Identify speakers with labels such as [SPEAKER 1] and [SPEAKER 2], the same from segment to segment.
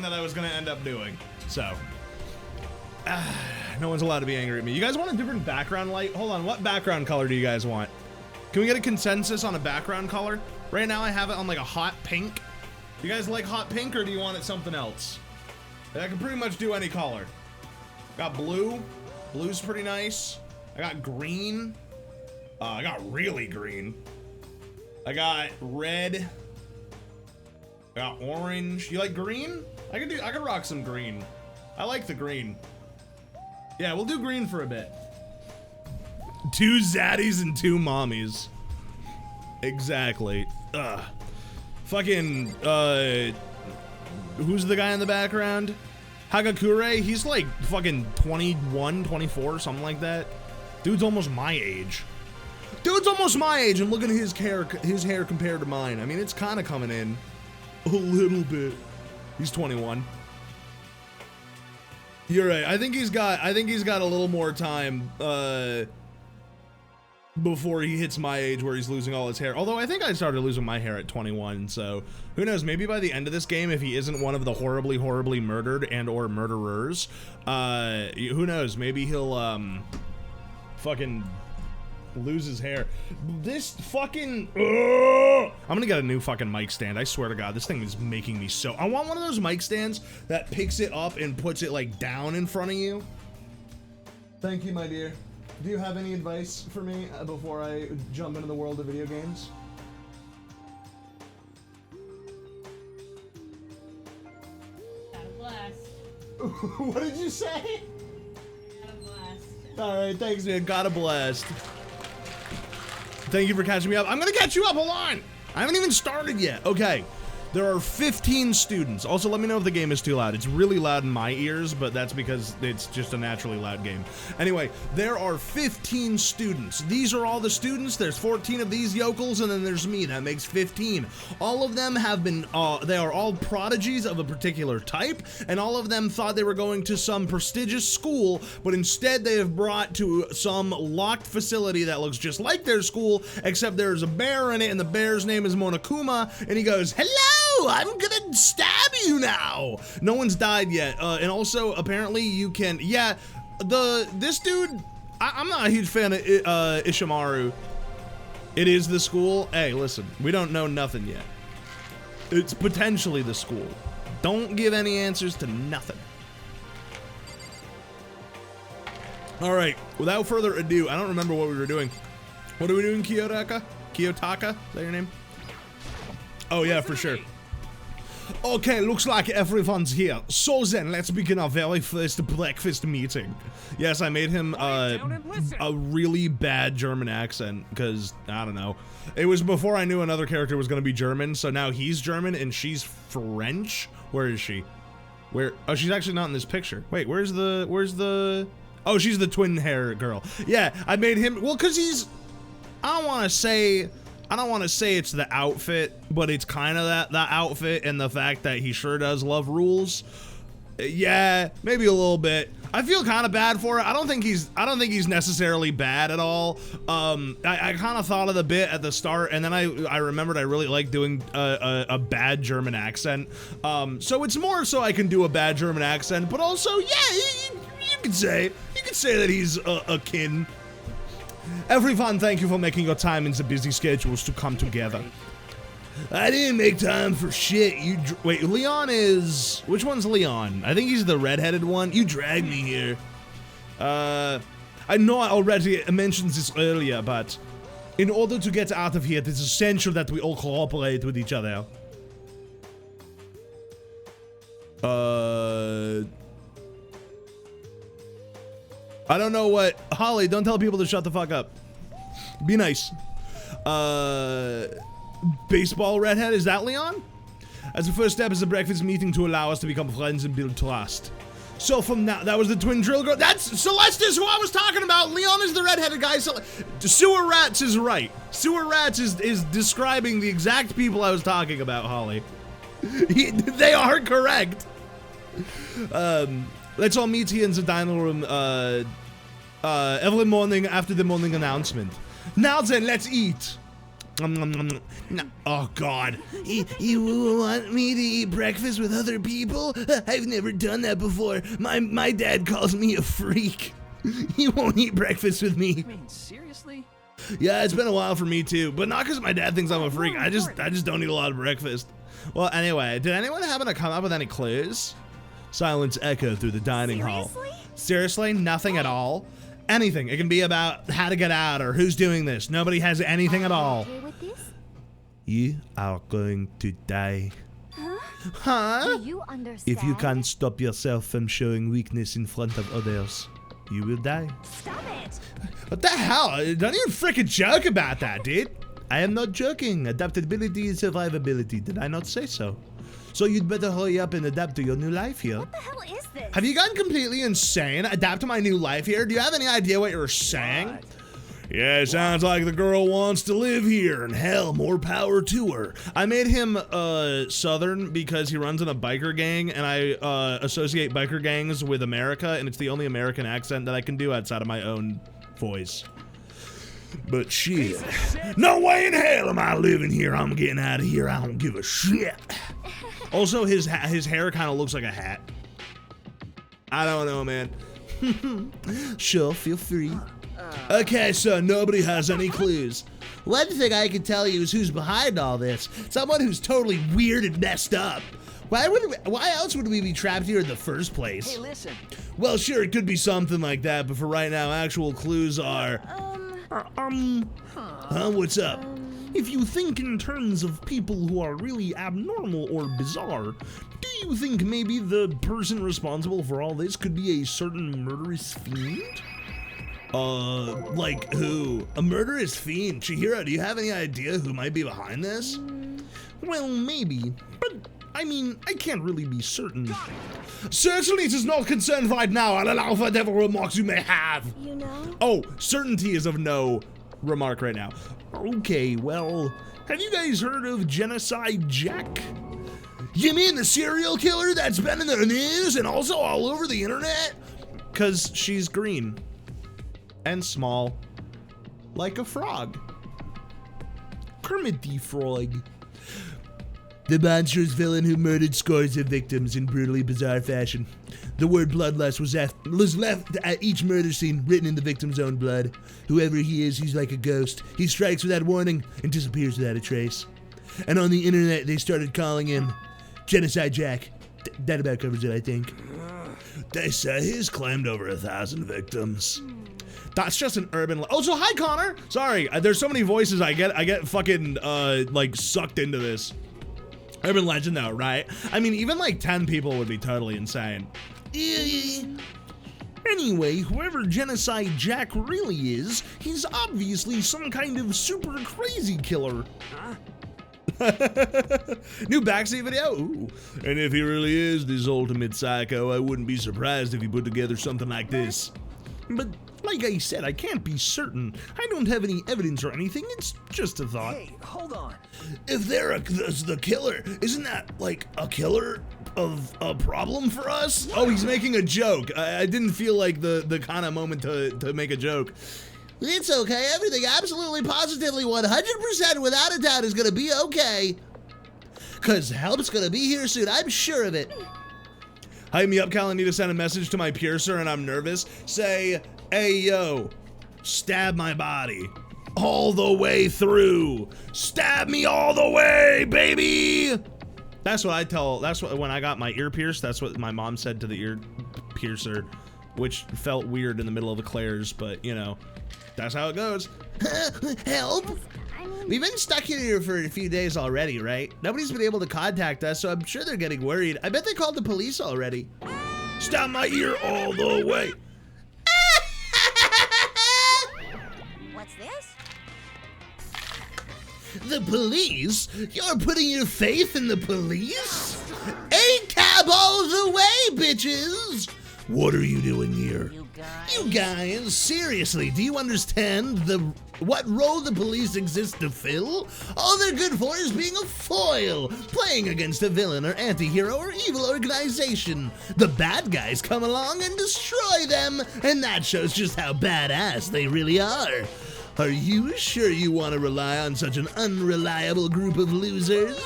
[SPEAKER 1] that I was gonna end up doing. So, no one's allowed to be angry at me. You guys want a different background light? Hold on, what background color do you guys want? Can we get a consensus on a background color? Right now I have it on like a hot pink. You guys like hot pink or do you want it something else? I can pretty much do any color. Got blue. Blue's pretty nice. I got green. I got really green. I got red. I got orange. You like green? I could rock some green. I like the green. Yeah, we'll do green for a bit. 2 zaddies and 2 mommies. Exactly. Ugh. Fucking, who's the guy in the background? Hagakure, he's like fucking 21, 24, something like that. Dude's almost my age. Dude's almost my age, and look at his hair compared to mine. I mean, it's kind of coming in a little bit. He's 21. You're right. I think he's got a little more time before he hits my age where he's losing all his hair. Although I think I started losing my hair at 21, so who knows, maybe by the end of this game, if he isn't one of the horribly murdered and or murderers, who knows, maybe he'll fucking lose his hair. This fucking I'm gonna get a new fucking mic stand. I swear to God, this thing is making me so. I want one of those mic stands that picks it up and puts it like down in front of you. Thank you, my dear. Do you have any advice for me before I jump into the world of video games?
[SPEAKER 2] Got a blast.
[SPEAKER 1] What did you say?
[SPEAKER 2] Got a blast.
[SPEAKER 1] Alright, thanks, man. Got a blast. Thank you for catching me up. I'm gonna catch you up, hold on! I haven't even started yet. Okay. There are 15 students. Also, let me know if the game is too loud. It's really loud in my ears, but that's because it's just a naturally loud game. Anyway, there are 15 students. These are all the students. There's 14 of these yokels, and then there's me. That makes 15. All of them have been, they are all prodigies of a particular type, and all of them thought they were going to some prestigious school, but instead they have brought to some locked facility that looks just like their school, except there's a bear in it, and the bear's name is Monokuma, and he goes, "Hello! I'm gonna stab you now." No one's died yet, and also apparently you can. Yeah, this dude. I'm not a huge fan of Ishimaru. It is the school. Hey, listen, we don't know nothing yet. It's potentially the school. Don't give any answers to nothing. All right. Without further ado, I don't remember what we were doing. What are we doing, Kiyotaka? Kiyotaka? Is that your name? Oh yeah, for sure. Okay, looks like everyone's here. So then, let's begin our very first breakfast meeting. Yes, I made him a really bad German accent, because, I don't know. It was before I knew another character was going to be German, so now he's German and she's French? Where is she? Where? Oh, she's actually not in this picture. Wait, where's the... Oh, she's the twin hair girl. Yeah, I made him... Well, because he's... I don't want to say it's the outfit, but it's kind of that outfit and the fact that he sure does love rules. Yeah, maybe a little bit. I feel kind of bad for it. I don't think he's necessarily bad at all. I kind of thought of the bit at the start, and then I remembered I really like doing a bad German accent. So it's more so I can do a bad German accent, but also, yeah, you could say that he's a kin. Everyone, thank you for making your time in the busy schedules to come together. I didn't make time for shit. Wait, Leon is... Which one's Leon? I think he's the redheaded one. You dragged me here. I know I already mentioned this earlier, but in order to get out of here, it is essential that we all cooperate with each other. I don't know what... Holly, don't tell people to shut the fuck up. Be nice. Baseball redhead, is that Leon? As the first step is a breakfast meeting to allow us to become friends and build trust. So from now, that was the twin drill girl. That's Celeste is who I was talking about. Leon is the redheaded guy. So Sewer Rats is right. Sewer Rats is describing the exact people I was talking about, Holly. They are correct. Let's all meet here in the dining room every morning after the morning announcement. Now then, let's eat. No. Oh, God. You want me to eat breakfast with other people? I've never done that before. My dad calls me a freak. He won't eat breakfast with me.
[SPEAKER 3] I mean, seriously?
[SPEAKER 1] Yeah, it's been a while for me too, but not because my dad thinks I'm a freak. I just don't eat a lot of breakfast. Well, anyway, did anyone happen to come up with any clues? Silence echoed through the dining hall. Seriously? Nothing at all? Anything. It can be about how to get out or who's doing this. Nobody has anything at all.
[SPEAKER 4] Okay with this?
[SPEAKER 1] You are going to die. Huh?
[SPEAKER 4] Do you understand?
[SPEAKER 1] If you can't stop yourself from showing weakness in front of others, you will die.
[SPEAKER 4] Stop it!
[SPEAKER 1] What the hell? Don't even freaking joke about that, dude. I am not joking. Adaptability is survivability. Did I not say so? So you'd better hurry up and adapt to your new life here.
[SPEAKER 4] What the hell is this?
[SPEAKER 1] Have you gotten completely insane? Adapt to my new life here? Do you have any idea what you're saying?
[SPEAKER 3] What?
[SPEAKER 1] Yeah, it sounds like the girl wants to live here, and hell, more power to her. I made him Southern because he runs in a biker gang, and I associate biker gangs with America, and it's the only American accent that I can do outside of my own voice. But shit, no way in hell am I living here. I'm getting out of here. I don't give a shit. Also, his hair kind of looks like a hat. I don't know, man. Sure, feel free. Okay, so nobody has any clues. One thing I can tell you is who's behind all this. Someone who's totally weird and messed up. Why else would we be trapped here in the first place?
[SPEAKER 3] Hey, listen.
[SPEAKER 1] Well, sure, it could be something like that, but for right now, actual clues are... What's up? If you think in terms of people who are really abnormal or bizarre, do you think maybe the person responsible for all this could be a certain murderous fiend? Like who? A murderous fiend? Chihiro, do you have any idea who might be behind this? Well, maybe, but I mean, I can't really be certain. Certainly it is not concerned right now. I'll allow for whatever remarks you may have.
[SPEAKER 4] You know?
[SPEAKER 1] Oh, certainty is of no remark right now. Okay, well, have you guys heard of Genocide Jack? You mean the serial killer that's been in the news and also all over the internet? 'Cause she's green. And small, like a frog. Kermit the Frog. The monstrous villain who murdered scores of victims in brutally bizarre fashion. The word bloodlust was left at each murder scene, written in the victim's own blood. Whoever he is, he's like a ghost. He strikes without warning and disappears without a trace. And on the internet, they started calling him Genocide Jack. That about covers it, I think. They say he's claimed over 1,000 victims. That's just an urban. Oh, so hi, Connor. Sorry, there's so many voices. I get fucking like sucked into this. Urban legend, though, right? I mean, even like 10 people would be totally insane. Anyway, whoever Genocide Jack really is, he's obviously some kind of super crazy killer. New backseat video? Ooh. And if he really is this ultimate psycho, I wouldn't be surprised if he put together something like this. But like I said, I can't be certain. I don't have any evidence or anything. It's just a thought.
[SPEAKER 3] Hey, hold on.
[SPEAKER 1] If they're the killer, isn't that like a killer of a problem for us? Oh, he's making a joke. I didn't feel like the kind of moment to make a joke. It's okay. Everything absolutely, positively, 100% without a doubt is going to be okay. Because help's going to be here soon. I'm sure of it. Hype me up, Cal. I need to send a message to my piercer and I'm nervous. Say, hey, yo, stab my body all the way through. Stab me all the way, baby. That's what I tell. That's what, when I got my ear pierced, that's what my mom said to the ear piercer, which felt weird in the middle of eclairs, but you know, that's how it goes. Help. We've been stuck here for a few days already, right? Nobody's been able to contact us, so I'm sure they're getting worried. I bet they called the police already. Stop my ear all the way.
[SPEAKER 4] What's this?
[SPEAKER 1] The police? You're putting your faith in the police? A-cab all the way, bitches! What are you doing here? You guys, seriously, do you understand what role the police exist to fill? All they're good for is being a foil, playing against a villain or anti-hero or evil organization. The bad guys come along and destroy them, and that shows just how badass they really are. Are you sure you want to rely on such an unreliable group of losers?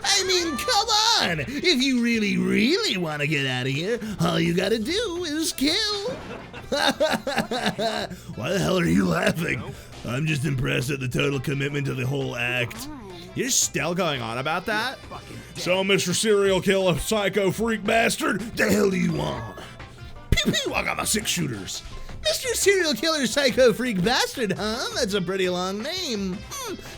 [SPEAKER 1] I mean, come on! If you really, really want to get out of here, all you gotta do is kill. Why the hell are you laughing? I'm just impressed at the total commitment to the whole act. You're still going on about that? So, Mr. Serial Killer, Psycho Freak Bastard, the hell do you want? Pew pew, I got my 6-shooters. Mr. Serial Killer Psycho Freak Bastard, huh? That's a pretty long name.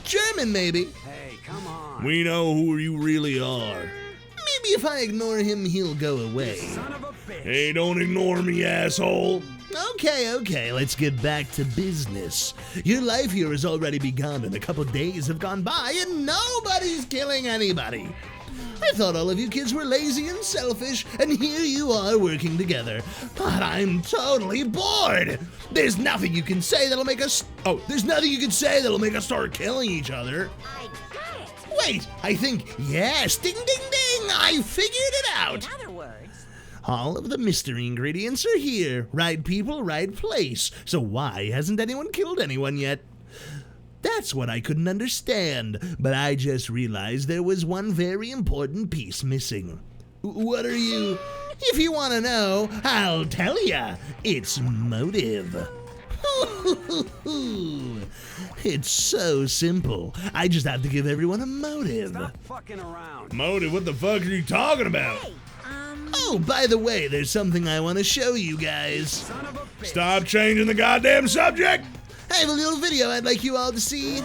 [SPEAKER 1] German, maybe.
[SPEAKER 3] Hey, come on.
[SPEAKER 1] We know who you really are. Maybe if I ignore him, he'll go away.
[SPEAKER 3] Son of a bitch.
[SPEAKER 1] Hey, don't ignore me, asshole. Okay, let's get back to business. Your life here has already begun, and a couple days have gone by, and nobody's killing anybody. I thought all of you kids were lazy and selfish, and here you are working together. But I'm totally bored. There's nothing you can say that'll make us... Oh, there's nothing you can say that'll make us start killing each other.
[SPEAKER 4] I got it.
[SPEAKER 1] Wait, I think... Yes, ding, ding, ding, I figured it out.
[SPEAKER 4] In other words,
[SPEAKER 1] All of the mystery ingredients are here. Right people, right place. So why hasn't anyone killed anyone yet? That's what I couldn't understand, but I just realized there was one very important piece missing. What are you... If you want to know, I'll tell ya. It's motive. It's so simple. I just have to give everyone a motive.
[SPEAKER 3] Stop fucking around.
[SPEAKER 1] Motive? What the fuck are you talking about?
[SPEAKER 4] hey,
[SPEAKER 1] Oh, by the way, there's something I want to show you guys.
[SPEAKER 3] Son of a bitch.
[SPEAKER 1] Stop changing the goddamn subject! I have a little video I'd like you all to see.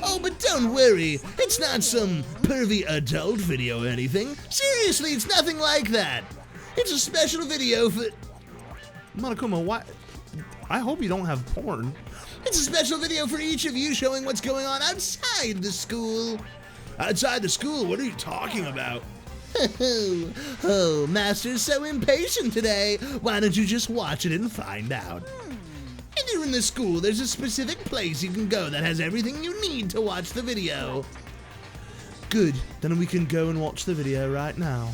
[SPEAKER 1] Oh, but don't worry, it's not some pervy adult video or anything. Seriously, it's nothing like that. It's a special video for... Monokuma, why... I hope you don't have porn. It's a special video for each of you showing what's going on outside the school. Outside the school? What are you talking about? Oh, Master's so impatient today. Why don't you just watch it and find out? If you're in the school, there's a specific place you can go that has everything you need to watch the video. Good, then we can go and watch the video right now.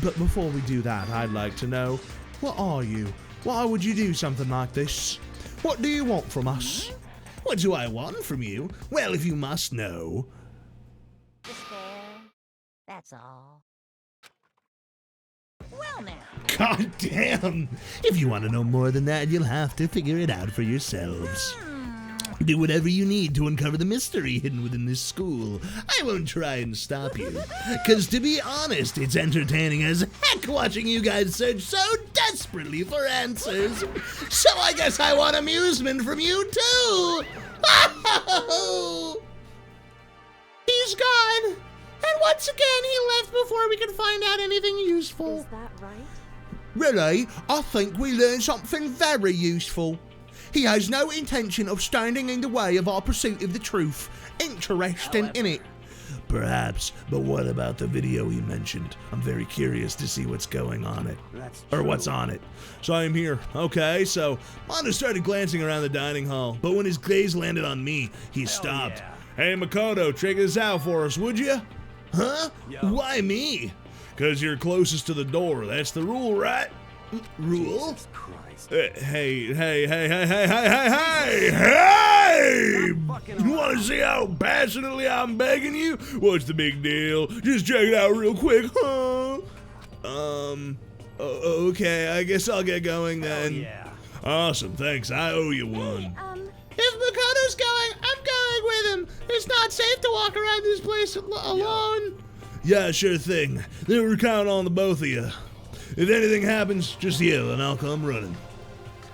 [SPEAKER 1] But before we do that, I'd like to know, what are you? Why would you do something like this? What do you want from us? What do I want from you? Well, if you must know.
[SPEAKER 4] despair. That's all. Well now.
[SPEAKER 1] God damn! If you want to know more than that, you'll have to figure it out for yourselves. Do whatever you need to uncover the mystery hidden within this school. I won't try and stop you. Cause to be honest, it's entertaining as heck watching you guys search so desperately for answers. So I guess I want amusement from you too! He's gone! And once again, he left before we could find out anything useful.
[SPEAKER 4] Is that right?
[SPEAKER 1] Really, I think we learned something very useful. He has no intention of standing in the way of our pursuit of the truth. Interesting, innit? Perhaps, but what about the video he mentioned? I'm very curious to see what's going on it.
[SPEAKER 3] That's
[SPEAKER 1] Or
[SPEAKER 3] true.
[SPEAKER 1] what's on it. Same here. Okay, so Mondo started glancing around the dining hall, but when his gaze landed on me, he stopped.
[SPEAKER 3] yeah.
[SPEAKER 1] Hey, Makoto, check this out for us, would you? Huh?
[SPEAKER 3] Yo.
[SPEAKER 1] Why me? Cause you're closest to the door. That's the rule, right? Rule?
[SPEAKER 3] Jesus Christ.
[SPEAKER 1] Hey!
[SPEAKER 3] fucking
[SPEAKER 1] You want to see how passionately I'm begging you? What's the big deal? Just check it out real quick, huh? Okay, I guess I'll get going then.
[SPEAKER 3] Yeah.
[SPEAKER 1] Awesome, thanks. I owe you one.
[SPEAKER 4] If
[SPEAKER 1] Makoto's going, I'm going with him. It's not safe to walk around this place alone. Yeah, sure thing. Then we're counting on the both of you. If anything happens, just yell and I'll come running.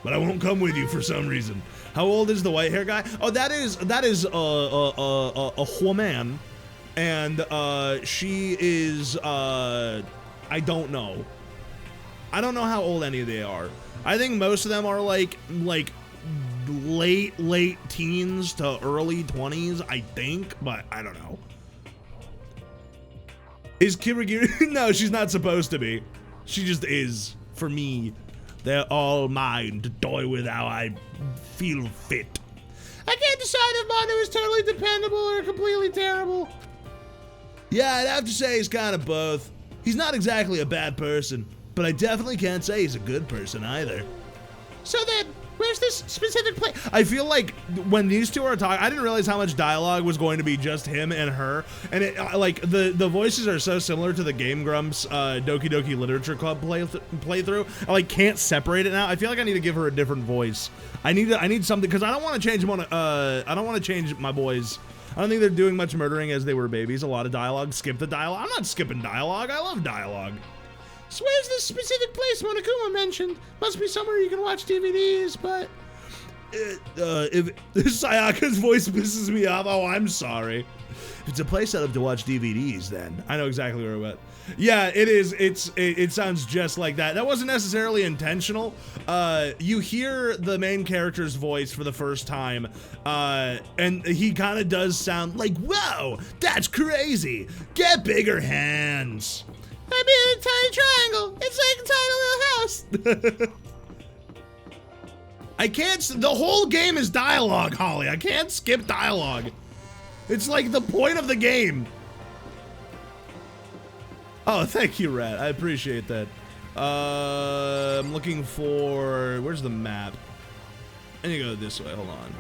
[SPEAKER 1] But I won't come with you for some reason. How old is the white hair guy? Oh, that is a woman, and she is I don't know. I don't know how old any of they are. I think most of them are like late teens to early 20s, I think, but I don't know. Is Kirigiri? No, she's not supposed to be. She just is, for me. They're all mine to toy with how I feel fit. I can't decide if Mondo is totally dependable or completely terrible. Yeah, I'd have to say he's kind of both. He's not exactly a bad person, but I definitely can't say he's a good person either. So then, Where's this specific place? I feel like when these two are talking, I didn't realize how much dialogue was going to be just him and her. And it, like the voices are so similar to the Game Grumps Doki Doki Literature Club playthrough. I like can't separate it now. I feel like I need to give her a different voice. I need something because I don't want to change one. I don't want to change my boys. I don't think they're doing much murdering as they were babies. A lot of dialogue. Skip the dialogue. I'm not skipping dialogue. I love dialogue. So where's this specific place Monokuma mentioned? Must be somewhere you can watch DVDs, but if Sayaka's voice pisses me off, oh, I'm sorry. If it's a place set up to watch DVDs, then I know exactly where it went. Yeah, it is. It sounds just like that. That wasn't necessarily intentional. You hear the main character's voice for the first time, and he kind of does sound like, whoa, that's crazy. Get bigger hands. I'm in a tiny triangle. It's like a tiny little house. I can't, the whole game is dialogue, Holly. I can't skip dialogue. It's like the point of the game. Oh, thank you, Rat. I appreciate that. I'm looking for, where's the map? I need to go this way, hold on.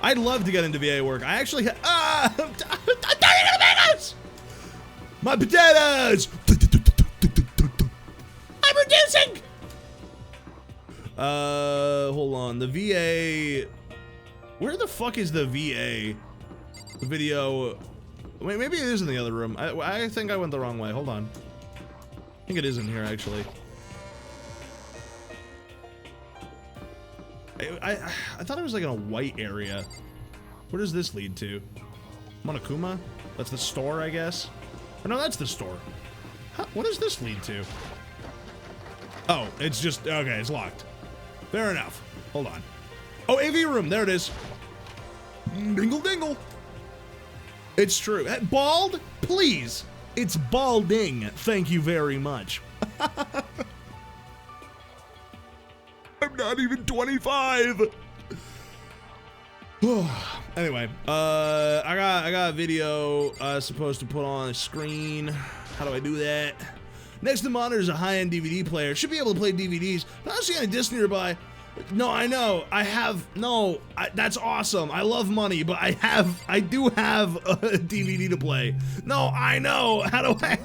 [SPEAKER 1] I'd love to get into VA work. I actually, I'm turning into potatoes! My potatoes! I'm reducing! Hold on, the VA, where the fuck is the VA video? Wait, maybe it is in the other room. I think I went the wrong way. Hold on. I think it is in here, actually. I thought it was like in a white area. Where does this lead to? Monokuma? That's the store, I guess? Or no, that's the store. What does this lead to? Oh, it's just, okay, it's locked. Fair enough. Hold on. Oh, AV room, there it is. Dingle dingle. It's true. Bald? Please. It's balding. Thank you very much. I'm not even 25. Anyway, I got a video supposed to put on a screen. How do I do that? Next to the monitor is a high-end DVD player. Should be able to play DVDs. I don't see any disc nearby. No, I know. That's awesome. I love money, but I do have a DVD to play. No, I know. How do I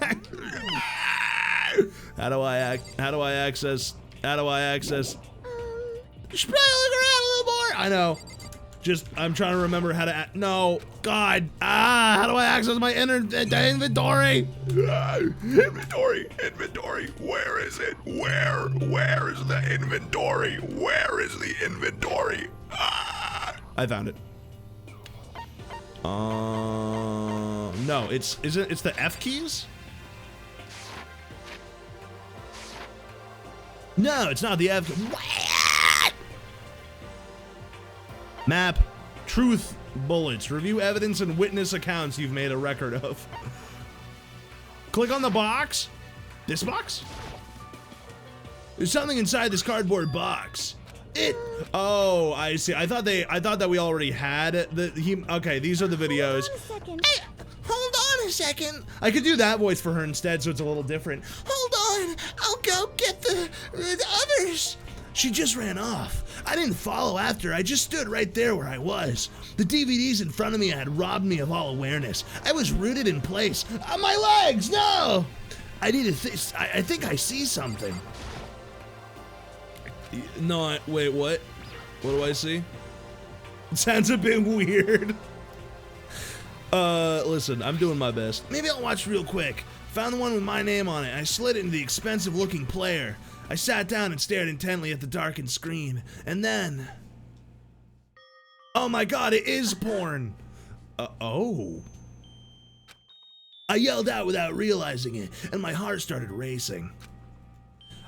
[SPEAKER 1] access? You should probably look around a little more. I know. Just, I'm trying to remember how to, no, God. How do I access my inventory? Inventory, where is it? Where is the inventory? Where is the inventory? I found it. No, it's the F keys? No, it's not the F. What? Map, truth, bullets, review evidence and witness accounts you've made a record of. Click on the box. This box? There's something inside this cardboard box. Oh, I see. I thought that we already had okay, these are the videos. Hold on a second. I could do that voice for her instead, so it's a little different. Hold on, I'll go get the others. She just ran off. I didn't follow after her. I just stood right there where I was. The DVDs in front of me had robbed me of all awareness. I was rooted in place. My legs, no! I think I see something. No, wait, what? What do I see? It sounds a bit weird. Listen, I'm doing my best. Maybe I'll watch real quick. Found the one with my name on it. I slid it into the expensive looking player. I sat down and stared intently at the darkened screen, and then... Oh my God, it is porn! Oh. I yelled out without realizing it, and my heart started racing.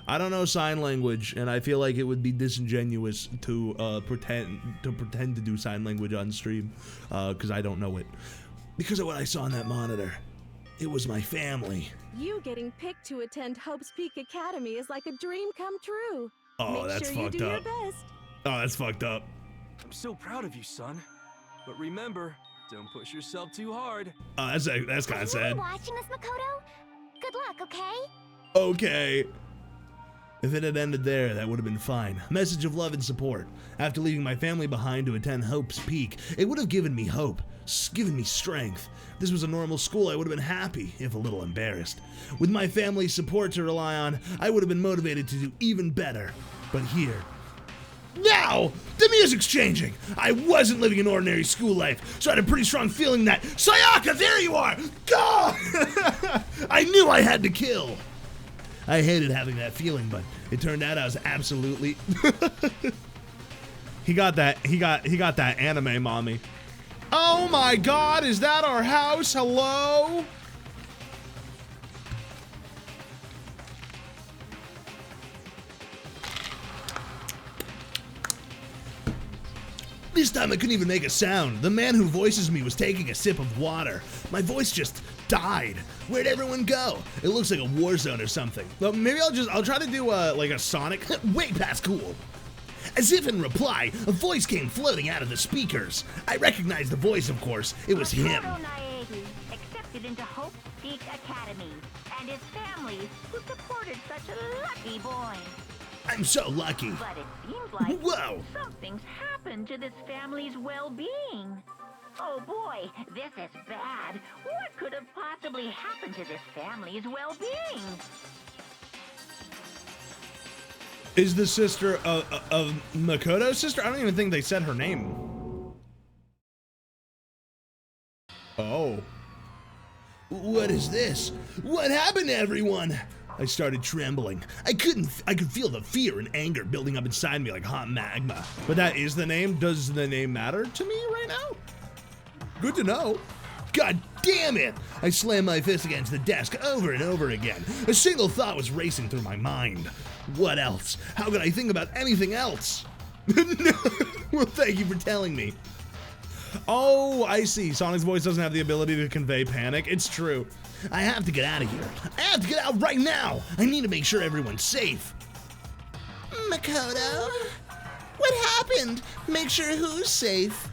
[SPEAKER 1] I don't know sign language, and I feel like it would be disingenuous to pretend to do sign language on stream, because I don't know it. Because of what I saw on that monitor. It was my family.
[SPEAKER 5] You getting picked to attend Hope's Peak Academy is like a dream come true.
[SPEAKER 1] Oh, that's fucked up. Oh, that's fucked up.
[SPEAKER 6] I'm so proud of you, son. But remember, don't push yourself too hard.
[SPEAKER 1] Oh, that's kind of sad.
[SPEAKER 4] Are you watching us, Makoto? Good luck, okay?
[SPEAKER 1] Okay. If it had ended there, that would have been fine. Message of love and support. After leaving my family behind to attend Hope's Peak, it would have given me hope, given me strength. If this was a normal school, I would have been happy, if a little embarrassed. With my family's support to rely on, I would have been motivated to do even better. But here, now, the music's changing. I wasn't living an ordinary school life, so I had a pretty strong feeling that, Sayaka, there you are! God! I knew I had to kill. I hated having that feeling, but it turned out I was absolutely... He got that anime mommy. Oh my God, is that our house? Hello? This time I couldn't even make a sound. The man who voices me was taking a sip of water. My voice just died. Where'd everyone go? It looks like a war zone or something. Well, maybe I'll try to do like a Sonic. Way past cool. As if in reply, a voice came floating out of the speakers. I recognized the voice, of course. It was him.
[SPEAKER 4] Accepted into Hope's Peak Academy, and his family, who supported such a lucky boy.
[SPEAKER 1] I'm so lucky.
[SPEAKER 4] But it seems like
[SPEAKER 1] Whoa.
[SPEAKER 4] something's happened to this family's well-being. Oh boy, this is bad. What could have possibly happened to this family's well-being?
[SPEAKER 1] Is the sister of Makoto's sister? I don't even think they said her name. Oh. What is this? What happened to everyone? I started trembling. I could feel the fear and anger building up inside me like hot magma. But that is the name. Does the name matter to me right now? Good to know. God damn it! I slammed my fist against the desk over and over again. A single thought was racing through my mind. What else? How could I think about anything else? No. Well, thank you for telling me. Oh, I see. Sonic's voice doesn't have the ability to convey panic. It's true. I have to get out of here. I have to get out right now. I need to make sure everyone's safe. Makoto? What happened? Make sure who's safe?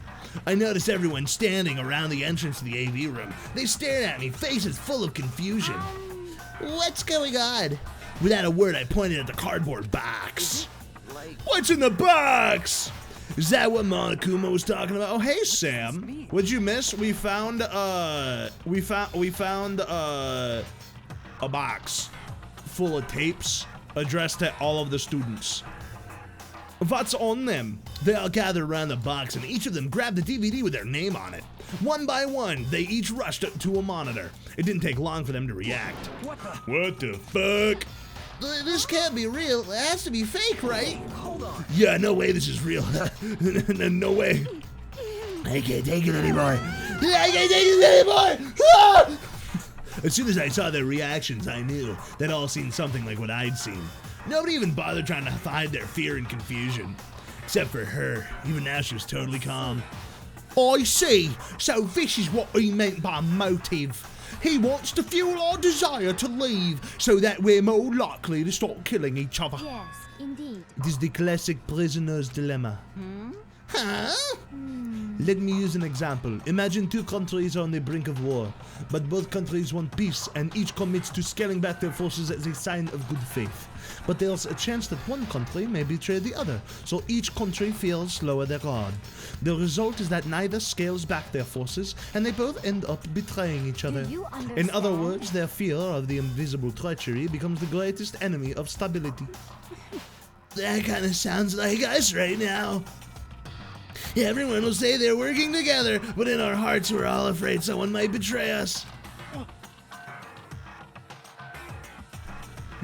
[SPEAKER 1] I noticed everyone standing around the entrance to the AV room. They stared at me, faces full of confusion. What's going on? Without a word, I pointed at the cardboard box. What's in the box? Is that what Monokuma was talking about? Oh, hey, Sam. What'd you miss? We found a box full of tapes addressed to all of the students. What's on them? They all gathered around the box and each of them grabbed the DVD with their name on it. One by one, they each rushed to a monitor. It didn't take long for them to react. What the fuck? This can't be real. It has to be fake, right?
[SPEAKER 6] Hold on.
[SPEAKER 1] Yeah, no way this is real. No way. I can't take it anymore. I can't take it anymore! Ah! As soon as I saw their reactions, I knew they'd all seen something like what I'd seen. Nobody even bothered trying to hide their fear and confusion. Except for her. Even now she was totally calm. I see. So this is what he meant by motive. He wants to fuel our desire to leave, so that we're more likely to start killing each other.
[SPEAKER 4] Yes, indeed.
[SPEAKER 1] It is the classic prisoner's dilemma. Huh? Let me use an example. Imagine two countries on the brink of war, but both countries want peace, and each commits to scaling back their forces as a sign of good faith. But there's a chance that one country may betray the other, so each country feels lower their guard. The result is that neither scales back their forces, and they both end up betraying each other. In other words, their fear of the invisible treachery becomes the greatest enemy of stability. That kind of sounds like us right now. Everyone will say they're working together, but in our hearts we're all afraid someone might betray us.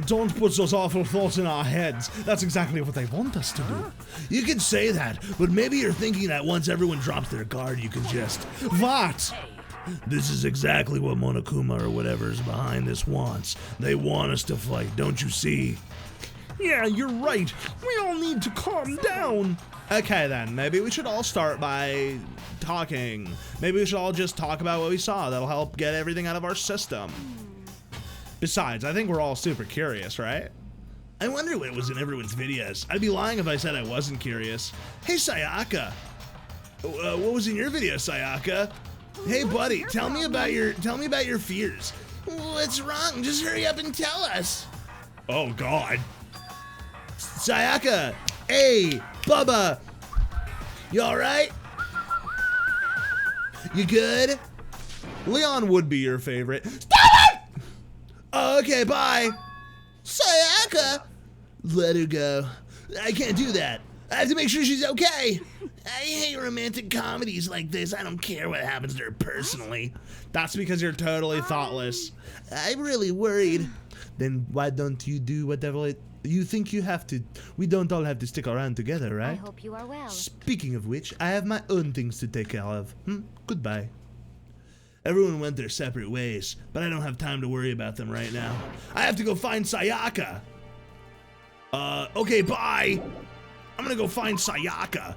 [SPEAKER 1] Don't put those awful thoughts in our heads. That's exactly what they want us to do. You can say that, but maybe you're thinking that once everyone drops their guard, you can just... What? This is exactly what Monokuma or whatever's behind this wants. They want us to fight, don't you see? Yeah, you're right. We all need to calm down. Okay then, maybe we should all start by talking. Maybe we should all just talk about what we saw. That'll help get everything out of our system. Besides, I think we're all super curious, right? I wonder what was in everyone's videos. I'd be lying if I said I wasn't curious. Hey, Sayaka. What was in your video, Sayaka? Hey, buddy, tell me about your fears. What's wrong? Just hurry up and tell us. Oh, God. Sayaka! Hey, Bubba! You alright? You good? Leon would be your favorite. Stop it! Okay, bye. Sayaka! Let her go. I can't do that. I have to make sure she's okay. I hate romantic comedies like this. I don't care what happens to her personally. That's because you're totally thoughtless. I'm really worried. Then why don't you do whatever you think you have to? We don't all have to stick around together, right?
[SPEAKER 7] I hope you are well.
[SPEAKER 1] Speaking of which, I have my own things to take care of. Goodbye. Everyone went their separate ways, but I don't have time to worry about them right now. I have to go find Sayaka. Okay, bye. I'm gonna go find Sayaka.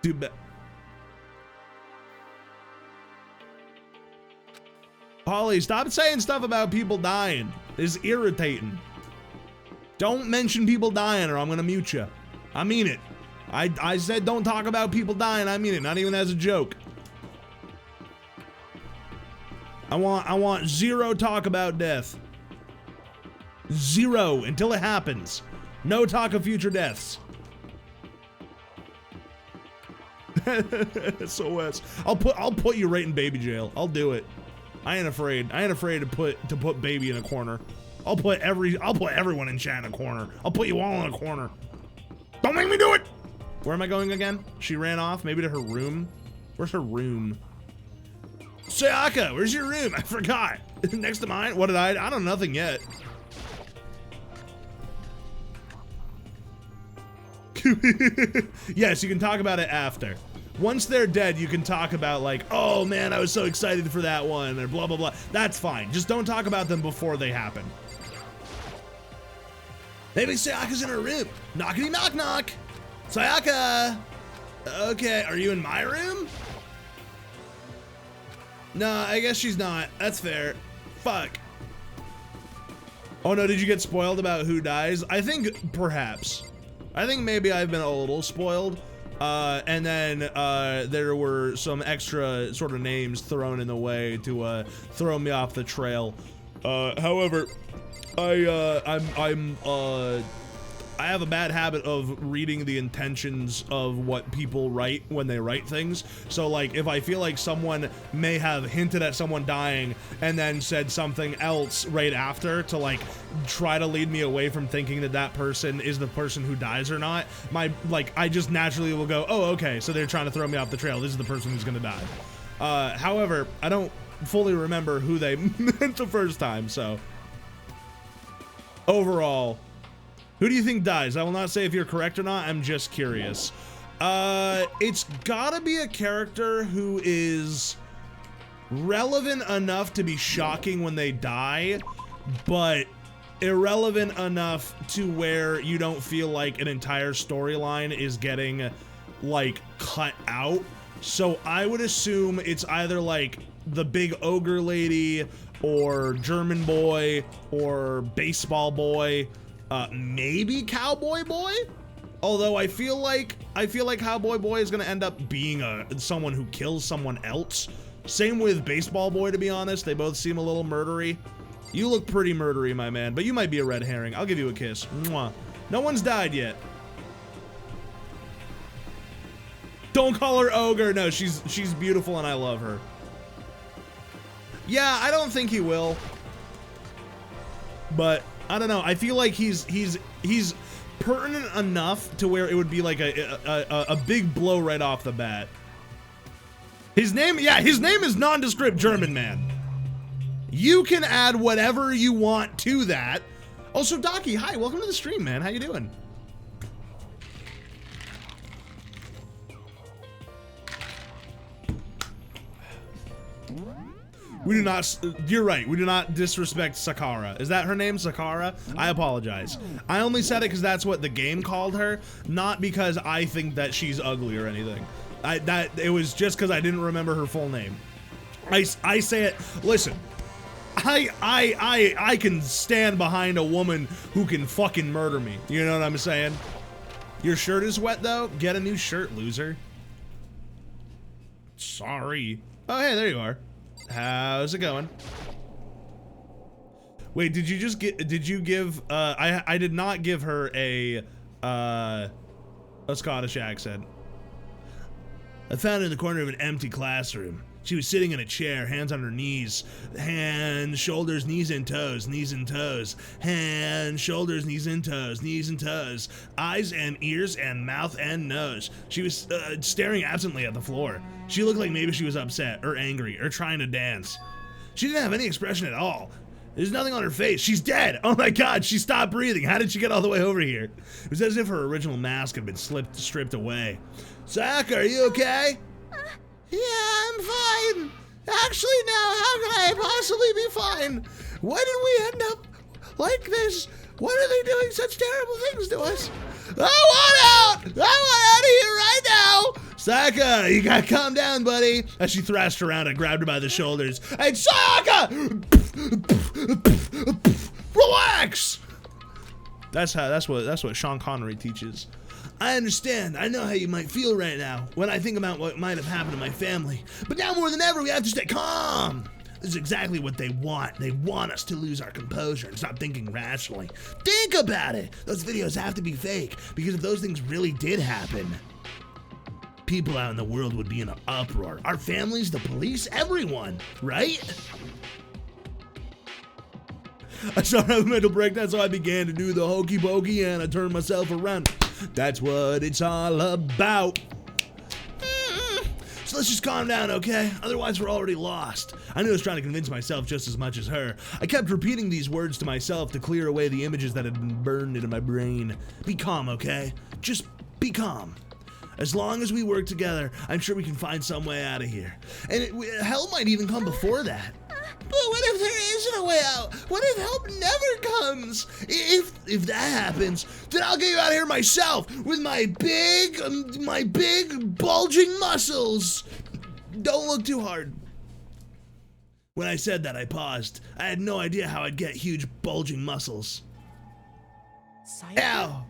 [SPEAKER 1] Too bad. Holly, stop saying stuff about people dying. It's irritating. Don't mention people dying or I'm gonna mute you. I mean it. I said don't talk about people dying. I mean it, not even as a joke. I want zero talk about death. Zero until it happens. No talk of future deaths. SOS. I'll put you right in baby jail. I'll do it. I ain't afraid. I ain't afraid to put baby in a corner. I'll put everyone in chat in a corner. I'll put you all in a corner. Don't make me do it. Where am I going again? She ran off, maybe to her room. Where's her room? Sayaka, where's your room? I forgot. Next to mine? What did I don't know, nothing yet. Yes, you can talk about it after. Once they're dead, you can talk about like, oh man, I was so excited for that one, or blah, blah, blah. That's fine. Just don't talk about them before they happen. Maybe Sayaka's in her room. Knockity knock knock. Sayaka! Okay, are you in my room? No, I guess she's not. That's fair. Fuck. Oh no, did you get spoiled about who dies? I think perhaps. I think maybe I've been a little spoiled. And then there were some extra sort of names thrown in the way to throw me off the trail. However, I have a bad habit of reading the intentions of what people write when they write things. So like if I feel like someone may have hinted at someone dying and then said something else right after to like try to lead me away from thinking that that person is the person who dies or not, I just naturally will go, oh, okay, so they're trying to throw me off the trail. This is the person who's gonna die. However, I don't fully remember who they meant the first time, so overall, who do you think dies? I will not say if you're correct or not. I'm just curious. It's gotta be a character who is relevant enough to be shocking when they die, but irrelevant enough to where you don't feel like an entire storyline is getting like cut out. So I would assume it's either like the big ogre lady or German boy or baseball boy. Maybe Cowboy Boy? Although I feel like Cowboy Boy is gonna end up being someone who kills someone else. Same with Baseball Boy, to be honest. They both seem a little murdery. You look pretty murdery, my man, but you might be a red herring. I'll give you a kiss. Mwah. No one's died yet. Don't call her ogre. No, she's beautiful and I love her. Yeah, I don't think he will. But I don't know. I feel like he's pertinent enough to where it would be like a big blow right off the bat. His name is nondescript German man. You can add whatever you want to that. Also, Docky, hi, welcome to the stream, man. How you doing? We do not, you're right, we do not disrespect Sakara. Is that her name, Sakara? I apologize. I only said it because that's what the game called her, not because I think that she's ugly or anything. It was just because I didn't remember her full name. I say it, listen, I can stand behind a woman who can fucking murder me. You know what I'm saying? Your shirt is wet though? Get a new shirt, loser. Sorry. Oh, hey, there you are. How's it going? Wait, did you give, I did not give her a Scottish accent. I found her in the corner of an empty classroom. She was sitting in a chair, hands on her knees, hands, shoulders, knees and toes, knees and toes, hands, shoulders, knees and toes, knees and toes, eyes and ears and mouth and nose. She was staring absently at the floor. She looked like maybe she was upset or angry or trying to dance. She didn't have any expression at all. There's nothing on her face. She's dead. Oh my God, she stopped breathing. How did she get all the way over here? It was as if her original mask had been stripped away. Sayaka, are you okay? Yeah, I'm fine. Actually, now, how can I possibly be fine? Why did we end up like this? Why are they doing such terrible things to us? I want out! I want out of here right now! Sayaka, you gotta calm down, buddy. As she thrashed around, I grabbed her by the shoulders. Hey, Sayaka! Relax! That's what Sean Connery teaches. I understand. I know how you might feel right now when I think about what might have happened to my family. But now more than ever, we have to stay calm. This is exactly what they want. They want us to lose our composure and stop thinking rationally. Think about it. Those videos have to be fake, because if those things really did happen, people out in the world would be in an uproar. Our families, the police, everyone, right? I started having a mental breakdown, so I began to do the hokey pokey and I turned myself around. That's what it's all about. So let's just calm down, okay? Otherwise, we're already lost. I knew I was trying to convince myself just as much as her. I kept repeating these words to myself to clear away the images that had been burned into my brain. Be calm, okay? Just be calm. As long as we work together, I'm sure we can find some way out of here. And help might even come before that. But what if there isn't a way out? What if help never comes? If that happens, then I'll get you out of here myself with my big bulging muscles. Don't look too hard. When I said that, I paused. I had no idea how I'd get huge bulging muscles.
[SPEAKER 5] Sayaka?
[SPEAKER 1] Ow!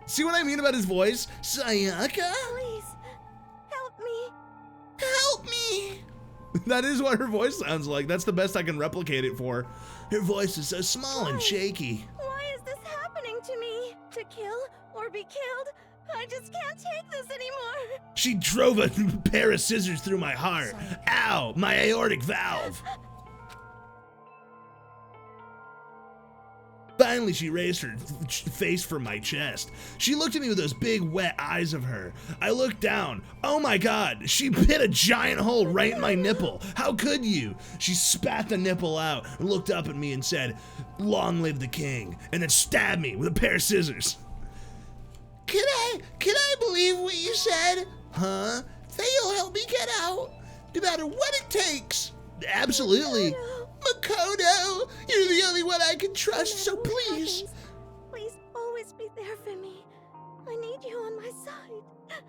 [SPEAKER 1] See what I mean about his voice? Sayaka?
[SPEAKER 5] Please, help me.
[SPEAKER 1] Help me! That is what her voice sounds like. That's the best I can replicate it for. Her voice is so small and shaky.
[SPEAKER 5] Why is this happening to me? To kill or be killed? I just can't take this anymore.
[SPEAKER 1] She drove a pair of scissors through my heart. Ow, my aortic valve. Finally, she raised her face from my chest. She looked at me with those big, wet eyes of her. I looked down. Oh my God, she bit a giant hole right in my nipple. How could you? She spat the nipple out and looked up at me and said, "Long live the king," and then stabbed me with a pair of scissors. Can I believe what you said? Huh? That you'll help me get out, no matter what it takes. Absolutely. Makoto, you're the only one I can trust, so please.
[SPEAKER 5] Please always be there for me. I need you on my side.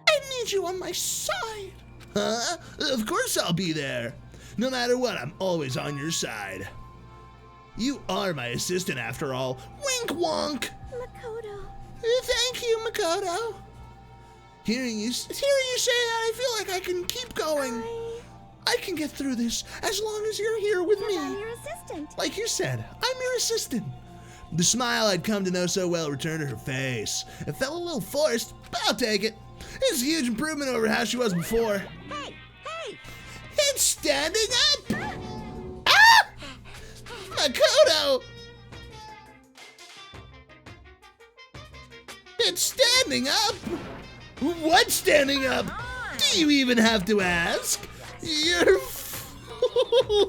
[SPEAKER 1] I need you on my side. Huh? Of course I'll be there. No matter what, I'm always on your side. You are my assistant after all. Wink wonk.
[SPEAKER 5] Makoto.
[SPEAKER 1] Thank you, Makoto. Hearing you say that, I feel like I can keep going. I can get through this as long as you're here with me.
[SPEAKER 5] I'm your assistant.
[SPEAKER 1] Like you said, I'm your assistant. The smile I'd come to know so well returned to her face. It felt a little forced, but I'll take it. It's a huge improvement over how she was before.
[SPEAKER 4] Hey!
[SPEAKER 1] It's standing up! Ah! Makoto! It's standing up! What's standing up? Do you even have to ask? You're flagpole!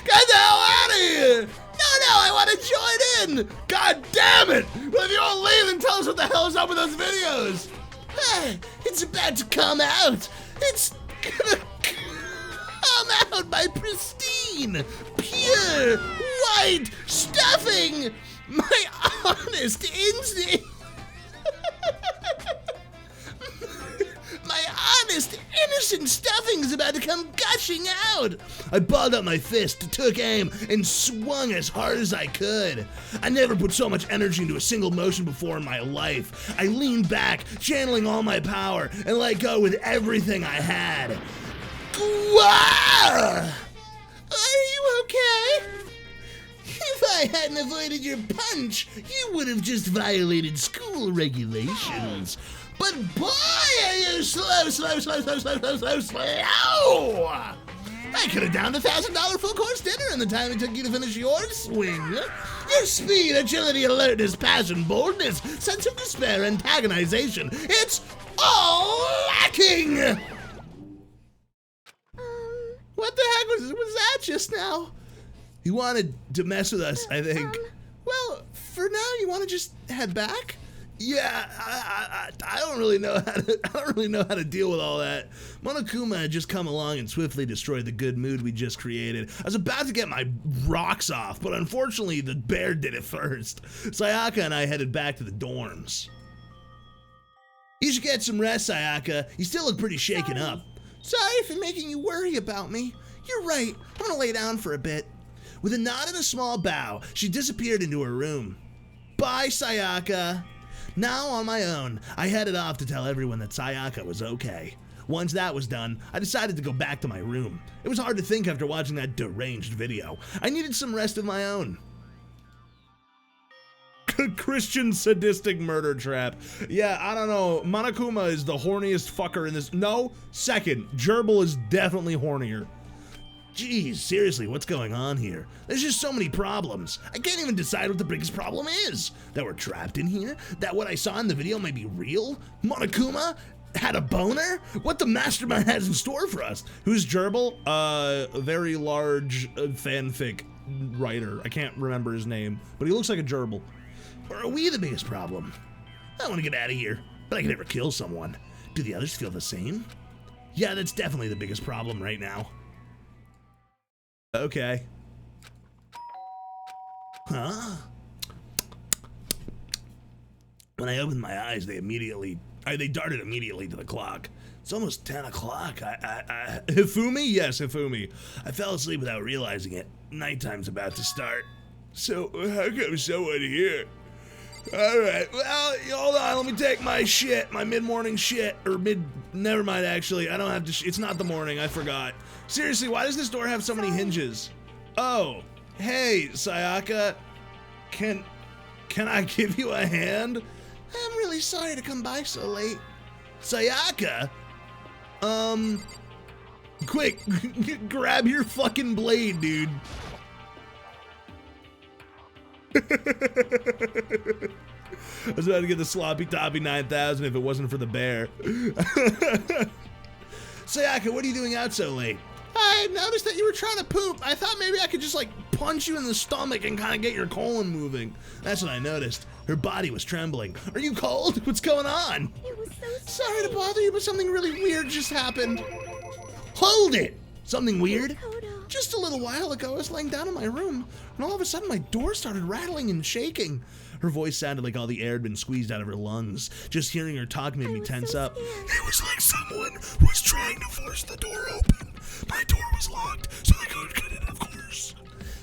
[SPEAKER 1] Get the hell out of here! No, I want to join in! God damn it! Well, if you don't leave and tell us what the hell is up with those videos! It's about to come out! It's gonna come out my pristine, pure, white stuffing! My honest instinct! My honest, innocent stuffing is about to come gushing out! I balled up my fist, took aim, and swung as hard as I could. I never put so much energy into a single motion before in my life. I leaned back, channeling all my power, and let go with everything I had. Are you okay?
[SPEAKER 7] I hadn't avoided your punch, you would have just violated school regulations. But boy, are you slow. I could have downed $1,000 full course dinner in the time it took you to finish your swing. Your speed, agility, alertness, passion, boldness, sense of despair, antagonization, it's all lacking! What the heck was that just now? You wanted to mess with us, I think. Well, for now, you want to just head back? Yeah, I don't really know how to deal with all that. Monokuma had just come along and swiftly destroyed the good mood we just created. I was about to get my rocks off, but unfortunately the bear did it first. Sayaka and I headed back to the dorms. You should get some rest, Sayaka. You still look pretty shaken up. Sorry for making you worry about me. You're right. I'm gonna lay down for a bit. With a nod and a small bow, she disappeared into her room. Bye, Sayaka. Now on my own, I headed off to tell everyone that Sayaka was okay. Once that was done, I decided to go back to my room. It was hard to think after watching that deranged video. I needed some rest of my own. Christian sadistic murder trap. Yeah, I don't know. Monokuma is the horniest fucker in this. No, second. Gerbil is definitely hornier. Geez, seriously, what's going on here? There's just so many problems. I can't even decide what the biggest problem is. That we're trapped in here? That what I saw in the video may be real? Monokuma had a boner? What the mastermind has in store for us? Who's Gerbil? A very large fanfic writer. I can't remember his name, but he looks like a gerbil. Or are we the biggest problem? I want to get out of here, but I can never kill someone. Do the others feel the same? Yeah, that's definitely the biggest problem right now. Okay. Huh? When I opened my eyes, they darted immediately to the clock. It's almost 10 o'clock. Hifumi? Yes, Hifumi. I fell asleep without realizing it. Nighttime's about to start. So, how come someone here? Alright, well, hold on, let me take my shit, my mid-morning shit, or never mind, actually, I don't have to, it's not the morning, I forgot. Seriously, why does this door have so many hinges? Oh, hey, Sayaka, can I give you a hand? I'm really sorry to come by so late. Sayaka? Quick, grab your fucking blade, dude. I was about to get the sloppy toppy 9000 if it wasn't for the bear. Sayaka, what are you doing out so late? I noticed that you were trying to poop. I thought maybe I could just like punch you in the stomach and kind of get your colon moving. That's what I noticed. Her body was trembling. Are you cold? What's going on?
[SPEAKER 5] It was so
[SPEAKER 7] Sorry to bother you, but something really weird just happened. Hold it! Something weird? Just a little while ago, I was laying down in my room, and all of a sudden my door started rattling and shaking. Her voice sounded like all the air had been squeezed out of her lungs. Just hearing her talk made me tense up. It was like someone was trying to force the door open. My door was locked, so I couldn't get in, of course.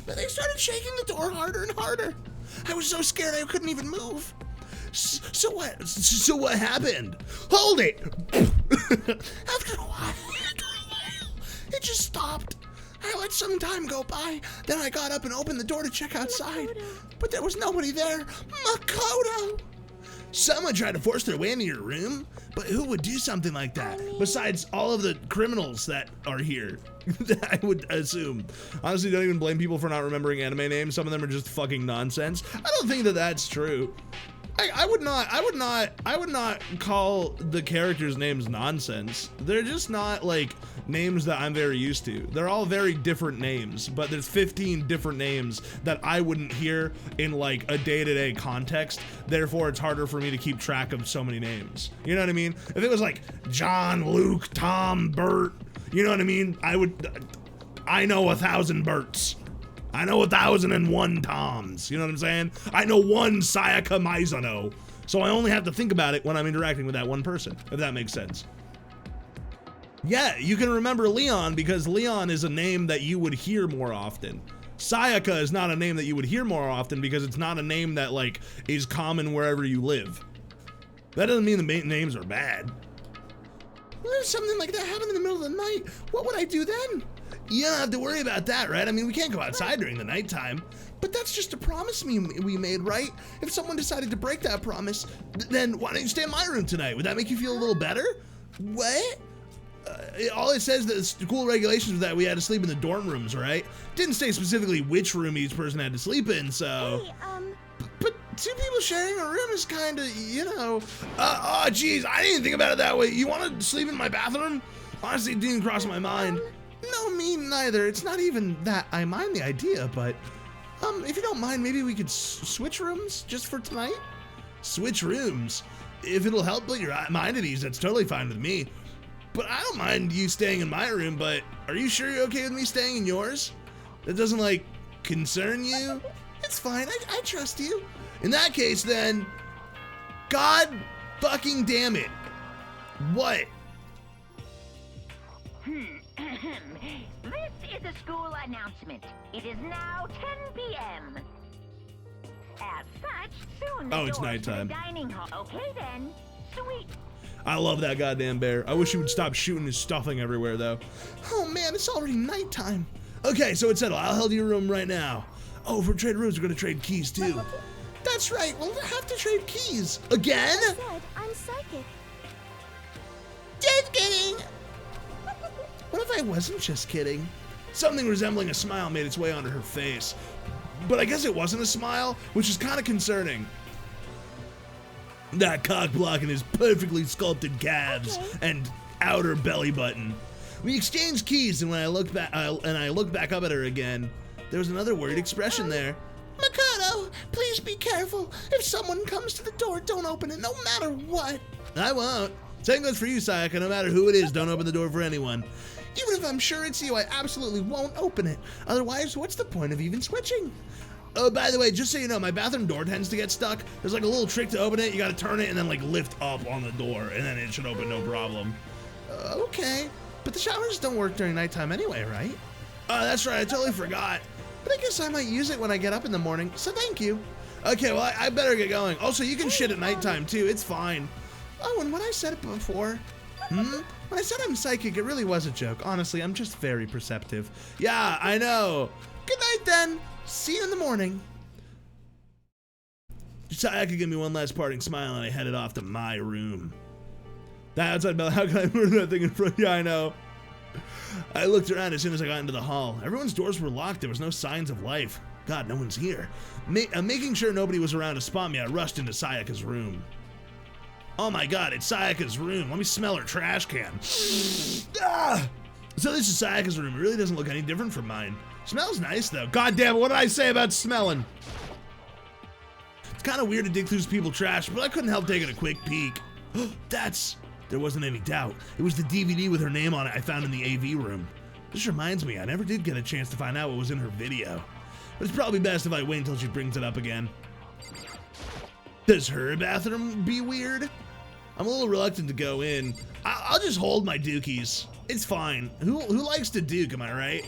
[SPEAKER 7] But they started shaking the door harder and harder. I was so scared I couldn't even move. So what happened? Hold it! After a while, it just stopped. I let some time go by, then I got up and opened the door to check outside, but there was nobody there. Makoto! Someone tried to force their way into your room? But who would do something like that? Besides all of the criminals that are here, I would assume. Honestly, don't even blame people for not remembering anime names. Some of them are just fucking nonsense. I don't think that that's true. I would not call the characters' names nonsense. They're just not like names that I'm very used to. They're all very different names, but there's 15 different names that I wouldn't hear in like a day-to-day context. Therefore, it's harder for me to keep track of so many names. You know what I mean? If it was like John, Luke, Tom, Bert, you know what I mean? I know 1,000 Berts. I know 1,001 Toms, you know what I'm saying? I know one Sayaka Maizono, so I only have to think about it when I'm interacting with that one person, if that makes sense. Yeah, you can remember Leon because Leon is a name that you would hear more often. Sayaka is not a name that you would hear more often because it's not a name that like is common wherever you live. That doesn't mean the names are bad. What if something like that happened in the middle of the night? What would I do then? You don't have to worry about that, right? I mean, we can't go outside during the nighttime. But that's just a promise we made, right? If someone decided to break that promise, then why don't you stay in my room tonight? Would that make you feel a little better? What? All it says that the school regulations was that we had to sleep in the dorm rooms, right? Didn't say specifically which room each person had to sleep in, so.
[SPEAKER 5] Hey,
[SPEAKER 7] But two people sharing a room is kind of, you know. Oh, geez, I didn't think about it that way. You want to sleep in my bathroom? Honestly, it didn't cross my mind. No, me neither. It's not even that I mind the idea, but if you don't mind, maybe we could switch rooms just for tonight? Switch rooms? If it'll help put your mind at ease, that's totally fine with me. But I don't mind you staying in my room, but are you sure you're okay with me staying in yours? That doesn't, like, concern you? It's fine, I trust you. In that case, then, God fucking damn it. What?
[SPEAKER 4] This is a school announcement. It is now 10 p.m. As such, soon the
[SPEAKER 1] Oh, it's
[SPEAKER 4] doors to
[SPEAKER 1] nighttime.
[SPEAKER 4] the dining hall. Okay then, sweet.
[SPEAKER 1] I love that goddamn bear. I wish he would stop shooting his stuffing everywhere, though.
[SPEAKER 7] Oh man, it's already nighttime.
[SPEAKER 1] Okay, so it's settled. I'll head to your room right now. Oh, if we're trading rooms, we're gonna trade keys, too.
[SPEAKER 7] That's right, we'll have to trade keys. Again?
[SPEAKER 5] I said I'm psychic.
[SPEAKER 7] Just kidding. What if I wasn't just kidding?
[SPEAKER 1] Something resembling a smile made its way onto her face. But I guess it wasn't a smile, which is kind of concerning. That cock blocking his perfectly sculpted calves and outer belly button. We exchanged keys, and when I looked back, back up at her again, there was another worried expression there.
[SPEAKER 7] Makoto, please be careful. If someone comes to the door, don't open it, no matter what.
[SPEAKER 1] I won't. Same goes for you, Sayaka. No matter who it is, don't open the door for anyone.
[SPEAKER 7] Even if I'm sure it's you, I absolutely won't open it. Otherwise, what's the point of even switching?
[SPEAKER 1] Oh, by the way, just so you know, my bathroom door tends to get stuck. There's like a little trick to open it. You gotta turn it and then like lift up on the door, and then it should open no problem.
[SPEAKER 7] Okay, but the showers don't work during nighttime anyway, right?
[SPEAKER 1] That's right, I totally forgot.
[SPEAKER 7] But I guess I might use it when I get up in the morning, so thank you.
[SPEAKER 1] Okay, well, I better get going. Also, you can shit at nighttime too, it's fine.
[SPEAKER 7] Oh, and when I said it before, when I said I'm psychic, it really was a joke. Honestly, I'm just very perceptive.
[SPEAKER 1] Yeah, I know.
[SPEAKER 7] Good night then. See you in the morning.
[SPEAKER 1] Sayaka gave me one last parting smile and I headed off to my room. That outside bell, how can I murder that thing in front? Yeah, I know. I looked around as soon as I got into the hall. Everyone's doors were locked. There was no signs of life. God, no one's here. Making sure nobody was around to spot me, I rushed into Sayaka's room. Oh my God, it's Sayaka's room. Let me smell her trash can. Ah! So this is Sayaka's room. It really doesn't look any different from mine. Smells nice though. God damn it, what did I say about smelling? It's kind of weird to dig through people's trash, but I couldn't help taking a quick peek. There wasn't any doubt. It was the DVD with her name on it I found in the AV room. This reminds me, I never did get a chance to find out what was in her video. But it's probably best if I wait until she brings it up again. Does her bathroom be weird? I'm a little reluctant to go in. I'll just hold my dookies. It's fine. Who likes to duke, am I right?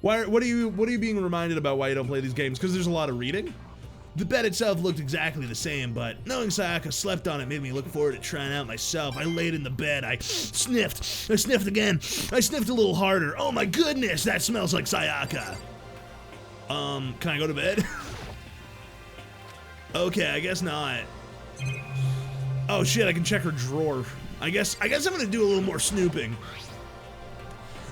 [SPEAKER 1] What are you being reminded about why you don't play these games? Because there's a lot of reading? The bed itself looked exactly the same, but knowing Sayaka slept on it made me look forward to trying out myself. I laid in the bed, I sniffed again, I sniffed a little harder. Oh my goodness, that smells like Sayaka. Can I go to bed? Okay, I guess not. Oh shit, I can check her drawer. I guess I'm gonna do a little more snooping.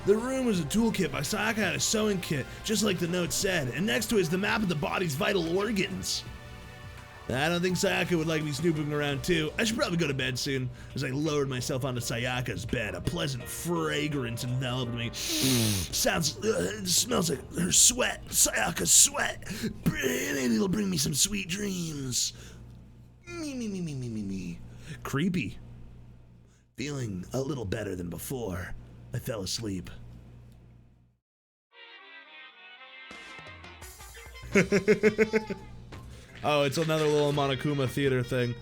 [SPEAKER 1] The room was a toolkit by Sayaka had a sewing kit, just like the note said, and next to it is the map of the body's vital organs. I don't think Sayaka would like me snooping around too. I should probably go to bed soon. As I lowered myself onto Sayaka's bed, a pleasant fragrance enveloped me. It smells like her sweat, Sayaka's sweat. Maybe it'll bring me some sweet dreams. Me. Creepy. Feeling a little better than before, I fell asleep. Oh, it's another little Monokuma theater thing.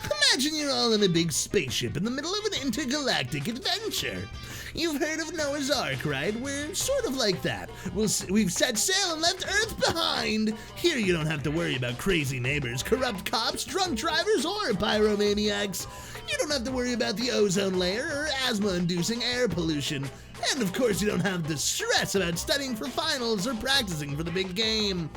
[SPEAKER 1] Imagine you're all in a big spaceship in the middle of an intergalactic adventure. You've heard of Noah's Ark, right? We're sort of like that. We've set sail and left Earth behind. Here you don't have to worry about crazy neighbors, corrupt cops, drunk drivers, or pyromaniacs. You don't have to worry about the ozone layer or asthma-inducing air pollution.
[SPEAKER 7] And of course, you don't have the stress about studying for finals or practicing for the big game.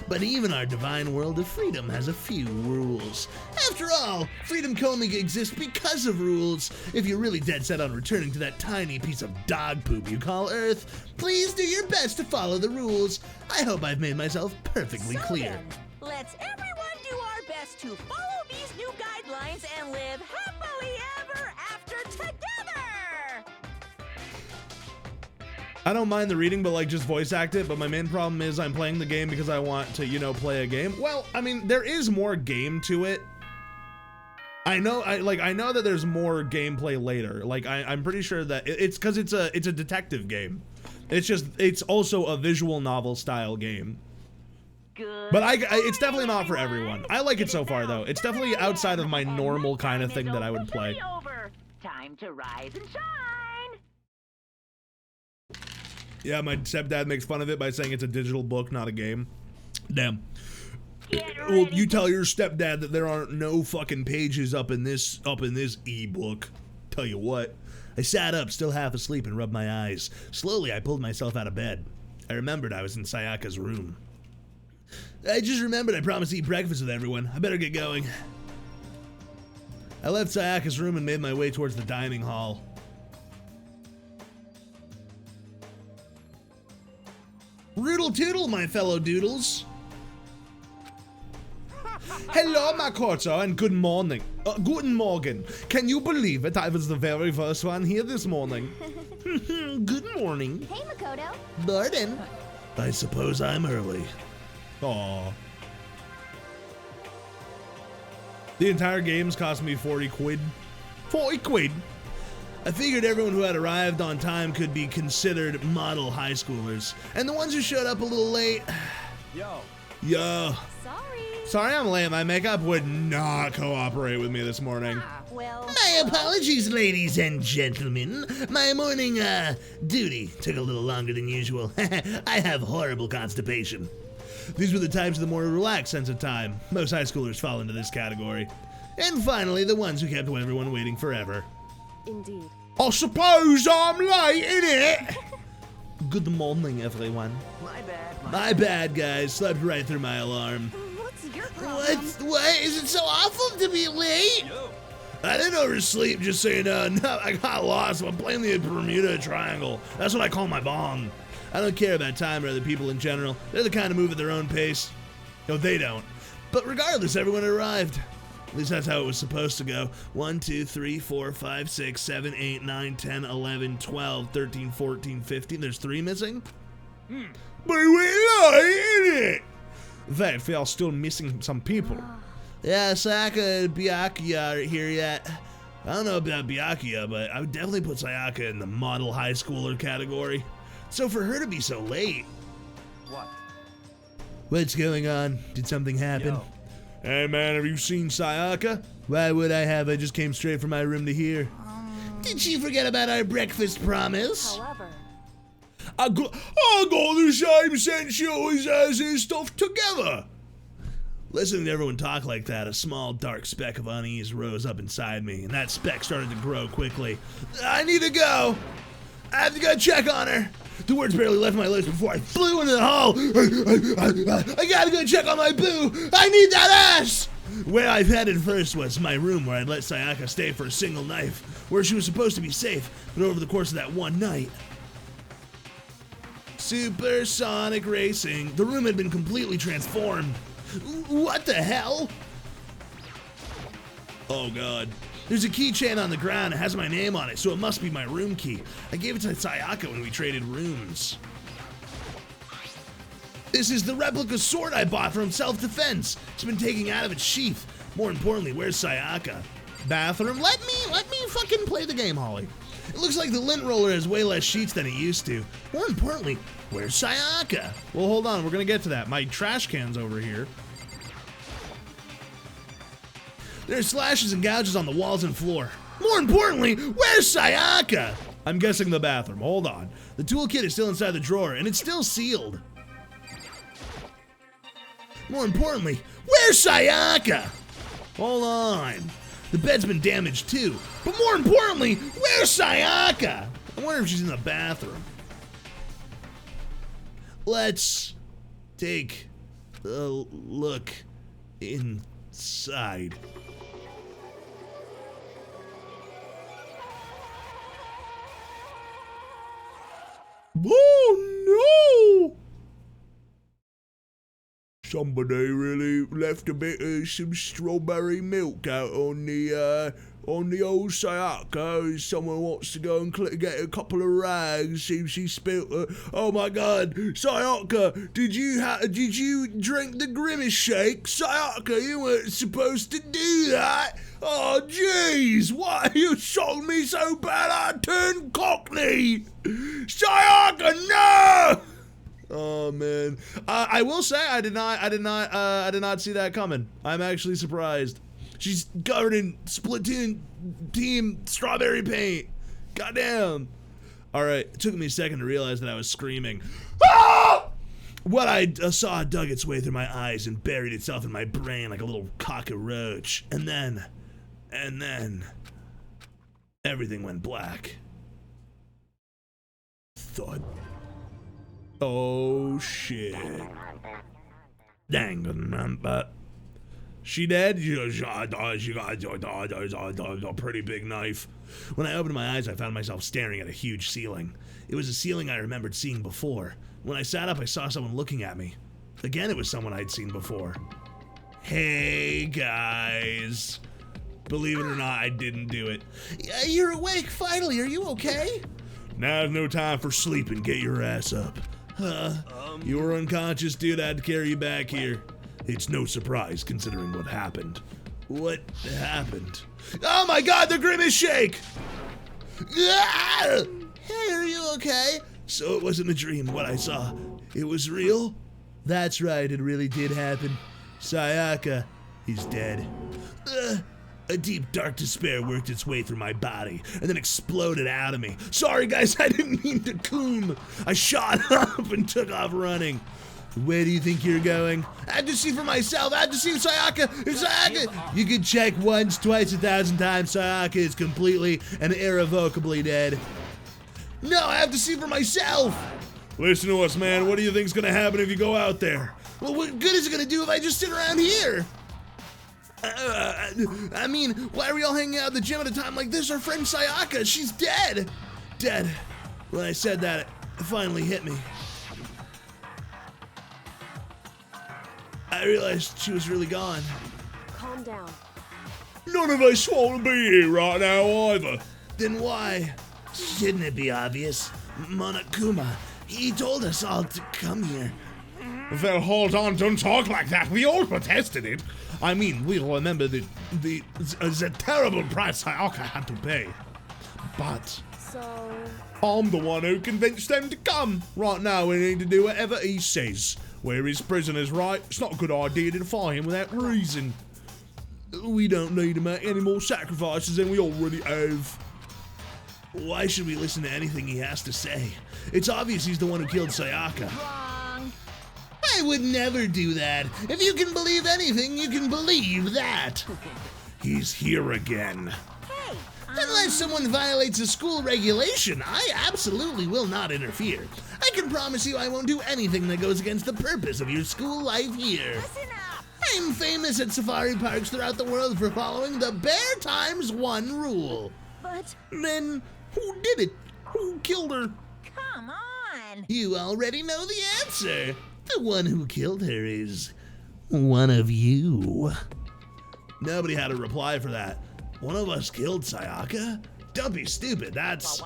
[SPEAKER 7] But even our divine world of freedom has a few rules. After all, freedom can only exist because of rules. If you're really dead set on returning to that tiny piece of dog poop you call Earth, please do your best to follow the rules. I hope I've made myself perfectly clear.
[SPEAKER 8] Then, let's everyone do our best to follow these new guidelines and live happily ever after together!
[SPEAKER 1] I don't mind the reading, but like just voice act it. But my main problem is I'm playing the game because I want to, you know, play a game. Well, I mean, there is more game to it. I know that there's more gameplay later. Like I'm pretty sure that it's because it's a detective game. It's also a visual novel style game.
[SPEAKER 4] Good.
[SPEAKER 1] But it's definitely not for everyone. I like it so far though. It's definitely outside of my normal kind of thing that I would play.
[SPEAKER 4] Time to rise and shine.
[SPEAKER 1] Yeah, my stepdad makes fun of it by saying it's a digital book, not a game. Damn. Well, you tell your stepdad that there aren't no fucking pages up in this ebook. Tell you what. I sat up, still half asleep, and rubbed my eyes. Slowly, I pulled myself out of bed. I remembered I was in Sayaka's room. I just remembered I promised to eat breakfast with everyone. I better get going. I left Sayaka's room and made my way towards the dining hall. Roodle toodle, my fellow doodles. Hello, Makoto, and good morning. Guten Morgen. Can you believe it? I was the very first one here this morning. Good morning.
[SPEAKER 5] Hey, Makoto.
[SPEAKER 7] Pardon? I suppose I'm early.
[SPEAKER 1] Aw. The entire game's cost me 40 quid. 40 quid? I figured everyone who had arrived on time could be considered model high schoolers. And the ones who showed up a little late... Yo. Sorry I'm late. My makeup would not cooperate with me this morning.
[SPEAKER 8] Well,
[SPEAKER 7] My apologies, ladies and gentlemen. My morning, duty took a little longer than usual. I have horrible constipation. These were the types of the more relaxed sense of time. Most high schoolers fall into this category. And finally, the ones who kept everyone waiting forever.
[SPEAKER 8] indeed.
[SPEAKER 1] I suppose I'm late, innit? Good morning, everyone.
[SPEAKER 3] My bad.
[SPEAKER 7] My bad, guys. Slept right through my alarm.
[SPEAKER 8] What's your problem?
[SPEAKER 7] What? Is it so awful to be late? I didn't oversleep, just so you know. No, I got lost. I'm playing the Bermuda Triangle. That's what I call my bong. I don't care about time or other people in general. They're the kind of move at their own pace. No, they don't. But regardless, everyone arrived. At least that's how it was supposed to go. 1, 2, 3, 4, 5, 6, 7, 8, 9, 10, 11, 12, 13, 14, 15. There's 3 missing? But we're late, innit? In fact, I feel still missing some people. Yeah, Sayaka and Byakuya aren't here yet. I don't know about Byakuya, but I would definitely put Sayaka in the model high schooler category. So for her to be so late...
[SPEAKER 3] What?
[SPEAKER 7] What's going on? Did something happen?
[SPEAKER 3] Yo.
[SPEAKER 1] Hey man, have you seen Sayaka?
[SPEAKER 7] Why would I have? I just came straight from my room to here. Did she forget about our breakfast promise?
[SPEAKER 8] However,
[SPEAKER 1] I got the same sense she always has his stuff together.
[SPEAKER 7] Listening to everyone talk like that, a small dark speck of unease rose up inside me, and that speck started to grow quickly. I need to go. I have to go check on her. The words barely left my lips before I flew into the hall. I gotta go check on my boo. I need that ass. Where I headed first was my room, where I'd let Sayaka stay for a single night, where she was supposed to be safe, but over the course of that one night... Supersonic racing. The room had been completely transformed. What the hell? Oh god. There's a keychain on the ground. It has my name on it, so it must be my room key. I gave it to Sayaka when we traded rooms. This is the replica sword I bought from self-defense. It's been taken out of its sheath. More importantly, where's Sayaka? Bathroom? Let me fucking play the game, Holly. It looks like the lint roller has way less sheets than it used to. More importantly, where's Sayaka?
[SPEAKER 1] Well, hold on, we're gonna get to that. My trash can's over here.
[SPEAKER 7] There are slashes and gouges on the walls and floor. More importantly, where's Sayaka?
[SPEAKER 1] I'm guessing the bathroom. Hold on.
[SPEAKER 7] The toolkit is still inside the drawer, and it's still sealed. More importantly, where's Sayaka? Hold on. The bed's been damaged too. But more importantly, where's Sayaka? I wonder if she's in the bathroom. Let's take a look inside. Oh no! Somebody really left a bit of some strawberry milk out on the old Sayaka. Someone wants to go and get a couple of rags. Seems she spilt. Oh my God, Sayaka, did you drink the Grimace shake? Sayaka, you weren't supposed to do that. Oh jeez, why you shocked me so bad I turned Cockney? Sayaka, no! Oh man, I will say I did not see that coming. I'm actually surprised. She's covered in Splatoon team strawberry paint. Goddamn. All right, it took me a second to realize that I was screaming. Ah! What I saw dug its way through my eyes and buried itself in my brain like a little cockroach. And then, everything went black. Thud. Oh shit. Danganronpa. She dead? She got a pretty big knife. When I opened my eyes, I found myself staring at a huge ceiling. It was a ceiling I remembered seeing before. When I sat up, I saw someone looking at me. Again, it was someone I'd seen before. Hey, guys. Believe it or not, I didn't do it. You're awake, finally. Are you okay? Now's no time for sleeping. Get your ass up. You were unconscious, dude. I had to carry you back here. It's no surprise considering what happened. What happened? Oh my God, the Grimace shake! Ah! Hey, are you okay? So it wasn't a dream, what I saw. It was real? That's right, it really did happen. Sayaka, he's dead. A deep, dark despair worked its way through my body and then exploded out of me. Sorry, guys, I didn't mean to coom. I shot up and took off running. Where do you think you're going? I have to see for myself. I have to see Sayaka. Sayaka! You can check once, twice, 1,000 times. Sayaka is completely and irrevocably dead. No, I have to see for myself. Listen to us, man. What do you think's gonna happen if you go out there? Well, what good is it gonna do if I just sit around here? I mean, why are we all hanging out at the gym at a time like this? Our friend Sayaka, she's dead. Dead. When I said that, it finally hit me. I realized she was really gone.
[SPEAKER 5] Calm down.
[SPEAKER 7] None of us want to be here right now either. Then why? Shouldn't it be obvious? Monokuma, he told us all to come here. Well, hold on, don't talk like that. We all protested it. I mean, we all remember the terrible price Sayaka had to pay. But
[SPEAKER 5] So...
[SPEAKER 7] I'm the one who convinced them to come. Right now, we need to do whatever he says. We're his prisoners, right? It's not a good idea to defy him without reason. We don't need to make any more sacrifices than we already have. Why should we listen to anything he has to say? It's obvious he's the one who killed Sayaka.
[SPEAKER 8] Wrong.
[SPEAKER 7] I would never do that. If you can believe anything, you can believe that. He's here again.
[SPEAKER 8] Hey,
[SPEAKER 7] Unless someone violates a school regulation, I absolutely will not interfere. I can promise you I won't do anything that goes against the purpose of your school life here.
[SPEAKER 8] listen up.
[SPEAKER 7] I'm famous at safari parks throughout the world for following the bear times one rule.
[SPEAKER 5] But...
[SPEAKER 7] Then, who did it? Who killed her?
[SPEAKER 8] Come on.
[SPEAKER 7] You already know the answer. The one who killed her is one of you. Nobody had a reply for that. One of us killed Sayaka? Don't be stupid, that's...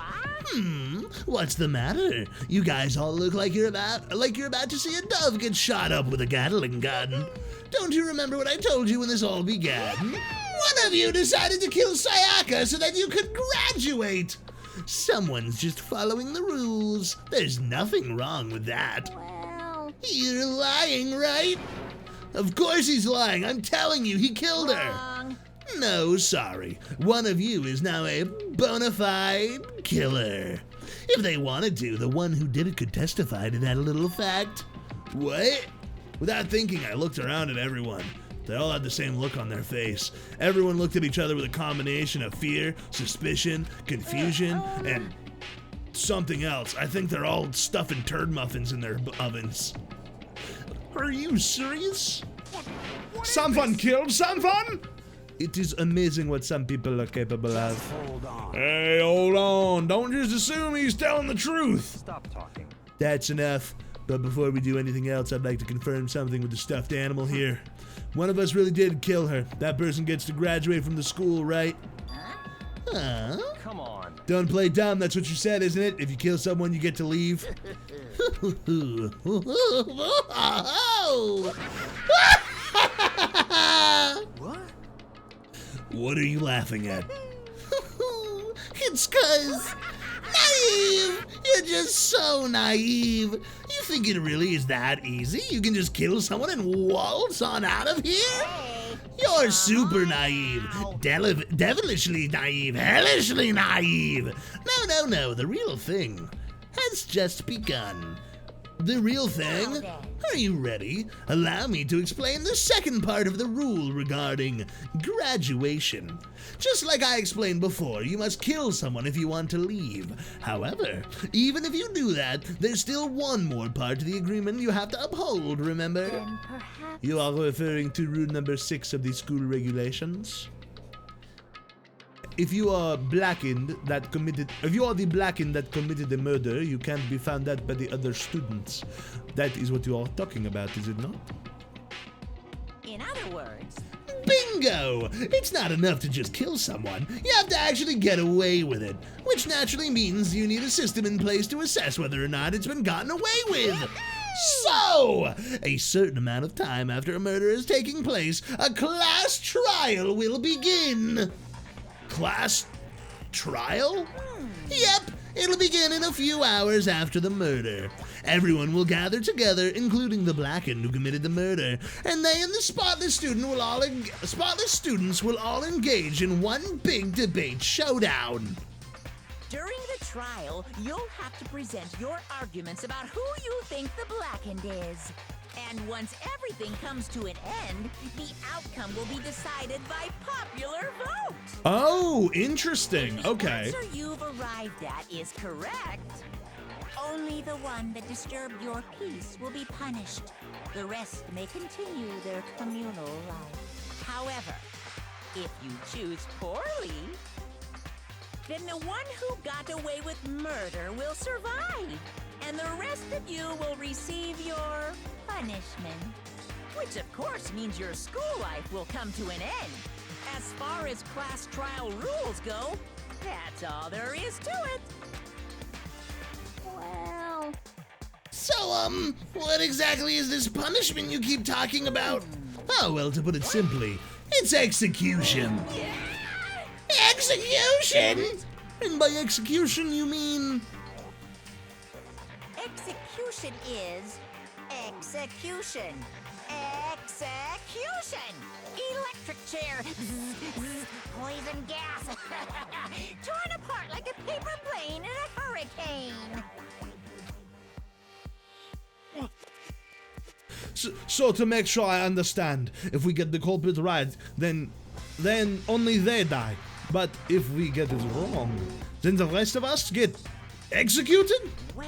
[SPEAKER 7] What's the matter? You guys all look like you're about to see a dove get shot up with a Gatling gun. Don't you remember what I told you when this all began? One of you decided to kill Sayaka so that you could graduate. Someone's just following the rules. There's nothing wrong with that.
[SPEAKER 5] well...
[SPEAKER 7] You're lying, right? Of course he's lying. I'm telling you, he killed her.
[SPEAKER 8] Wrong.
[SPEAKER 7] No, sorry. One of you is now a bona fide killer. If they wanted to, the one who did it could testify to that little fact. What? Without thinking, I looked around at everyone. They all had the same look on their face. Everyone looked at each other with a combination of fear, suspicion, confusion, and something else. I think they're all stuffing turd muffins in their ovens. Are you serious?
[SPEAKER 1] Sanfan killed Sanfan?
[SPEAKER 7] It is amazing what some people are capable of.
[SPEAKER 3] Hold on.
[SPEAKER 1] Hey, hold on. Don't just assume he's telling the truth.
[SPEAKER 3] Stop talking.
[SPEAKER 7] That's enough. But before we do anything else, I'd like to confirm something with the stuffed animal here. One of us really did kill her. That person gets to graduate from the school, right? Huh?
[SPEAKER 3] Come on.
[SPEAKER 7] Don't play dumb, that's what you said, isn't it? If you kill someone, you get to leave.
[SPEAKER 3] What?
[SPEAKER 7] What are you laughing at? It's 'cause naive! You're just so naive. You think it really is that easy? You can just kill someone and waltz on out of here? You're super naive. Devilishly naive. Hellishly naive. No. The real thing has just begun. The real thing? Are you ready? Allow me to explain the second part of the rule regarding graduation. Just like I explained before, you must kill someone if you want to leave. However, even if you do that, there's still one more part to the agreement you have to uphold, remember?
[SPEAKER 5] Then perhaps...
[SPEAKER 7] You are referring to rule number 6 of the school regulations. If you are the blackened that committed the murder, you can't be found out by the other students. That is what you are talking about, is it not?
[SPEAKER 8] In other words,
[SPEAKER 7] Bingo! It's not enough to just kill someone. You have to actually get away with it, which naturally means you need a system in place to assess whether or not it's been gotten away with. So, a certain amount of time after a murder is taking place, a class trial will begin. Class trial? Yep, it'll begin in a few hours after the murder. Everyone will gather together, including the blackened who committed the murder, and they and the spotless students will all engage in one big debate showdown.
[SPEAKER 8] during the trial, you'll have to present your arguments about who you think the blackened is. And once everything comes to an end, the outcome will be decided by popular vote.
[SPEAKER 1] Oh, interesting.
[SPEAKER 8] The
[SPEAKER 1] Okay.
[SPEAKER 8] answer you've arrived at is correct. Only the one that disturbed your peace will be punished. The rest may continue their communal life. However, if you choose poorly, then the one who got away with murder will survive, and the rest of you will receive your punishment. Which of course means your school life will come to an end. As far as class trial rules go, that's all there is to it.
[SPEAKER 5] Well...
[SPEAKER 7] So, what exactly is this punishment you keep talking about? Oh, well, to put it simply, it's execution. Execution? And by execution, you mean...
[SPEAKER 8] Execution is execution. Execution! Electric chair. Poison gas. Torn apart like a paper plane in a hurricane.
[SPEAKER 1] So to make sure I understand, if we get the culprit right, then only they die. But if we get it wrong, then the rest of us get executed?
[SPEAKER 8] Well,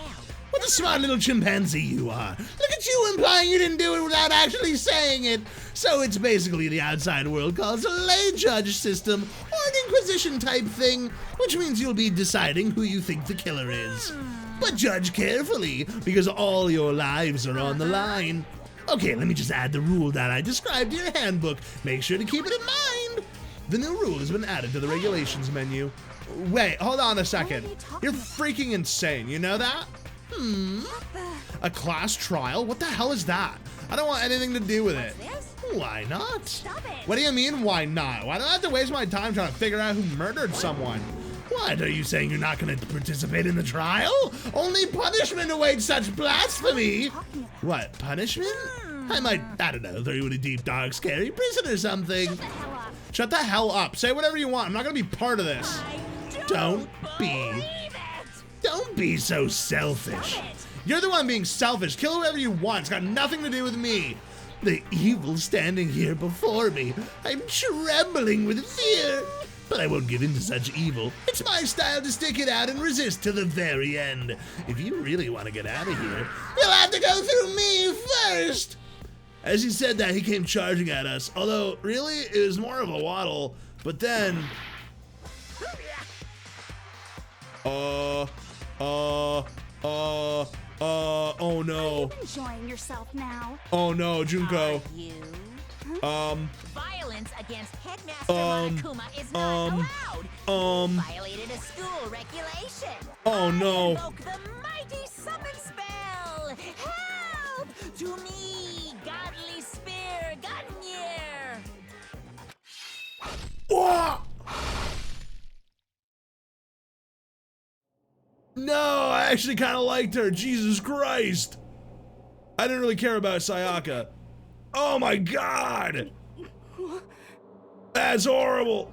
[SPEAKER 7] What a smart little chimpanzee you are. Look at you implying you didn't do it without actually saying it. So it's basically the outside world calls a lay judge system, or an inquisition type thing, which means you'll be deciding who you think the killer is. But judge carefully, because all your lives are on the line. Okay, let me just add the rule that I described to your handbook. Make sure to keep it in mind. The new rule has been added to the regulations menu. Wait, hold on a second. You're freaking insane, you know that? A class trial? What the hell is that? I don't want anything to do with it.
[SPEAKER 8] this?
[SPEAKER 7] Why not?
[SPEAKER 8] Stop it.
[SPEAKER 1] What do you mean, why not? Why do I have to waste my time trying to figure out who murdered someone?
[SPEAKER 7] What, are you saying you're not going to participate in the trial? Only punishment awaits such blasphemy. What, punishment? I don't know, throw you in a deep, dark, scary prison or something.
[SPEAKER 1] Shut the hell up. Say whatever you want. I'm not gonna be part of this.
[SPEAKER 7] Don't be.
[SPEAKER 8] Believe it.
[SPEAKER 7] Don't be so selfish.
[SPEAKER 1] You're the one being selfish. Kill whoever you want. It's got nothing to do with me.
[SPEAKER 7] The evil standing here before me. I'm trembling with fear. but I won't give in to such evil. It's my style to stick it out and resist to the very end. If you really want to get out of here, you'll have to go through me first. As he said that, he came charging at us, although really it was more of a waddle, but then... oh no.
[SPEAKER 5] Enjoying yourself now.
[SPEAKER 1] Oh no, Junko.
[SPEAKER 8] You?
[SPEAKER 4] Violence against Headmaster Monokuma is not allowed. You violated a school regulation.
[SPEAKER 1] Oh no.
[SPEAKER 4] Invoke the mighty summon spell. Help! To me, godly spear, Gungnir.
[SPEAKER 1] Whoa! No, I actually kind of liked her. Jesus Christ. I didn't really care about Sayaka. Oh my god. That's horrible.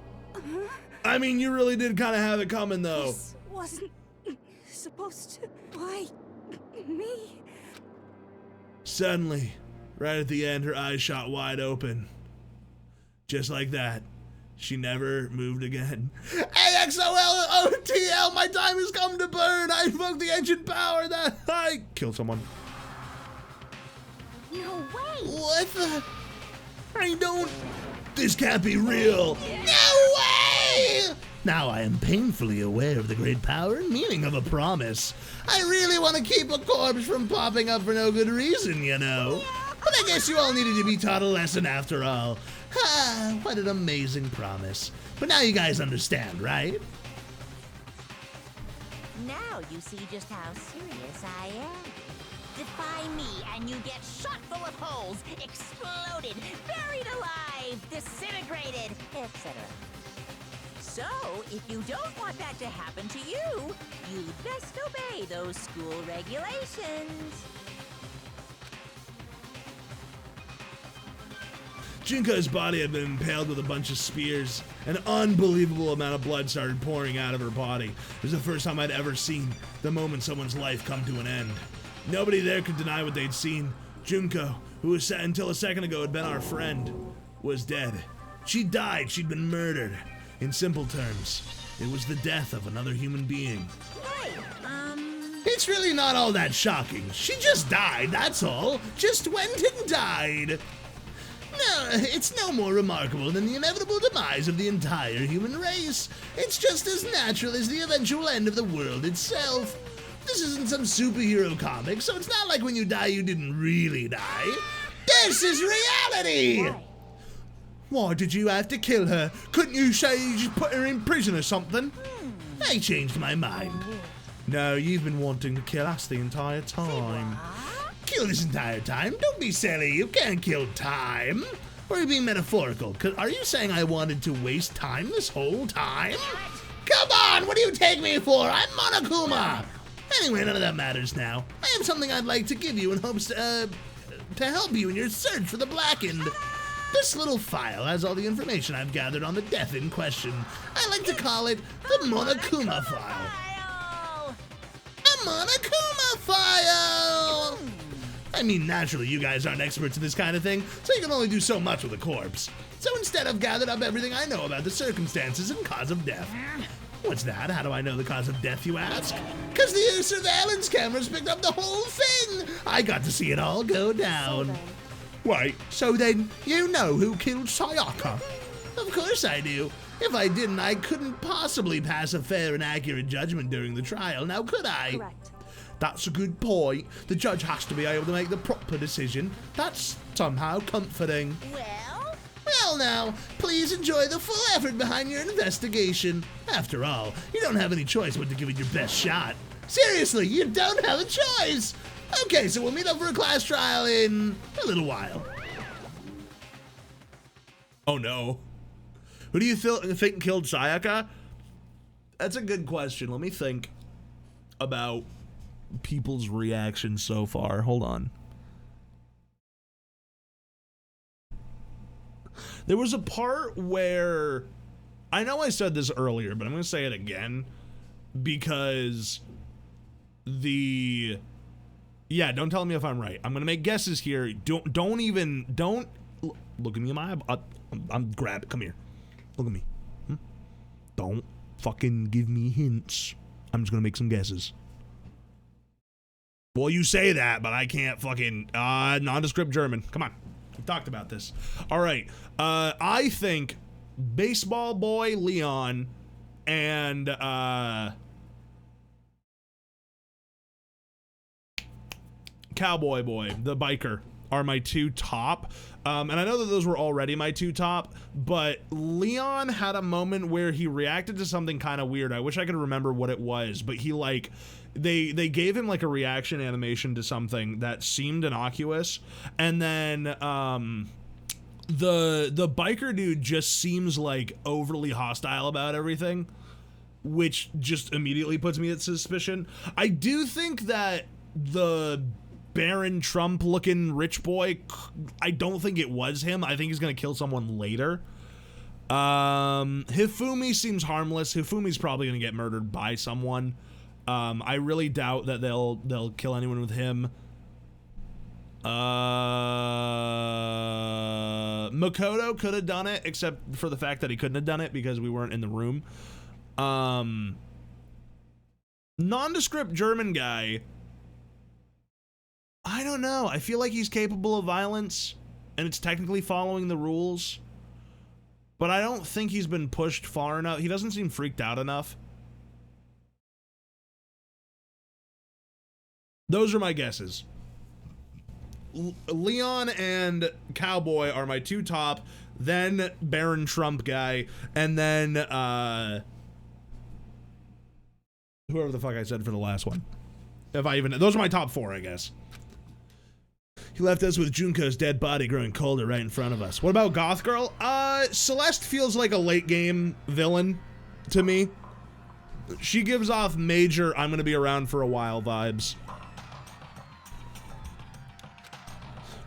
[SPEAKER 1] I mean, you really did kind of have it coming though.
[SPEAKER 5] This wasn't supposed to. Why me?
[SPEAKER 1] Suddenly, right at the end, her eyes shot wide open. Just like that. She never moved again. AXOLOTL, my time has come to burn. I invoked the ancient power that I killed someone.
[SPEAKER 5] No way.
[SPEAKER 7] What the? I don't...
[SPEAKER 1] This can't be real.
[SPEAKER 7] No way! Now I am painfully aware of the great power and meaning of a promise. I really want to keep a corpse from popping up for no good reason, you know. But I guess you all needed to be taught a lesson after all. Ah, what an amazing promise. But now you guys understand, right?
[SPEAKER 8] Now you see just how serious I am. Defy me and you get shot full of holes, exploded, buried alive, disintegrated, etc. So, if you don't want that to happen to you, you'd best obey those school regulations.
[SPEAKER 1] Junko's body had been impaled with a bunch of spears. An unbelievable amount of blood started pouring out of her body. It was the first time I'd ever seen the moment someone's life come to an end. Nobody there could deny what they'd seen. Junko, who was until a second ago had been our friend, was dead. She died. She'd been murdered. In simple terms, it was the death of another human being.
[SPEAKER 7] It's really not all that shocking. She just died, that's all. Just went and died. No, it's no more remarkable than the inevitable demise of the entire human race. It's just as natural as the eventual end of the world itself. This isn't some superhero comic, so it's not like when you die you didn't really die. This is reality!
[SPEAKER 1] Why did you have to kill her? Couldn't you say you just put her in prison or something?
[SPEAKER 7] I changed my mind.
[SPEAKER 1] No, you've been wanting to kill us the entire time.
[SPEAKER 7] Kill this entire time? Don't be silly, you can't kill time. Or are you being metaphorical? Are you saying I wanted to waste time this whole time? Come on, what do you take me for? I'm Monokuma! Anyway, none of that matters now. I have something I'd like to give you in hopes to help you in your search for the Blackened. This little file has all the information I've gathered on the death in question. I like to call it the Monokuma file. A Monokuma file! I mean, naturally, you guys aren't experts in this kind of thing, so you can only do so much with a corpse. So instead, I've gathered up everything I know about the circumstances and cause of death. What's that? How do I know the cause of death, you ask? Because the surveillance cameras picked up the whole thing! I got to see it all go down.
[SPEAKER 1] Wait, so then you know who killed Sayaka?
[SPEAKER 7] Of course I do. If I didn't, I couldn't possibly pass a fair and accurate judgment during the trial, now could I?
[SPEAKER 5] Correct.
[SPEAKER 1] That's a good point. The judge has to be able to make the proper decision. That's somehow comforting.
[SPEAKER 7] Well now, please enjoy the full effort behind your investigation. After all, you don't have any choice but to give it your best shot. Seriously, you don't have a choice! Okay, so we'll meet up for a class trial in a little while.
[SPEAKER 1] Oh no. Who do you think killed Sayaka? That's a good question. Let me think about people's reactions so far. Hold on. There was a part where, I know I said this earlier, but I'm going to say it again because yeah, don't tell me if I'm right. I'm going to make guesses here. Don't look at me in my eye. I'm grab it. Come here. Look at me. Don't fucking give me hints. I'm just gonna make some guesses. Well, you say that, but I can't fucking, nondescript German. Come on. We talked about this. All right. I think baseball boy Leon and, cowboy boy, the biker, are my two top. And I know that those were already my two top, but Leon had a moment where he reacted to something kind of weird. I wish I could remember what it was, but he like, they gave him like a reaction animation to something that seemed innocuous, and then the biker dude just seems like overly hostile about everything, which just immediately puts me at suspicion. I do think that the Baron Trump looking rich boy, I don't think it was him. I think he's gonna kill someone later. Hifumi seems harmless. Hifumi's probably gonna get murdered by someone. I really doubt that they'll kill anyone with him. Makoto could have done it, except for the fact that he couldn't have done it because we weren't in the room. Nondescript German guy, I don't know. I feel like he's capable of violence, and it's technically following the rules, but I don't think he's been pushed far enough. He doesn't seem freaked out enough. Those are my guesses. Leon and Cowboy are my two top, then Baron Trump guy, and then, whoever the fuck I said for the last one. If I even, those are my top four, I guess. He left us with Junko's dead body growing colder right in front of us. What about Goth Girl? Celeste feels like a late game villain to me. She gives off major I'm gonna be around for a while vibes.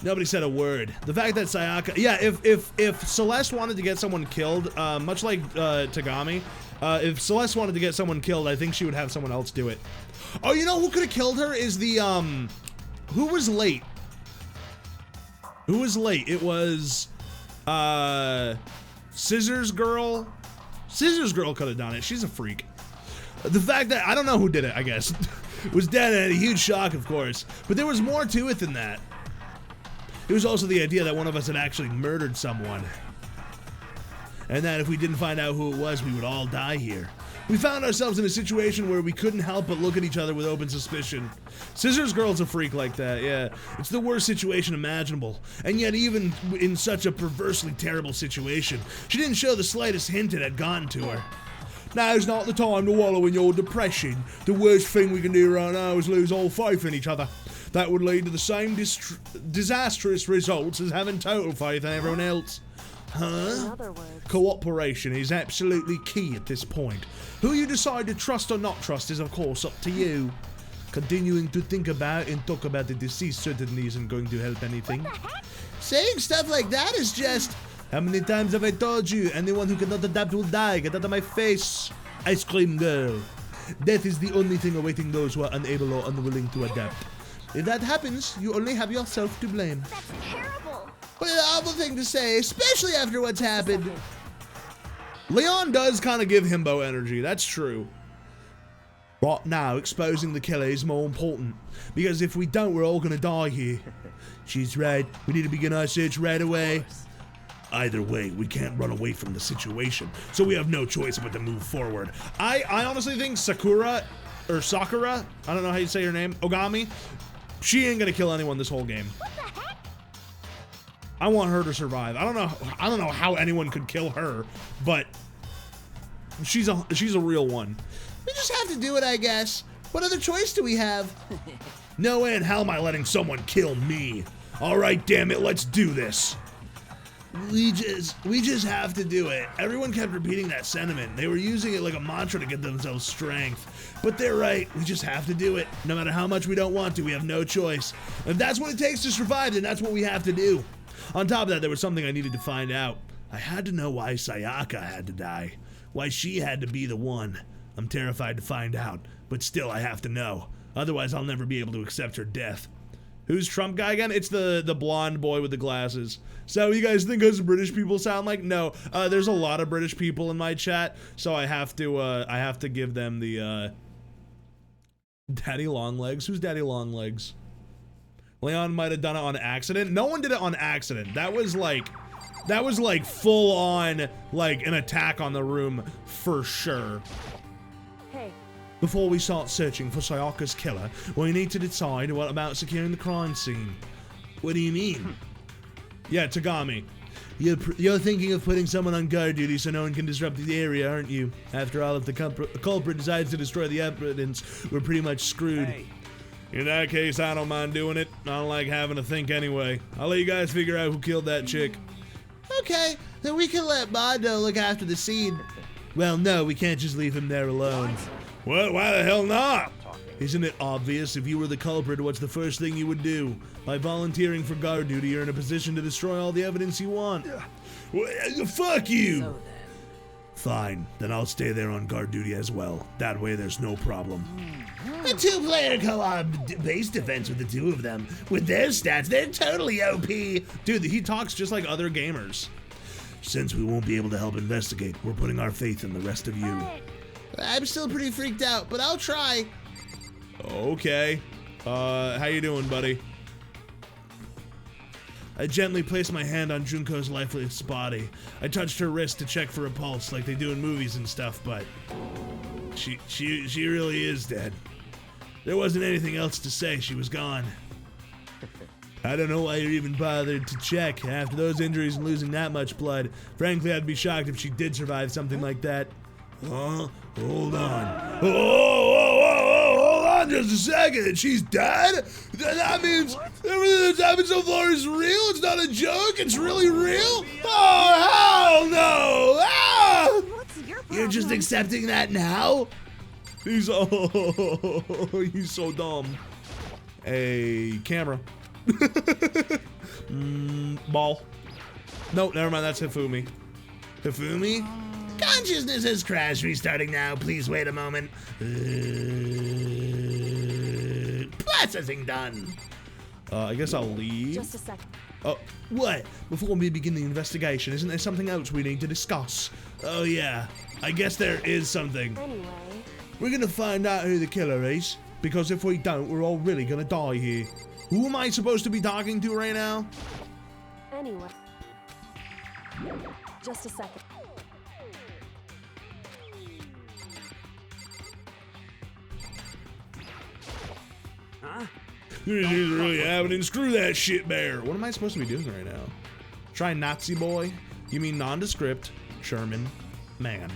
[SPEAKER 1] Nobody said a word. The fact that Sayaka, yeah, if Celeste wanted to get someone killed, much like Tagami, if Celeste wanted to get someone killed, I think she would have someone else do it. Oh, you know who could have killed her is the, who was late? Who was late? It was, Scissors Girl. Scissors Girl could have done it. She's a freak. The fact that, I don't know who did it, I guess, was dead and a huge shock, of course. But there was more to it than that. It was also the idea that one of us had actually murdered someone. And that if we didn't find out who it was, we would all die here. We found ourselves in a situation where we couldn't help but look at each other with open suspicion. Scissors Girl's a freak like that, yeah. It's the worst situation imaginable. And yet even in such a perversely terrible situation, she didn't show the slightest hint it had gotten to her. Now's not the time to wallow in your depression. The worst thing we can do right now is lose all faith in each other. That would lead to the same disastrous results as having total faith in everyone else. Huh? Cooperation is absolutely key at this point. Who you decide to trust or not trust is of course up to you. Continuing to think about and talk about the deceased certainly isn't going to help anything. Saying stuff like that is just... How many times have I told you? Anyone who cannot adapt will die. Get out of my face. Ice cream girl. Death is the only thing awaiting those who are unable or unwilling to adapt. If that happens, you only have yourself to blame.
[SPEAKER 5] That's terrible.
[SPEAKER 7] What an awful thing to say, especially after what's happened. Leon does kind of give himbo energy, that's true. Right now, exposing the killer is more important. Because if we don't, we're all gonna die here. She's right, we need to begin our search right away. Either way, we can't run away from the situation, so we have no choice but to move forward. I honestly think Sakura, I don't know how you say her name, Ogami, she ain't gonna kill anyone this whole game.
[SPEAKER 5] What the heck?
[SPEAKER 7] I want her to survive. I don't know how anyone could kill her, but she's a real one. We just have to do it, I guess. What other choice do we have? No way in hell am I letting someone kill me. All right, damn it, let's do this. We just have to do it. Everyone kept repeating that sentiment. They were using it like a mantra to get themselves strength. But they're right, we just have to do it. No matter how much we don't want to, we have no choice. If that's what it takes to survive, then that's what we have to do. On top of that, there was something I needed to find out. I had to know why Sayaka had to die. Why she had to be the one. I'm terrified to find out, but still I have to know. Otherwise, I'll never be able to accept her death.
[SPEAKER 1] Who's Trump guy again? It's the blonde boy with the glasses. So you guys think us British people sound like? No, there's a lot of British people in my chat, so I have to give them the Daddy Longlegs. Who's Daddy Longlegs? Leon might have done it on accident. No one did it on accident. That was like full on like an attack on the room for sure.
[SPEAKER 5] Hey.
[SPEAKER 7] Before we start searching for Sayaka's killer, we need to decide what about securing the crime scene. What do you mean?
[SPEAKER 1] Yeah, Tagami.
[SPEAKER 7] You're thinking of putting someone on guard duty so no one can disrupt the area, aren't you? After all, if the culprit decides to destroy the evidence, we're pretty much screwed.
[SPEAKER 6] Hey.
[SPEAKER 1] In that case, I don't mind doing it. I don't like having to think anyway. I'll let you guys figure out who killed that chick.
[SPEAKER 7] Okay, then we can let MOYDA look after the scene. Well, no, we can't just leave him there alone.
[SPEAKER 1] What? Why the hell not?
[SPEAKER 7] Isn't it obvious? If you were the culprit, what's the first thing you would do? By volunteering for guard duty, you're in a position to destroy all the evidence you want.
[SPEAKER 1] Well, fuck you!
[SPEAKER 8] So then,
[SPEAKER 7] Fine, then I'll stay there on guard duty as well. That way there's no problem. A two-player co-op base defense with the two of them. With their stats, they're totally OP.
[SPEAKER 1] Dude, he talks just like other gamers.
[SPEAKER 7] Since we won't be able to help investigate, we're putting our faith in the rest of you. I'm still pretty freaked out, but I'll try.
[SPEAKER 1] Okay. How you doing, buddy?
[SPEAKER 7] I gently placed my hand on Junko's lifeless body. I touched her wrist to check for a pulse like they do in movies and stuff, but she really is dead. There wasn't anything else to say. She was gone. I don't know why you even bothered to check. After those injuries and losing that much blood, frankly, I'd be shocked if she did survive something like that. Huh? Hold on. Hold on just a second. She's dead? That means everything that's happened so far is real? It's not a joke? It's really real? Oh, hell no! Ah!
[SPEAKER 5] What's your problem?
[SPEAKER 7] You're just accepting that now?
[SPEAKER 1] He's so dumb. A camera. Ball. No, never mind. That's Hifumi. Hifumi?
[SPEAKER 7] Consciousness has crashed. Restarting now. Please wait a moment. Processing done.
[SPEAKER 1] I guess I'll leave.
[SPEAKER 5] Just a second.
[SPEAKER 1] Oh,
[SPEAKER 7] What? Before we begin the investigation, isn't there something else we need to discuss?
[SPEAKER 1] oh yeah. I guess there is something.
[SPEAKER 5] Anyway.
[SPEAKER 7] We're gonna find out who the killer is, because if we don't, we're all really gonna die here.
[SPEAKER 1] Who am I supposed to be talking to right now?
[SPEAKER 5] Anyway. Just a second.
[SPEAKER 6] Huh?
[SPEAKER 1] This is really happening. Screw that shit bear. What am I supposed to be doing right now? Try Nazi boy? You mean nondescript Sherman man.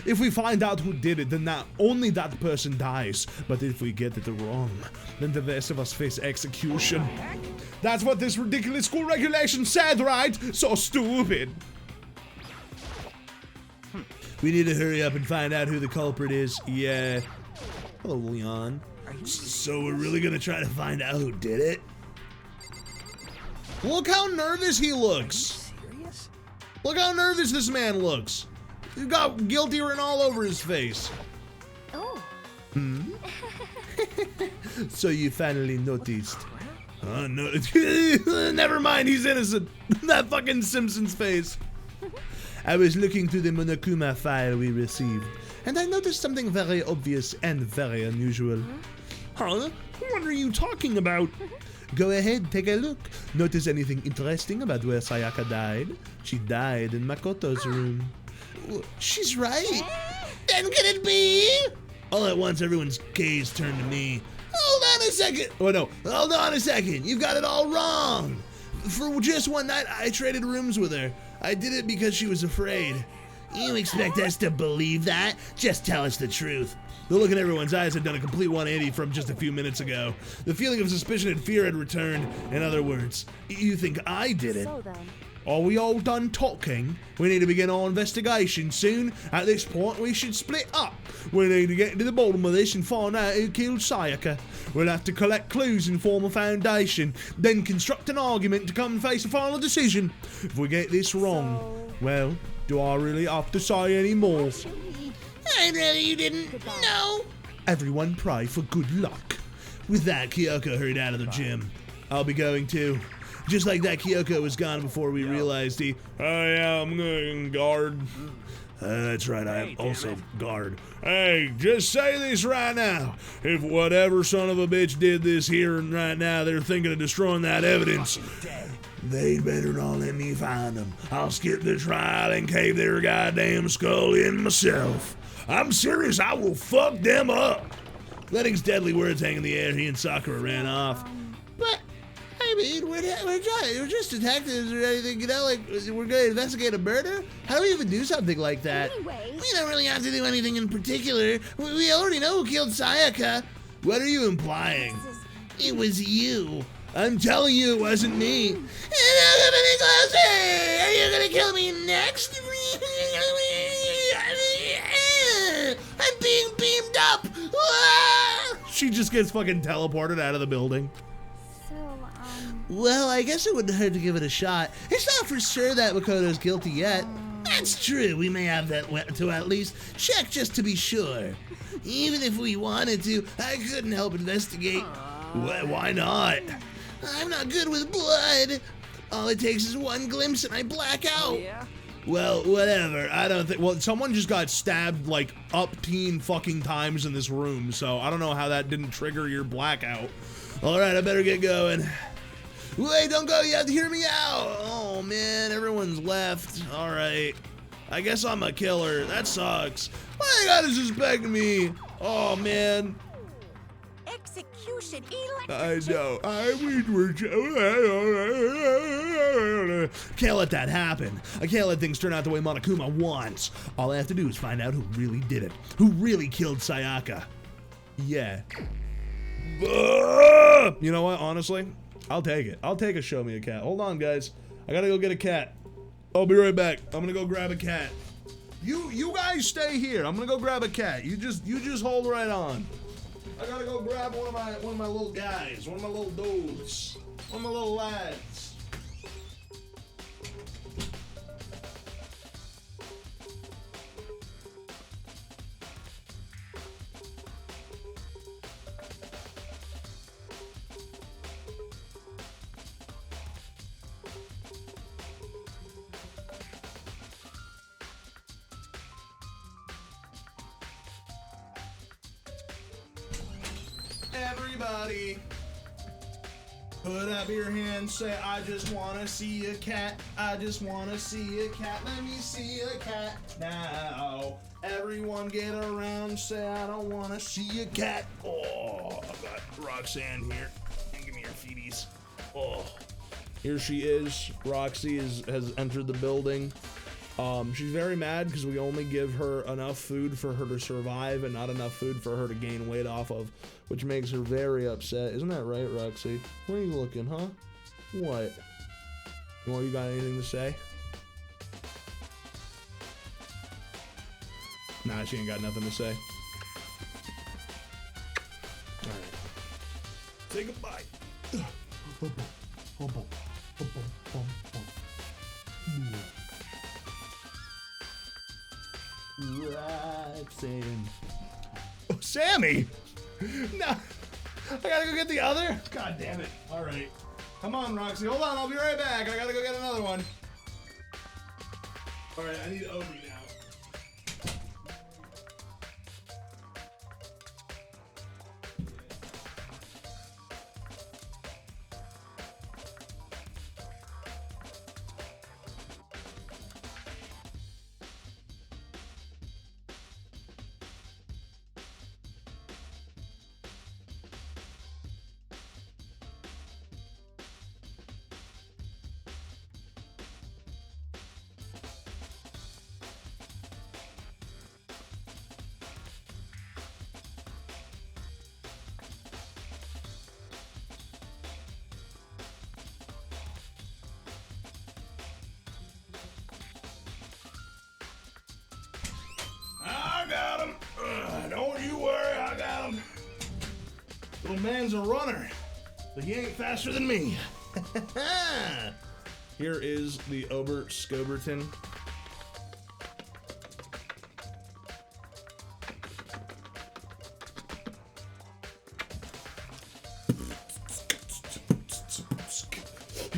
[SPEAKER 1] If we find out who did it, then not only that person dies, but if we get it wrong, then the rest of us face execution. That's what this ridiculous school regulation said, right? So stupid.
[SPEAKER 7] We need to hurry up and find out who the culprit is.
[SPEAKER 1] Yeah. Hello, Leon.
[SPEAKER 7] So we're really gonna try to find out who did it?
[SPEAKER 1] Look how nervous he looks.
[SPEAKER 6] Serious?
[SPEAKER 1] Look how nervous this man looks. He's got guilty written all over his face.
[SPEAKER 5] Oh.
[SPEAKER 7] So you finally noticed.
[SPEAKER 1] No, never mind, he's innocent. That fucking Simpsons face.
[SPEAKER 7] I was looking through the Monokuma file we received, and I noticed something very obvious and very unusual.
[SPEAKER 1] Huh? What are you talking about?
[SPEAKER 7] Go ahead, take a look. Notice anything interesting about where Sayaka died? She died in Makoto's room. She's right. Then could it be? All at once, everyone's gaze turned to me. Hold on a second. Oh no, hold on a second. You've got it all wrong. For just one night, I traded rooms with her. I did it because she was afraid. You expect us to believe that? Just tell us the truth.
[SPEAKER 1] The look in everyone's eyes had done a complete 180 from just a few minutes ago. The feeling of suspicion and fear had returned. In other words, you think I did it?
[SPEAKER 5] So then.
[SPEAKER 1] Are we all done talking? We need to begin our investigation soon. At this point, we should split up. We need to get to the bottom of this and find out who killed Sayaka. We'll have to collect clues and form a foundation, then construct an argument to come and face a final decision. If we get this wrong, well, do I really have to say any more?
[SPEAKER 7] I'd rather you didn't. No. Everyone pray for good luck.
[SPEAKER 1] With that, Kyoko hurried out of the gym. I'll be going too. Just like that, Kyoko was gone before we realized he. Oh yeah, I'm going guard. That's right, I am also guard. Hey, just say this right now. If whatever son of a bitch did this here and right now, they're thinking of destroying that evidence, they'd better not let me find them. I'll skip the trial and cave their goddamn skull in myself. I'm serious, I will fuck them up. Letting his deadly words hang in the air, he and Sakura ran off. But, I mean, we're just detectives or anything, you know, like, we're gonna investigate a murder? How do we even do something like that?
[SPEAKER 5] Anyway.
[SPEAKER 1] We don't really have to do anything in particular. We already know who killed Sayaka. What are you implying? It was you. I'm telling you it wasn't me. And now come any closer! Are you gonna kill me next? I'm being beamed up! She just gets fucking teleported out of the building.
[SPEAKER 5] So,
[SPEAKER 1] Well, I guess it wouldn't hurt to give it a shot. It's not for sure that Makoto's guilty yet. That's true, we may have to at least check just to be sure. Even if we wanted to, I couldn't help investigate. Why not? I'm not good with blood. All it takes is one glimpse and I black out.
[SPEAKER 3] Yeah?
[SPEAKER 1] Well, whatever. I don't think. Well, someone just got stabbed like up-teen fucking times in this room, so I don't know how that didn't trigger your blackout. All right, I better get going. Wait, don't go. You have to hear me out. Oh man, everyone's left. All right. I guess I'm a killer. That sucks. Why you gotta suspect me? Oh man.
[SPEAKER 8] Execution,
[SPEAKER 1] I know. Can't let that happen. I can't let things turn out the way Monokuma wants. All I have to do is find out who really did it. Who really killed Sayaka. Yeah. You know what? Honestly, I'll take it. I'll take a show me a cat. Hold on, guys. I gotta go get a cat. I'll be right back. I'm gonna go grab a cat. You guys stay here. I'm gonna go grab a cat. You just hold right on. I gotta go grab one of my little guys, one of my little dudes, one of my little lads. Everybody, put up your hands, say, I just wanna see a cat, I just wanna see a cat, let me see a cat now. Everyone get around, say, I don't wanna see a cat. Oh, I've got Roxanne here. Give me your feeties. Oh, here she is. Roxy has entered the building. She's very mad because we only give her enough food for her to survive and not enough food for her to gain weight off of, which makes her very upset. Isn't that right, Roxy? Where are you looking, huh? What? You got anything to say? Nah, she ain't got nothing to say. Alright. Say goodbye. Roxanne. Oh, Sammy! No! I gotta go get the other? God damn it. Alright. Come on, Roxy. Hold on, I'll be right back. I gotta go get another one. Alright, I need Obi now. Little man's a runner, but he ain't faster than me. Here is the Ober Scoberton.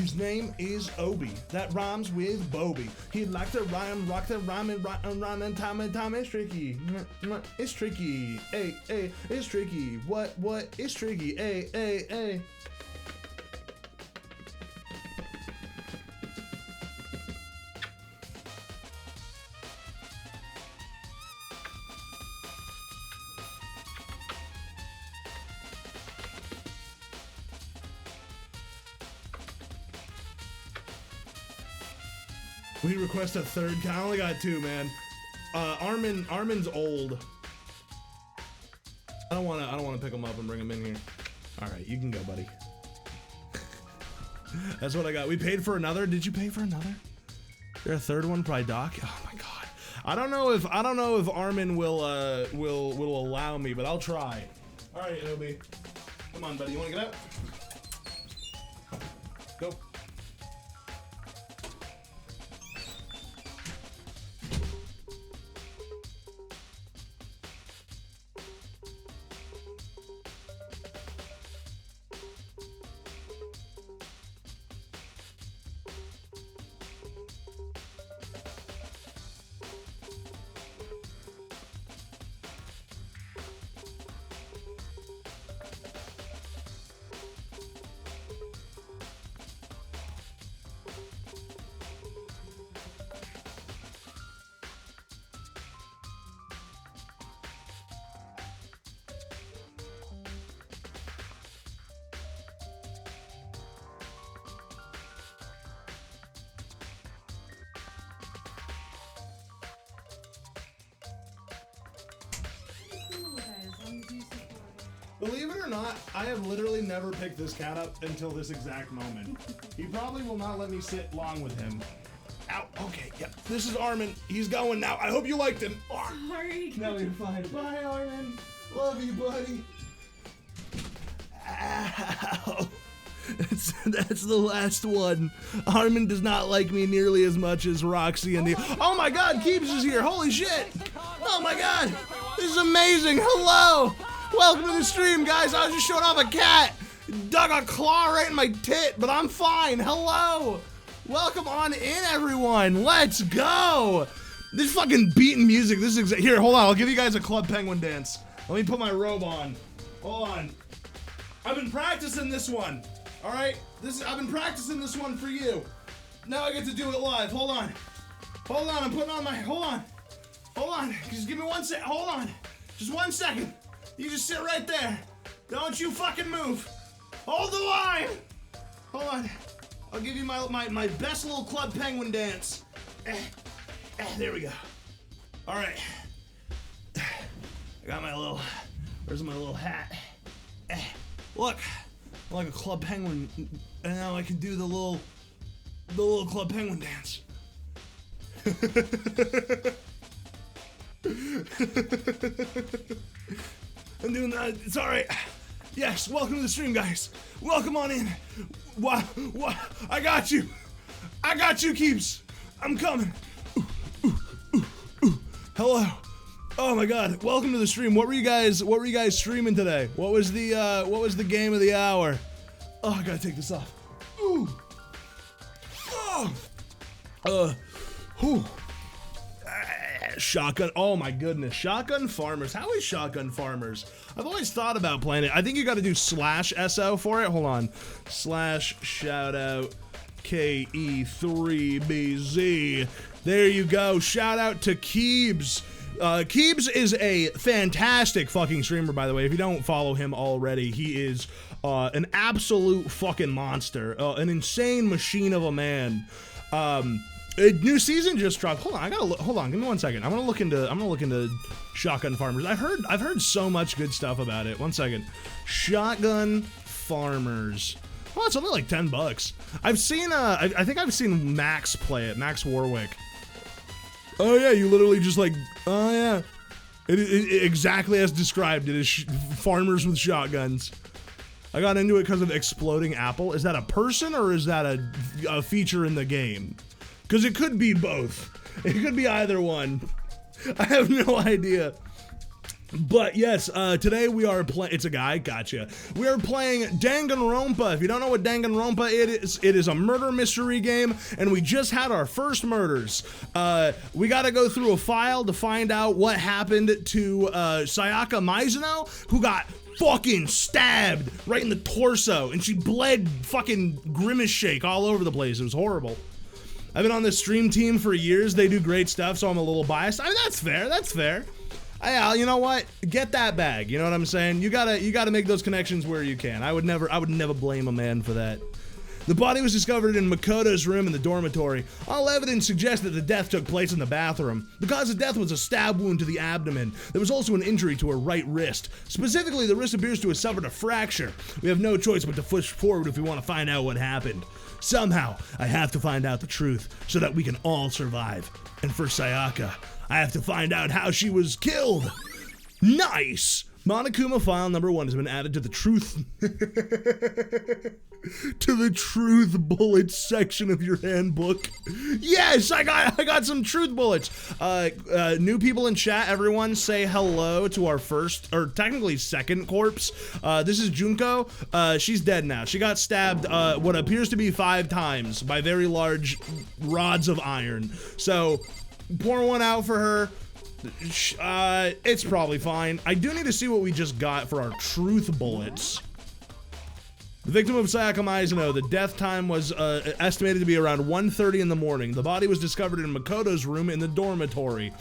[SPEAKER 1] His name is Obi. That rhymes with Bobby. He'd like to rhyme, rock the rhyme, and rhyme, and time it's tricky. It's tricky. Hey, hey, it's tricky. What, it's tricky. Hey, hey, hey. We request a third. I only got 2, man. Armin's old. I don't wanna pick him up and bring him in here. All right, you can go, buddy. That's what I got. We paid for another. Did you pay for another? There a third one? Probably Doc. Oh my god. I don't know if Armin will allow me, but I'll try. All right, Obi. Come on, buddy. You wanna get out? Go. Believe it or not, I have literally never picked this cat up until this exact moment. He probably will not let me sit long with him. Ow, okay, yep. This is Armin. He's going now. I hope you liked him.
[SPEAKER 2] Sorry.
[SPEAKER 1] No, you're fine. Bye, Armin. Love you, buddy. Ow. That's the last one. Armin does not like me nearly as much as Roxy and the... Oh my god, Keeps is here. Holy shit. Oh my god. This is amazing. Hello. Welcome to the stream, guys. I was just showing off a cat. Dug a claw right in my tit, but I'm fine. Hello. Welcome on in, everyone. Let's go. This fucking beaten music. This is here. Hold on. I'll give you guys a Club Penguin dance. Let me put my robe on. Hold on. I've been practicing this one. All right. I've been practicing this one for you. Now I get to do it live. Hold on. Hold on. I'm putting on my. Hold on. Hold on. Just give me 1 sec. Hold on. Just 1 second. You just sit right there. Don't you fucking move. Hold the line. Hold on. I'll give you my best little Club Penguin dance. There we go. All right. I got my little, where's my little hat? Look, I'm like a Club Penguin, and now I can do the little Club Penguin dance. I'm doing that. It's all right. Yes, welcome to the stream, guys. Welcome on in. What? I got you. I got you, Keeps. I'm coming. Hello. Oh my God. Welcome to the stream. What were you guys streaming today? What was the game of the hour? Oh, I gotta take this off. Ooh. Oh. Whew. Shotgun. Oh my goodness. Shotgun Farmers. How is Shotgun Farmers? I've always thought about playing it. I think you got to do /SO for it. Hold on. /shoutout KE3BZ. There you go. Shout out to Keebs. Keebs is a fantastic fucking streamer, by the way. If you don't follow him already, he is an absolute fucking monster. An insane machine of a man. A new season just dropped. Hold on, hold on. Give me 1 second. I'm gonna look into Shotgun Farmers. I've heard so much good stuff about it. 1 second. Shotgun Farmers. Oh, it's only like $10. I've seen I think I've seen Max play it. Max Warwick. Oh yeah, you literally just like. Oh yeah. It exactly as described. It is farmers with shotguns. I got into it because of Exploding Apple. Is that a person or is that a feature in the game? Because it could be both. It could be either one. I have no idea. But yes, today we are playing, it's a guy, gotcha. We are playing Danganronpa. If you don't know what Danganronpa it is a murder mystery game, and we just had our first murders. We gotta go through a file to find out what happened to Sayaka Mizuno, who got fucking stabbed right in the torso, and she bled fucking grimace shake all over the place. It was horrible. I've been on this stream team for years. They do great stuff, so I'm a little biased. I mean, that's fair, that's fair. You know what? Get that bag. You know what I'm saying? You gotta make those connections where you can. I would never blame a man for that. The body was discovered in Makoto's room in the dormitory. All evidence suggests that the death took place in the bathroom. The cause of death was a stab wound to the abdomen. There was also an injury to her right wrist. Specifically, the wrist appears to have suffered a fracture. We have no choice but to push forward if we want to find out what happened. Somehow, I have to find out the truth so that we can all survive. And for Sayaka, I have to find out how she was killed. Nice! Monokuma file number 1 has been added to the truth to the truth bullets section of your handbook. Yes, I got some truth bullets. New people in chat, everyone say hello to our first, or technically second corpse. This is Junko. She's dead now. She got stabbed what appears to be 5 times by very large rods of iron. So pour one out for her. It's probably fine. I do need to see what we just got for our truth bullets. The victim of Sayaka Mizuno, the death time was estimated to be around 1:30 in the morning. The body was discovered in Makoto's room in the dormitory.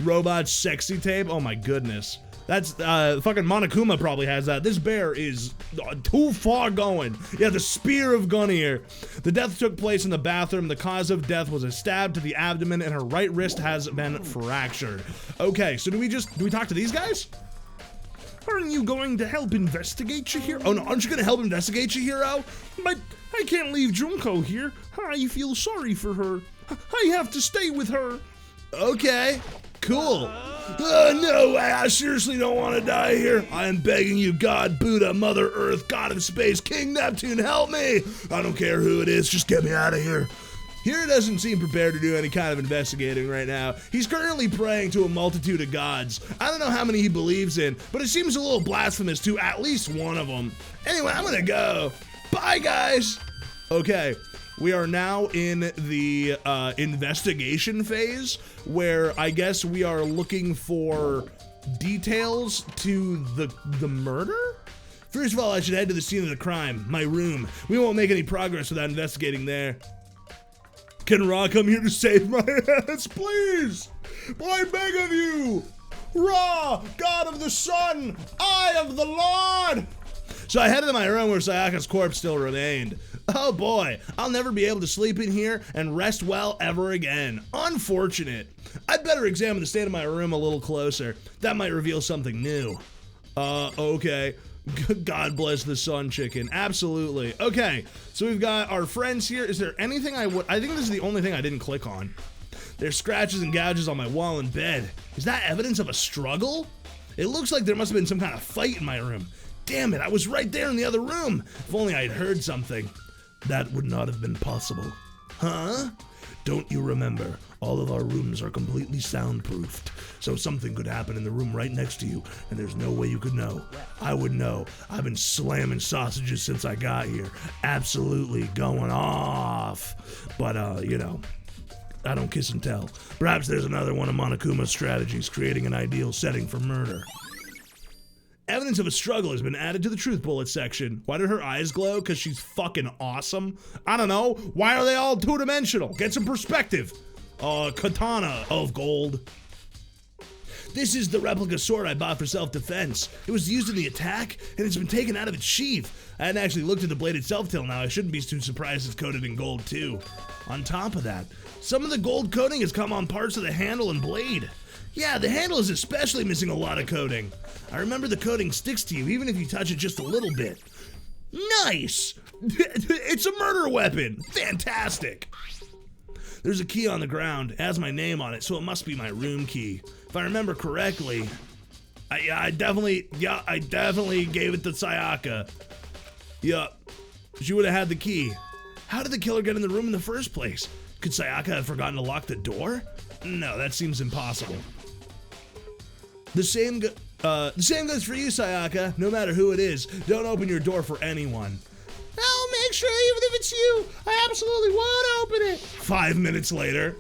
[SPEAKER 1] Robot sexy tape? Oh my goodness. That's, fucking Monokuma probably has that. This bear is too far going. Yeah, the spear of Gunnier. The death took place in the bathroom. The cause of death was a stab to the abdomen, and her right wrist has been fractured. Okay, so do we talk to these guys? Aren't you going to help investigate, Chihiro? Oh no, aren't you gonna help investigate, Chihiro? But I can't leave Junko here. I feel sorry for her. I have to stay with her. Okay, cool. No way, I seriously don't want to die here. I am begging you, God, Buddha, Mother Earth, God of Space, King Neptune, help me. I don't care who it is, just get me out of here. Hiro doesn't seem prepared to do any kind of investigating right now. He's currently praying to a multitude of gods. I don't know how many he believes in, but it seems a little blasphemous to at least one of them. Anyway, I'm gonna go. Bye, guys. Okay. We are now in the investigation phase, where I guess we are looking for details to the murder? First of all, I should head to the scene of the crime, my room. We won't make any progress without investigating there. Can Ra come here to save my ass, please? I beg of you! Ra, God of the sun, Eye of the Lord! So I headed to my room where Sayaka's corpse still remained. Oh boy, I'll never be able to sleep in here and rest well ever again. Unfortunate. I'd better examine the state of my room a little closer. That might reveal something new. Okay. God bless the sun chicken. Absolutely. Okay, so we've got our friends here. Is there anything I think this is the only thing I didn't click on. There's scratches and gouges on my wall and bed. Is that evidence of a struggle? It looks like there must have been some kind of fight in my room. Damn it, I was right there in the other room. If only I'd heard something. That would not have been possible. Huh? Don't you remember? All of our rooms are completely soundproofed, so something could happen in the room right next to you, and there's no way you could know. I would know. I've been slamming sausages since I got here. Absolutely going off. But, you know, I don't kiss and tell. Perhaps there's another one of Monokuma's strategies, creating an ideal setting for murder. Evidence of a struggle has been added to the truth bullet section. Why did her eyes glow? Because she's fucking awesome? I don't know. Why are they all two-dimensional? Get some perspective. Katana of gold. This is the replica sword I bought for self-defense. It was used in the attack, and it's been taken out of its sheath. I hadn't actually looked at the blade itself till now. I shouldn't be too surprised it's coated in gold, too. On top of that, some of the gold coating has come on parts of the handle and blade. Yeah, the handle is especially missing a lot of coating. I remember the coating sticks to you even if you touch it just a little bit. Nice! It's a murder weapon! Fantastic! There's a key on the ground. It has my name on it, so it must be my room key. If I remember correctly, I definitely gave it to Sayaka. Yup. She would have had the key. How did the killer get in the room in the first place? Could Sayaka have forgotten to lock the door? No, that seems impossible.
[SPEAKER 7] The same goes for you, Sayaka. No matter who it is, don't open your door for anyone. I'll make sure, even if it's you, I absolutely won't open it. 5 minutes later.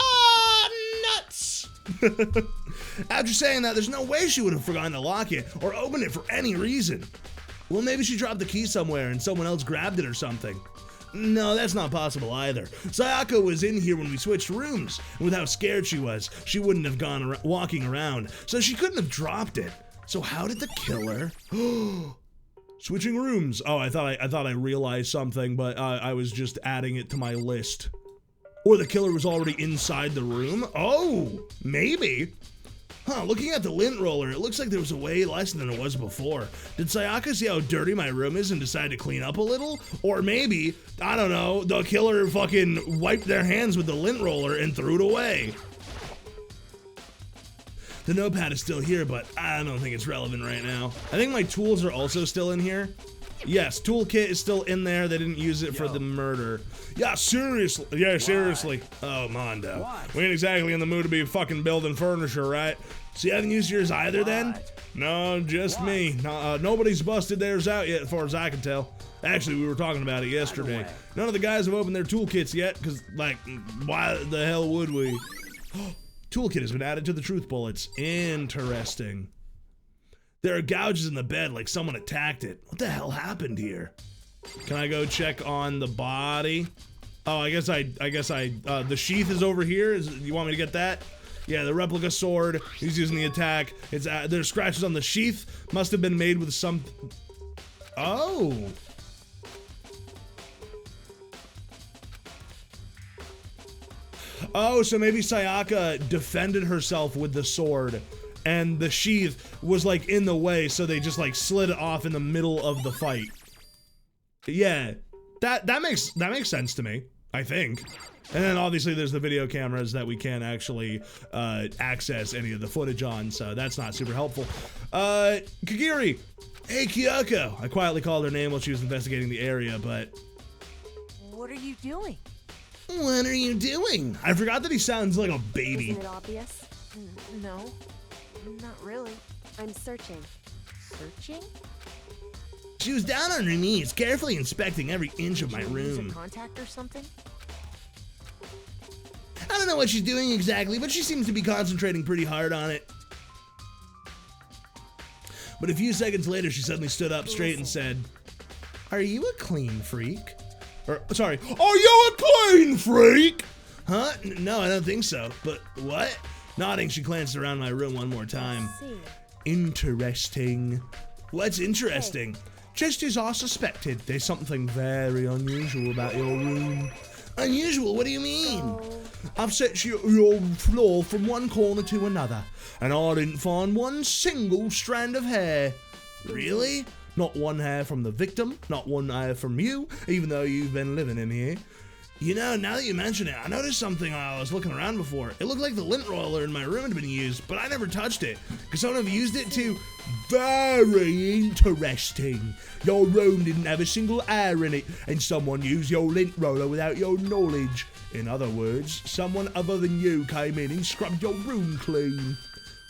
[SPEAKER 7] Ah, nuts. After saying that, there's no way she would have forgotten to lock it or open it for any reason. Well, maybe she dropped the key somewhere and someone else grabbed it or something. No, that's not possible either. Sayaka was in here when we switched rooms, and with how scared she was, she wouldn't have gone walking around, so she couldn't have dropped it. So how did the killer? Switching rooms. Oh, I thought I realized something, but I was just adding it to my list. Or the killer was already inside the room? Oh, maybe. Huh, looking at the lint roller, it looks like there was a way less than it was before. Did Sayaka see how dirty my room is and decide to clean up a little? Or maybe, I don't know, the killer fucking wiped their hands with the lint roller and threw it away. The notepad is still here, but I don't think it's relevant right now. I think my tools are also still in here. Yes, toolkit is still in there. They didn't use it for the murder. Yeah, seriously. Yeah, seriously. Oh, Mondo. We ain't exactly in the mood to be fucking building furniture, right? So you haven't used yours either then? No, just me. Nobody's busted theirs out yet, as far as I can tell. Actually, we were talking about it yesterday. None of the guys have opened their toolkits yet, because, like, why the hell would we? Toolkit has been added to the truth bullets. Interesting. There are gouges in the bed like someone attacked it. What the hell happened here? Can I go check on the body? Oh, I guess the sheath is over here. You want me to get that? Yeah, the replica sword. He's using the attack. There's scratches on the sheath. Must have been made with some... Oh. Oh, so maybe Sayaka defended herself with the sword. And the sheath was like in the way, so they just like slid it off in the middle of the fight. Yeah, that makes sense to me, I think. And then obviously there's the video cameras that we can't actually access any of the footage on, so that's not super helpful. Kagiri, hey Kyoko. I quietly called her name while she was investigating the area, but...
[SPEAKER 8] What are you doing?
[SPEAKER 7] What are you doing? I forgot that he sounds like a baby.
[SPEAKER 5] Isn't it obvious? No. Not really. I'm searching.
[SPEAKER 8] Searching?
[SPEAKER 7] She was down on her knees, carefully inspecting every inch of my room.
[SPEAKER 8] Contact or something?
[SPEAKER 7] I don't know what she's doing exactly, but she seems to be concentrating pretty hard on it. But a few seconds later, she suddenly stood up straight and said, "Are you a clean freak?" Or, sorry, "Are you a clean freak?" Huh? No, I don't think so. But what? Nodding, she glanced around my room one more time. Interesting. What's interesting? Just as I suspected, there's something very unusual about your room. Unusual? What do you mean? I've searched your floor from one corner to another, and I didn't find one single strand of hair. Really? Not one hair from the victim, not one hair from you, even though you've been living in here. You know, now that you mention it, I noticed something while I was looking around before. It looked like the lint roller in my room had been used, but I never touched it, because someone used it to... Very interesting. Your room didn't have a single hair in it, and someone used your lint roller without your knowledge. In other words, someone other than you came in and scrubbed your room clean.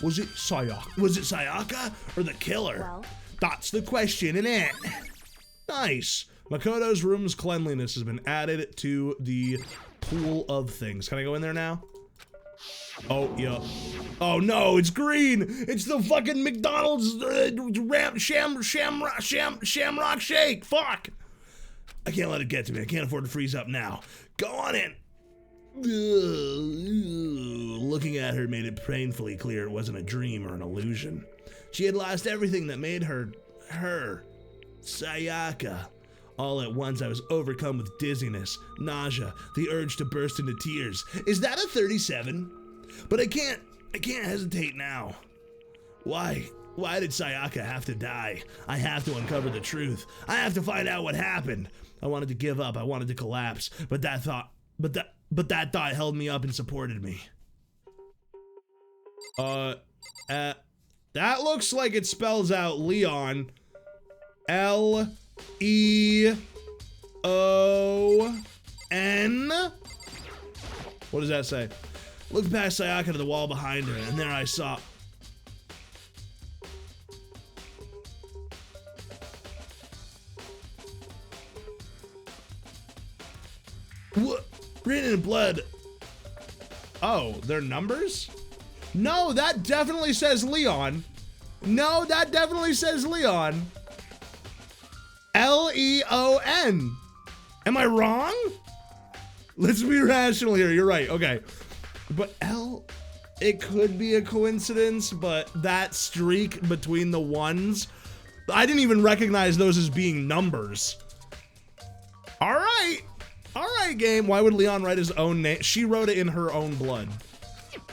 [SPEAKER 7] Was it Sayaka? Was it Sayaka or the killer?
[SPEAKER 5] Well,
[SPEAKER 7] that's the question, innit? Nice. Makoto's room's cleanliness has been added to the pool of things. Can I go in there now? Oh, yeah. Oh no, it's green! It's the fucking McDonald's Shamrock Shake! Fuck! I can't let it get to me. I can't afford to freeze up now. Go on in! Looking at her made it painfully clear it wasn't a dream or an illusion. She had lost everything that made her, Sayaka. All at once, I was overcome with dizziness, nausea, the urge to burst into tears. Is that a 37? But I can't hesitate now. Why? Why did Sayaka have to die? I have to uncover the truth. I have to find out what happened. I wanted to give up. I wanted to collapse. But that thought held me up and supported me. That looks like it spells out Leon. L-E-O-N? What does that say?
[SPEAKER 1] Looked past Sayaka to the wall behind her, and there I saw... What? Written in blood. Oh, they're numbers? No, that definitely says Leon. No, that definitely says Leon. L-E-O-N. Am I wrong? Let's be rational here. You're right. Okay. But it could be a coincidence, but that streak between the ones, I didn't even recognize those as being numbers. All right. All right, game. Why would Leon write his own name? She wrote it in her own blood.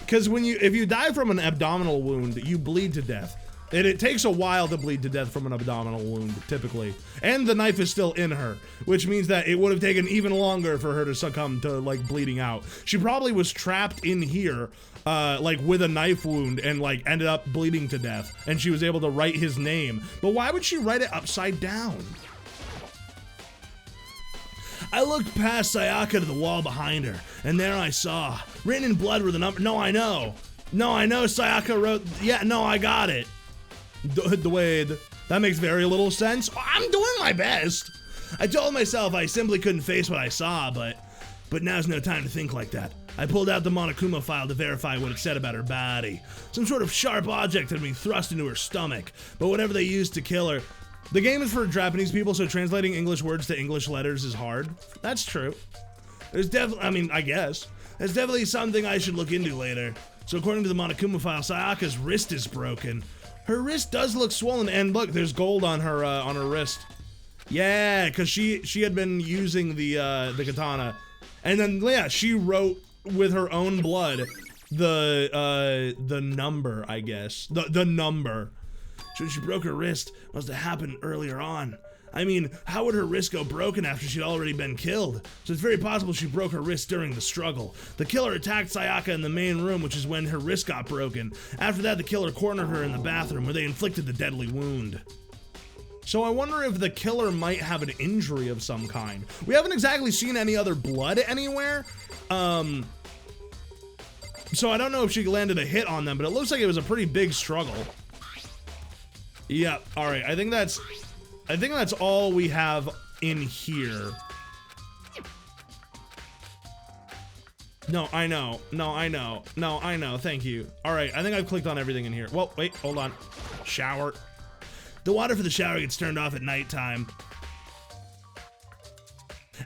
[SPEAKER 1] Because if you die from an abdominal wound, you bleed to death. And it takes a while to bleed to death from an abdominal wound, typically. And the knife is still in her, which means that it would have taken even longer for her to succumb to, like, bleeding out. She probably was trapped in here, like, with a knife wound and, like, ended up bleeding to death. And she was able to write his name. But why would she write it upside down? I looked past Sayaka to the wall behind her, and there I saw, written in blood were the number. No, I know. No, I know Sayaka wrote. Yeah, no, I got it. Dwayne, that makes very little sense. I'm doing my best. I told myself I simply couldn't face what I saw, but now's no time to think like that. I pulled out the Monokuma file to verify what it said about her body. Some sort of sharp object had been thrust into her stomach, but whatever they used to kill her. The game is for Japanese people, so translating English words to English letters is hard. That's true. There's definitely, I mean, I guess. There's definitely something I should look into later. So according to the Monokuma file, Sayaka's wrist is broken. Her wrist does look swollen, and look, there's gold on her wrist. Yeah, because she had been using the katana. And then, yeah, she wrote with her own blood the number, I guess. The number. So she broke her wrist. Must have happened earlier on. I mean, how would her wrist go broken after she'd already been killed? So it's very possible she broke her wrist during the struggle. The killer attacked Sayaka in the main room, which is when her wrist got broken. After that, the killer cornered her in the bathroom, where they inflicted the deadly wound. So I wonder if the killer might have an injury of some kind. We haven't exactly seen any other blood anywhere. So I don't know if she landed a hit on them, but it looks like it was a pretty big struggle. Yeah, all right, I think that's all we have in here. No, I know. No, I know. No, I know. Thank you. All right, I think I've clicked on everything in here. Well, wait, hold on. Shower. The water for the shower gets turned off at nighttime.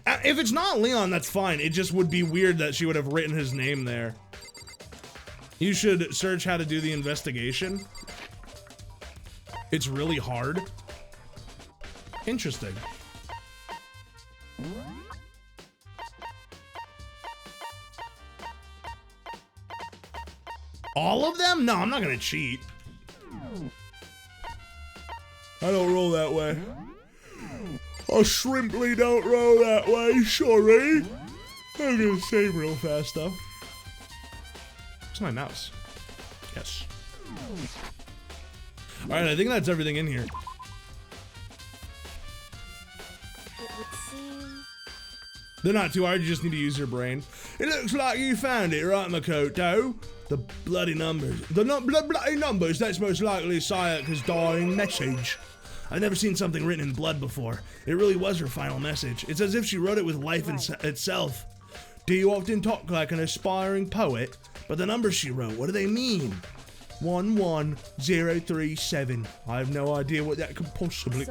[SPEAKER 1] If it's not Leon, that's fine. It just would be weird that she would have written his name there. You should search how to do the investigation. It's really hard. Interesting. All of them? No, I'm not gonna cheat. I don't roll that way. I shrimply don't roll that way, sorry. I'm gonna save real fast though. Where's my mouse? Yes. Alright, I think that's everything in here.
[SPEAKER 5] It would seem...
[SPEAKER 1] They're not too hard, you just need to use your brain. It looks like you found it, right, Makoto? The bloody numbers. The bloody numbers, that's most likely Sayaka's dying message. I've never seen something written in blood before. It really was her final message. It's as if she wrote it with life itself. Do you often talk like an aspiring poet? But the numbers she wrote, what do they mean? 11037. I have no idea what that could possibly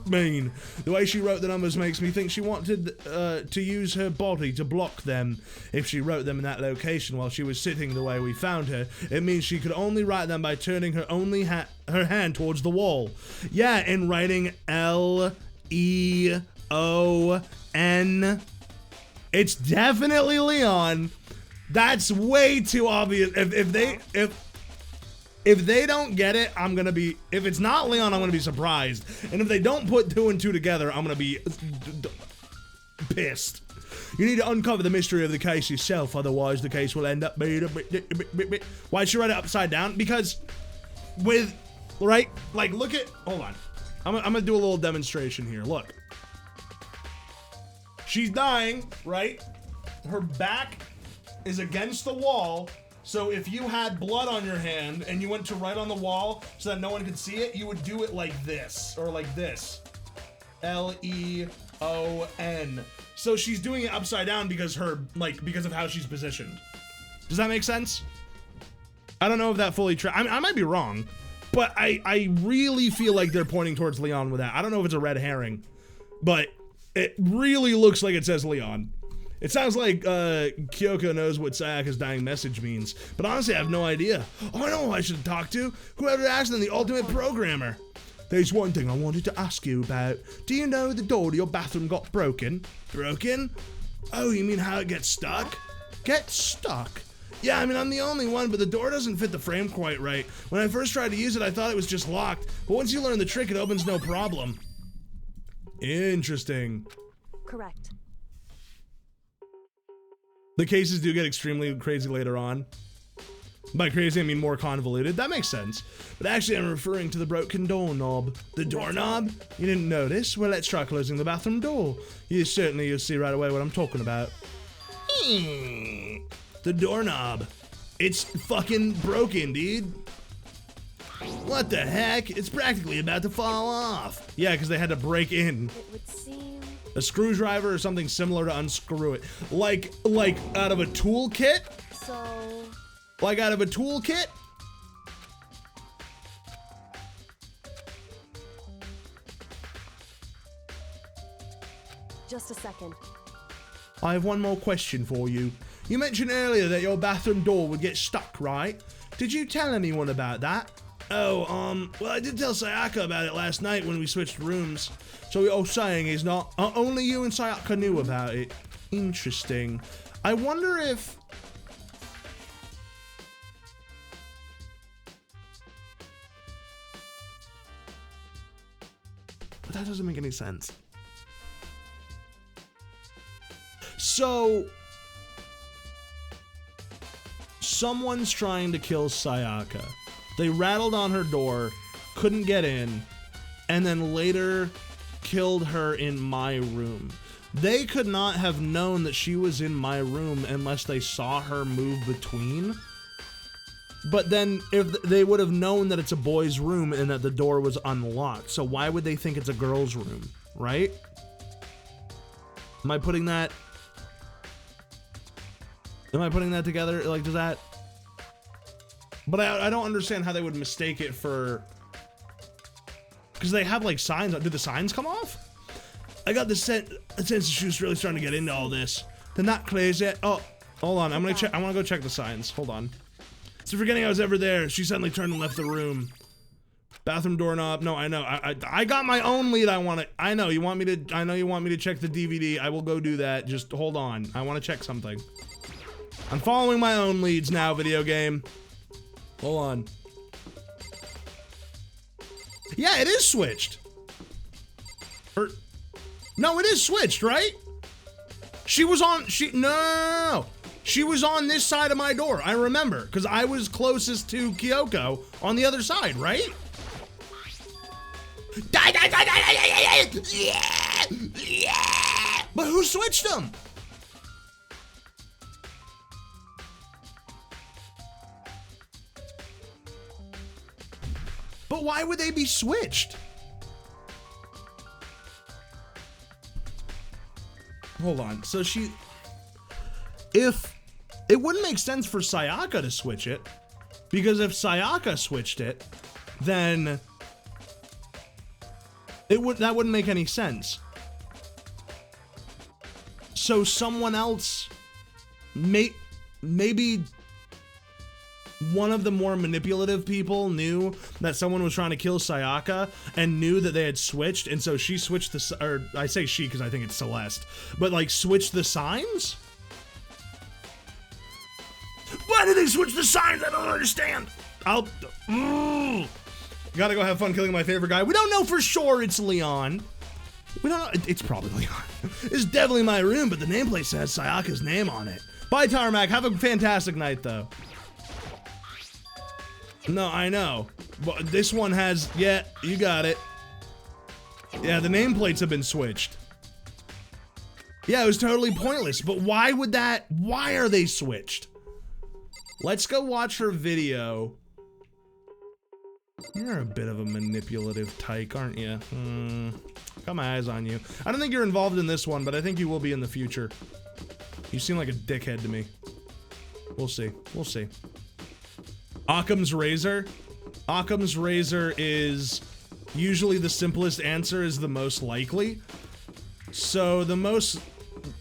[SPEAKER 1] mean. The way she wrote the numbers makes me think she wanted to use her body to block them. If she wrote them in that location while she was sitting the way we found her, it means she could only write them by turning her hand towards the wall. Yeah, and writing L-E-O-N. It's definitely Leon. That's way too obvious. If they don't get it, I'm gonna be, if it's not Leon, I'm gonna be surprised. And if they don't put 2 and 2 together, I'm gonna be pissed. You need to uncover the mystery of the case yourself, otherwise the case will end up being a bit. Why'd she write it upside down? Because with, right, like look at, hold on. I'm gonna do a little demonstration here, look. She's dying, right? Her back is against the wall. So if you had blood on your hand and you went to write on the wall so that no one could see it, you would do it like this, or like this. Leon. So she's doing it upside down because because of how she's positioned. Does that make sense? I don't know if that fully I might be wrong, but I really feel like they're pointing towards Leon with that. I don't know if it's a red herring, but it really looks like it says Leon. It sounds like Kyoko knows what Sayaka's dying message means, but honestly, I have no idea. Oh, I know who I should talk to. Whoever asked them, the ultimate programmer. There's one thing I wanted to ask you about. Do you know the door to your bathroom got broken? Broken? Oh, you mean how it gets stuck? Get stuck? Yeah, I mean, I'm the only one, but the door doesn't fit the frame quite right. When I first tried to use it, I thought it was just locked, but once you learn the trick, it opens no problem. Interesting.
[SPEAKER 5] Correct.
[SPEAKER 1] The cases do get extremely crazy later on. By crazy, I mean more convoluted. That makes sense. But actually, I'm referring to the broken doorknob. The doorknob? You didn't notice? Well, let's try closing the bathroom door. You'll see right away what I'm talking about. The doorknob. It's fucking broken, dude. What the heck? It's practically about to fall off. Yeah, because they had to break in.
[SPEAKER 5] It would seem...
[SPEAKER 1] A screwdriver or something similar to unscrew it. Like out of a toolkit?
[SPEAKER 5] So...
[SPEAKER 1] Like out of a toolkit?
[SPEAKER 5] Just a second.
[SPEAKER 1] I have one more question for you. You mentioned earlier that your bathroom door would get stuck, right? Did you tell anyone about that? Oh, well, I did tell Sayaka about it last night when we switched rooms. So what you're saying is not only you and Sayaka knew about it. Interesting. I wonder if... But that doesn't make any sense. So... Someone's trying to kill Sayaka. They rattled on her door, couldn't get in, and then later killed her in my room. They could not have known that she was in my room unless they saw her move between. But then if they would have known that it's a boy's room and that the door was unlocked. So why would they think it's a girl's room, right? Am I putting that together? Like, does that... But I don't understand how they would mistake it for... Because they have, like, signs. Did the signs come off? I got the sense that she was really starting to get into all this. They're not crazy. Oh, hold on. I'm gonna check. I want to go check the signs. Hold on. So forgetting I was ever there, she suddenly turned and left the room. Bathroom doorknob. No, I know. I got my own lead. I know you want me to check the DVD. I will go do that. Just hold on. I want to check something. I'm following my own leads now, video game. Hold on. Yeah, it is switched. No, it is switched, right? She was on, no. She was on this side of my door. I remember, because I was closest to Kyoko on the other side, right? But who switched them? But why would they be switched? Hold on. So if it wouldn't make sense for Sayaka to switch it, because if Sayaka switched it, then that wouldn't make any sense. So someone else, maybe one of the more manipulative people knew that someone was trying to kill Sayaka and knew that they had switched, and so she switched or I say she because I think it's Celeste, but like switched the signs? Why did they switch the signs? I don't understand. Gotta go have fun killing my favorite guy. We don't know for sure it's Leon. We don't know. It's probably Leon. It's definitely my room, but the nameplate says Sayaka's name on it. Bye, Tarmac. Have a fantastic night, though. No, I know. But this one has, yeah, you got it. Yeah, the nameplates have been switched. Yeah, it was totally pointless, but why are they switched? Let's go watch her video. You're a bit of a manipulative tyke, aren't you? Got my eyes on you. I don't think you're involved in this one, but I think you will be in the future. You seem like a dickhead to me. We'll see. We'll see. Occam's razor. Occam's razor is usually the simplest answer is the most likely. So the most,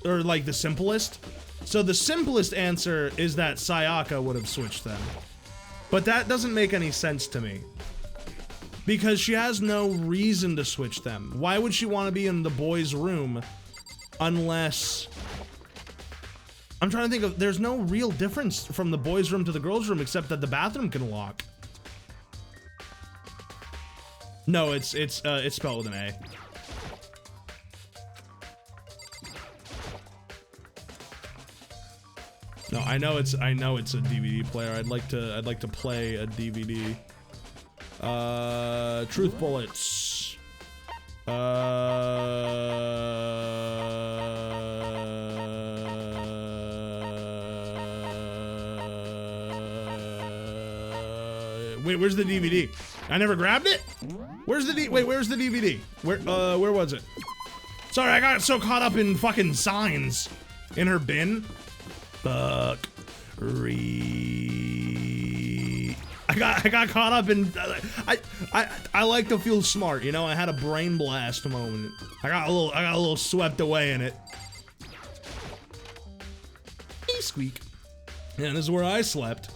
[SPEAKER 1] or like the simplest. So the simplest answer is that Sayaka would have switched them. But that doesn't make any sense to me. Because she has no reason to switch them. Why would she want to be in the boys' room unless... I'm trying to think of, there's no real difference from the boys' room to the girls' room except that the bathroom can lock. No, it's spelled with an A. No, I know it's a DVD player. I'd like to play a DVD. Truth bullets. Wait, where's the DVD? I never grabbed it? Where's the DVD? Where was it? Sorry, I got so caught up in fucking signs in her bin. Fuck. I got caught up in I like to feel smart, you know. I had a brain blast moment. I got a little swept away in it. Squeak. Yeah, this is where I slept.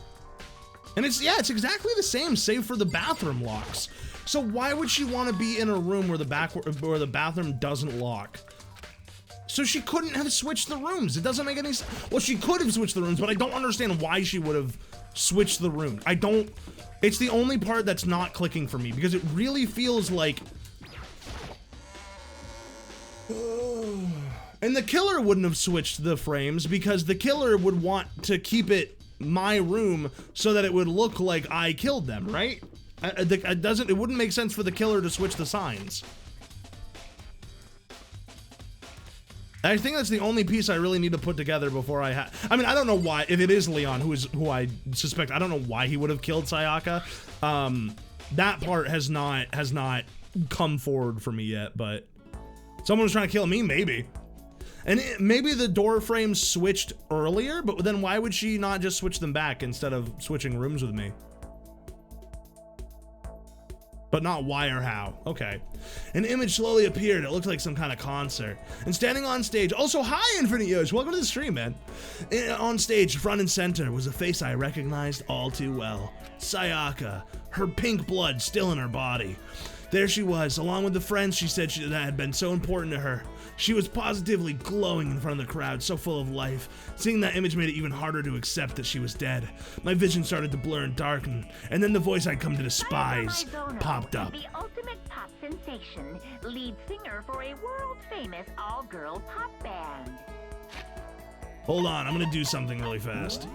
[SPEAKER 1] And it's exactly the same, save for the bathroom locks. So why would she want to be in a room where the bathroom doesn't lock? So she couldn't have switched the rooms. It doesn't make any sense. Well, she could have switched the rooms, but I don't understand why she would have switched the room. It's the only part that's not clicking for me, because it really feels like... And the killer wouldn't have switched the frames, because the killer would want to keep it my room so that it would look like I killed them, right? It wouldn't make sense for the killer to switch the signs. I think that's the only piece I really need to put together before I mean, I don't know why, if it is Leon, who I suspect, I don't know why he would have killed Sayaka. That part has not come forward for me yet, but someone was trying to kill me, maybe. And maybe the door frames switched earlier, but then why would she not just switch them back instead of switching rooms with me? But not why or how. Okay. An image slowly appeared. It looked like some kind of concert. And standing on stage, also, hi, Infinite Yosh. Welcome to the stream, man. On stage, front and center, was a face I recognized all too well. Sayaka, her pink blood still in her body. There she was, along with the friends she said that had been so important to her. She was positively glowing in front of the crowd, so full of life. Seeing that image made it even harder to accept that she was dead. My vision started to blur and darken, and then the voice I'd come to despise popped up.
[SPEAKER 4] The ultimate pop sensation, lead singer for a world-famous all-girl pop band.
[SPEAKER 1] Hold on, I'm gonna do something really fast.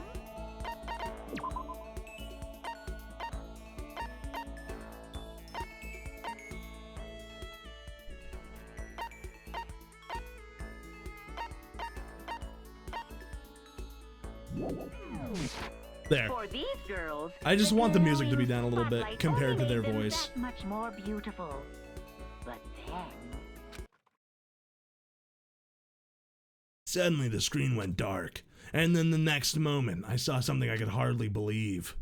[SPEAKER 1] There.
[SPEAKER 4] For these girls,
[SPEAKER 1] I just want the music to be down a little bit compared to their voice.
[SPEAKER 4] That much more beautiful. But then
[SPEAKER 1] Suddenly the screen went dark, and then the next moment I saw something I could hardly believe.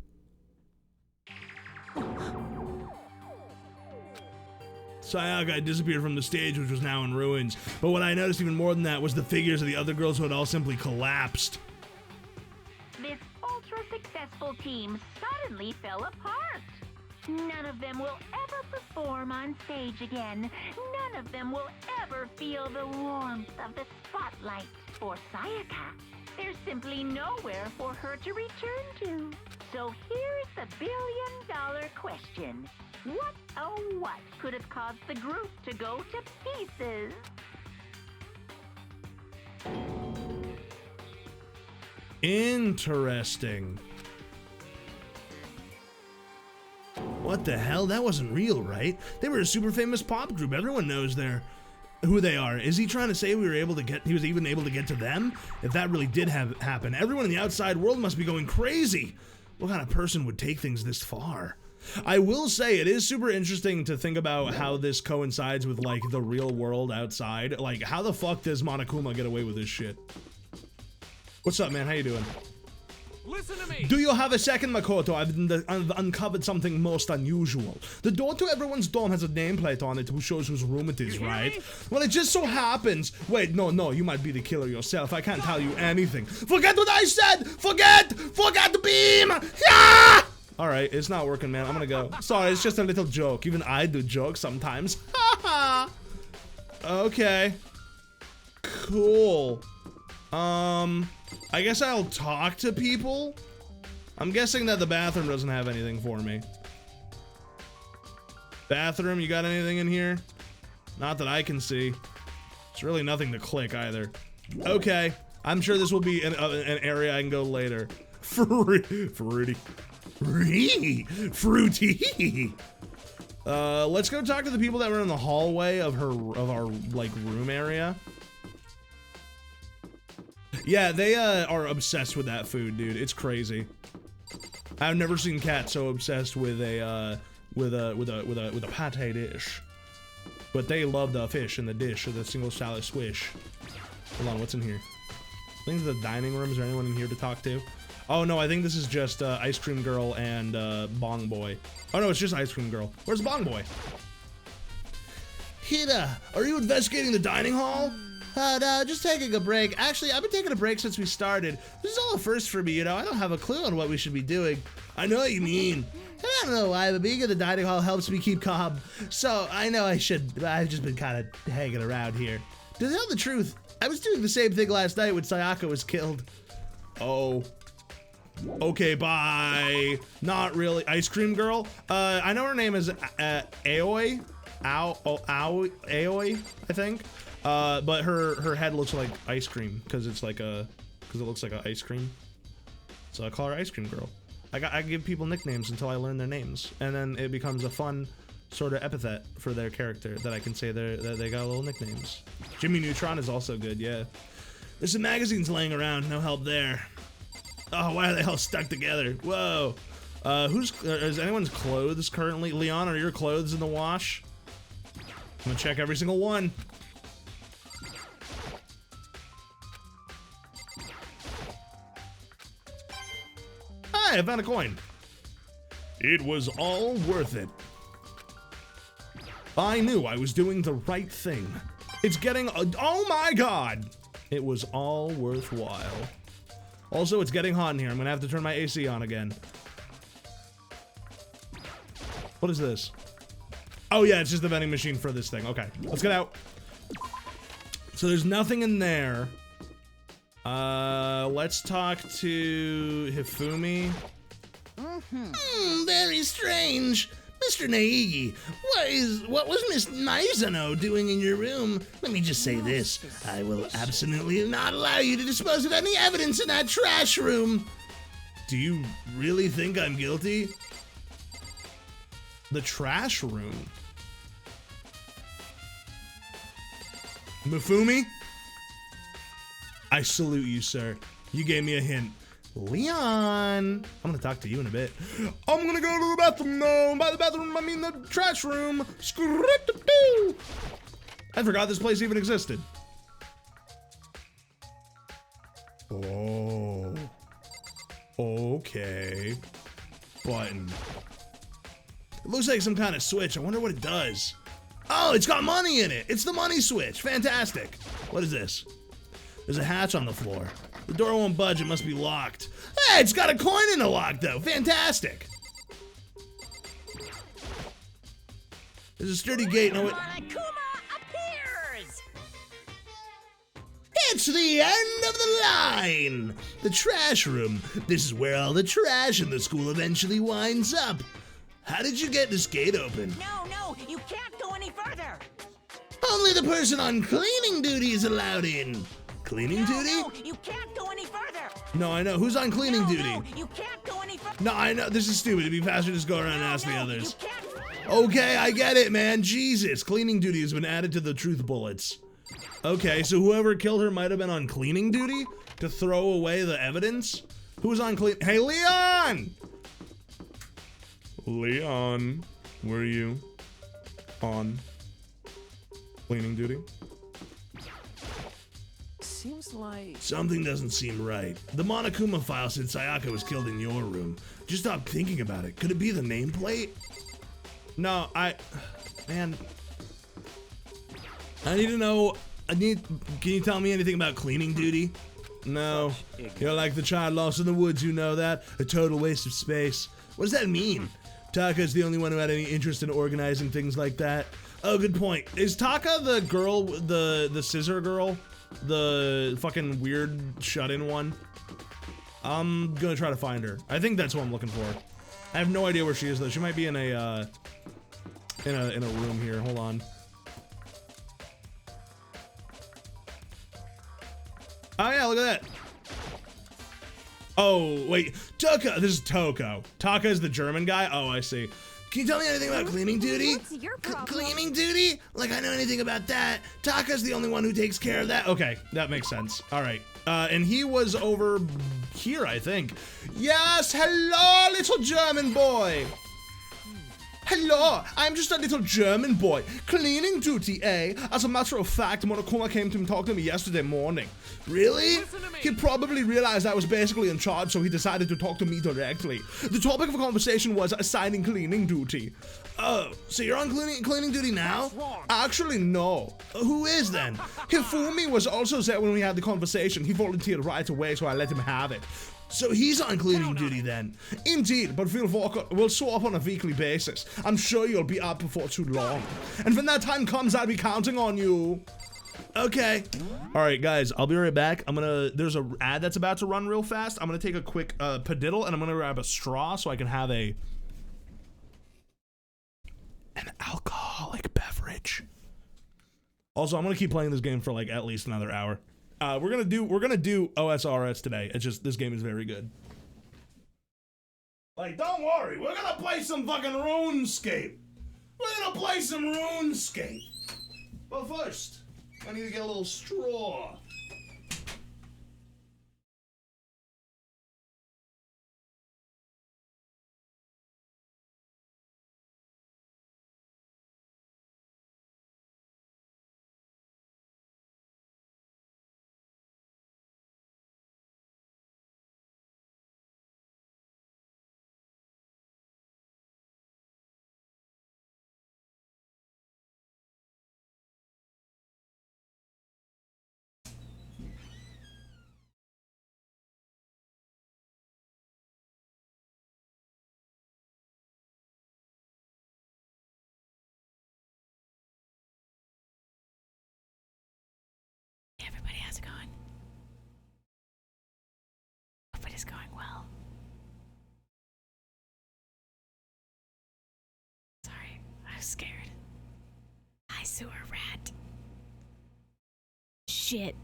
[SPEAKER 1] Sayaka had disappeared from the stage, which was now in ruins, but what I noticed even more than that was the figures of the other girls who had all simply collapsed.
[SPEAKER 4] this ultra-successful team suddenly fell apart. None of them will ever perform on stage again. None of them will ever feel the warmth of the spotlight. For Sayaka, there's simply nowhere for her to return to. So here's the billion-dollar question. What, oh what, could have caused the group to go to pieces?
[SPEAKER 1] Interesting. What the hell? That wasn't real, right? They were a super famous pop group. Everyone knows they're who they are. Is he trying to say he was even able to get to them? If that really did happen, everyone in the outside world must be going crazy. What kind of person would take things this far? I will say it is super interesting to think about how this coincides with like the real world outside. Like, how the fuck does Monokuma get away with this shit? What's up, man? How you doing?
[SPEAKER 6] Listen to me.
[SPEAKER 1] Do you have a second, Makoto? I've uncovered something most unusual. The door to everyone's dorm has a nameplate on it who shows whose room it is, right? Well, it just so happens. Wait, no, you might be the killer yourself. I can't tell you anything. Forget what I said! Forget the beam! Yeah! All right, it's not working, man. I'm gonna go. Sorry, it's just a little joke. Even I do jokes sometimes. Okay. Cool. I guess I'll talk to people. I'm guessing that the bathroom doesn't have anything for me. Bathroom, you got anything in here? Not that I can see. It's really nothing to click either. Okay, I'm sure this will be an area I can go later. Fruity. Let's go talk to the people that were in the hallway of our like room area. Yeah, they are obsessed with that food, dude. It's crazy. I've never seen cats so obsessed with a pate dish. But they love the fish in the dish, or the single salad swish. Hold on, what's in here? I think the dining room. Is there anyone in here to talk to? Oh no, I think this is just Ice Cream Girl and Bong Boy. Oh no, it's just Ice Cream Girl. Where's Bong Boy? Hida, are you investigating the dining hall? No, just taking a break. Actually, I've been taking a break since we started. This is all a first for me, you know. I don't have a clue on what we should be doing. I know what you mean. I don't know why, but being in the dining hall helps me keep calm. So I know I should. I've just been kind of hanging around here. To tell the truth, I was doing the same thing last night when Sayaka was killed. Oh. Okay, bye. Not really. Ice Cream Girl? I know her name is Aoi. Aoi, I think. But her head looks like ice cream because it looks like an ice cream. So I call her Ice Cream Girl. I give people nicknames until I learn their names, and then it becomes a fun sort of epithet for their character that I can say that they got little nicknames. Jimmy Neutron is also good, yeah. There's some magazines laying around, no help there. Oh, why are they all stuck together? Whoa. Is anyone's clothes currently? Leon, are your clothes in the wash? I'm gonna check every single one. Hi, I found a coin. It was all worth it. I knew I was doing the right thing. It's getting, oh my God. It was all worthwhile. Also, it's getting hot in here. I'm gonna have to turn my AC on again. What is this? Oh yeah, it's just the vending machine for this thing. Okay, let's get out. So there's nothing in there. Let's talk to Hifumi. Very strange. Mr. Naegi, what was Miss Mizuno doing in your room? Let me just say this. I will absolutely not allow you to dispose of any evidence in that trash room. Do you really think I'm guilty? The trash room? Mifumi? I salute you, sir. You gave me a hint. Leon, I'm gonna talk to you in a bit. I'm gonna go to the bathroom now. By the bathroom, I mean the trash room. Screw-doo-doo. I forgot this place even existed. Oh. Okay. Button. It looks like some kind of switch. I wonder what it does. Oh, it's got money in it. It's the money switch. Fantastic. What is this? There's a hatch on the floor. The door won't budge, it must be locked. Hey, it's got a coin in the lock though, fantastic. There's a sturdy gate. No,
[SPEAKER 8] Monokuma appears!
[SPEAKER 7] It's the end of the line. The trash room. This is where all the trash in the school eventually winds up. How did you get this gate open?
[SPEAKER 8] No, you can't go any further!
[SPEAKER 7] Only the person on cleaning duty is allowed in. Cleaning duty?
[SPEAKER 8] No, you can't go any further!
[SPEAKER 7] No, I know. Who's on cleaning duty?
[SPEAKER 8] No, you can't go any further!
[SPEAKER 7] No, I know. This is stupid. It'd be faster to just go around and ask the others.
[SPEAKER 8] You can't.
[SPEAKER 1] Okay, I get it, man. Jesus, cleaning duty has been added to the truth bullets. Okay, so whoever killed her might have been on cleaning duty to throw away the evidence. Who was on clean? Hey, Leon! Leon, were you on cleaning duty?
[SPEAKER 6] Seems like...
[SPEAKER 1] Something doesn't seem right. The Monokuma file said Sayaka was killed in your room. Just stop thinking about it. Could it be the nameplate? No, man. I need to know, can you tell me anything about cleaning duty? No. You're like the child lost in the woods, you know that? A total waste of space. What does that mean? Taka's the only one who had any interest in organizing things like that. Oh, good point. Is Taka the girl, the scissor girl? The fucking weird shut-in one? I'm gonna try to find her. I think that's what I'm looking for. I have no idea where she is though. She might be in a room here. Hold on. Oh yeah, look at that. Oh, wait. Taka, this is Toko. Taka is the German guy? Oh, I see. Can you tell me anything about cleaning duty?
[SPEAKER 5] What's your problem?
[SPEAKER 1] Cleaning duty? Like I know anything about that. Taka's the only one who takes care of that. Okay, that makes sense. All right. And he was over here, I think. Yes, hello, little German boy. Hello, I'm just a little German boy. Cleaning duty, eh? As a matter of fact, Monokuma came to talk to me yesterday morning. Really? He probably realized I was basically in charge, so he decided to talk to me directly. The topic of the conversation was assigning cleaning duty. Oh, so you're on cleaning duty now? Actually, no. Who is then? Hifumi was also there when we had the conversation. He volunteered right away, so I let him have it. So he's on cleaning duty then. Indeed, but we'll swap on a weekly basis. I'm sure you'll be up before too long. And when that time comes, I'll be counting on you. Okay. All right, guys, I'll be right back. There's a ad that's about to run real fast. I'm gonna take a quick padiddle and I'm gonna grab a straw so I can have an alcoholic beverage. Also, I'm gonna keep playing this game for like at least another hour. We're gonna do OSRS today. It's just this game is very good. Like, don't worry, we're gonna play some fucking RuneScape. We're gonna play some RuneScape. But first, I need to get a little straw.
[SPEAKER 2] Everybody, how's it going? Hope it is going well. Sorry, I was scared. Hi, sewer rat. Shit.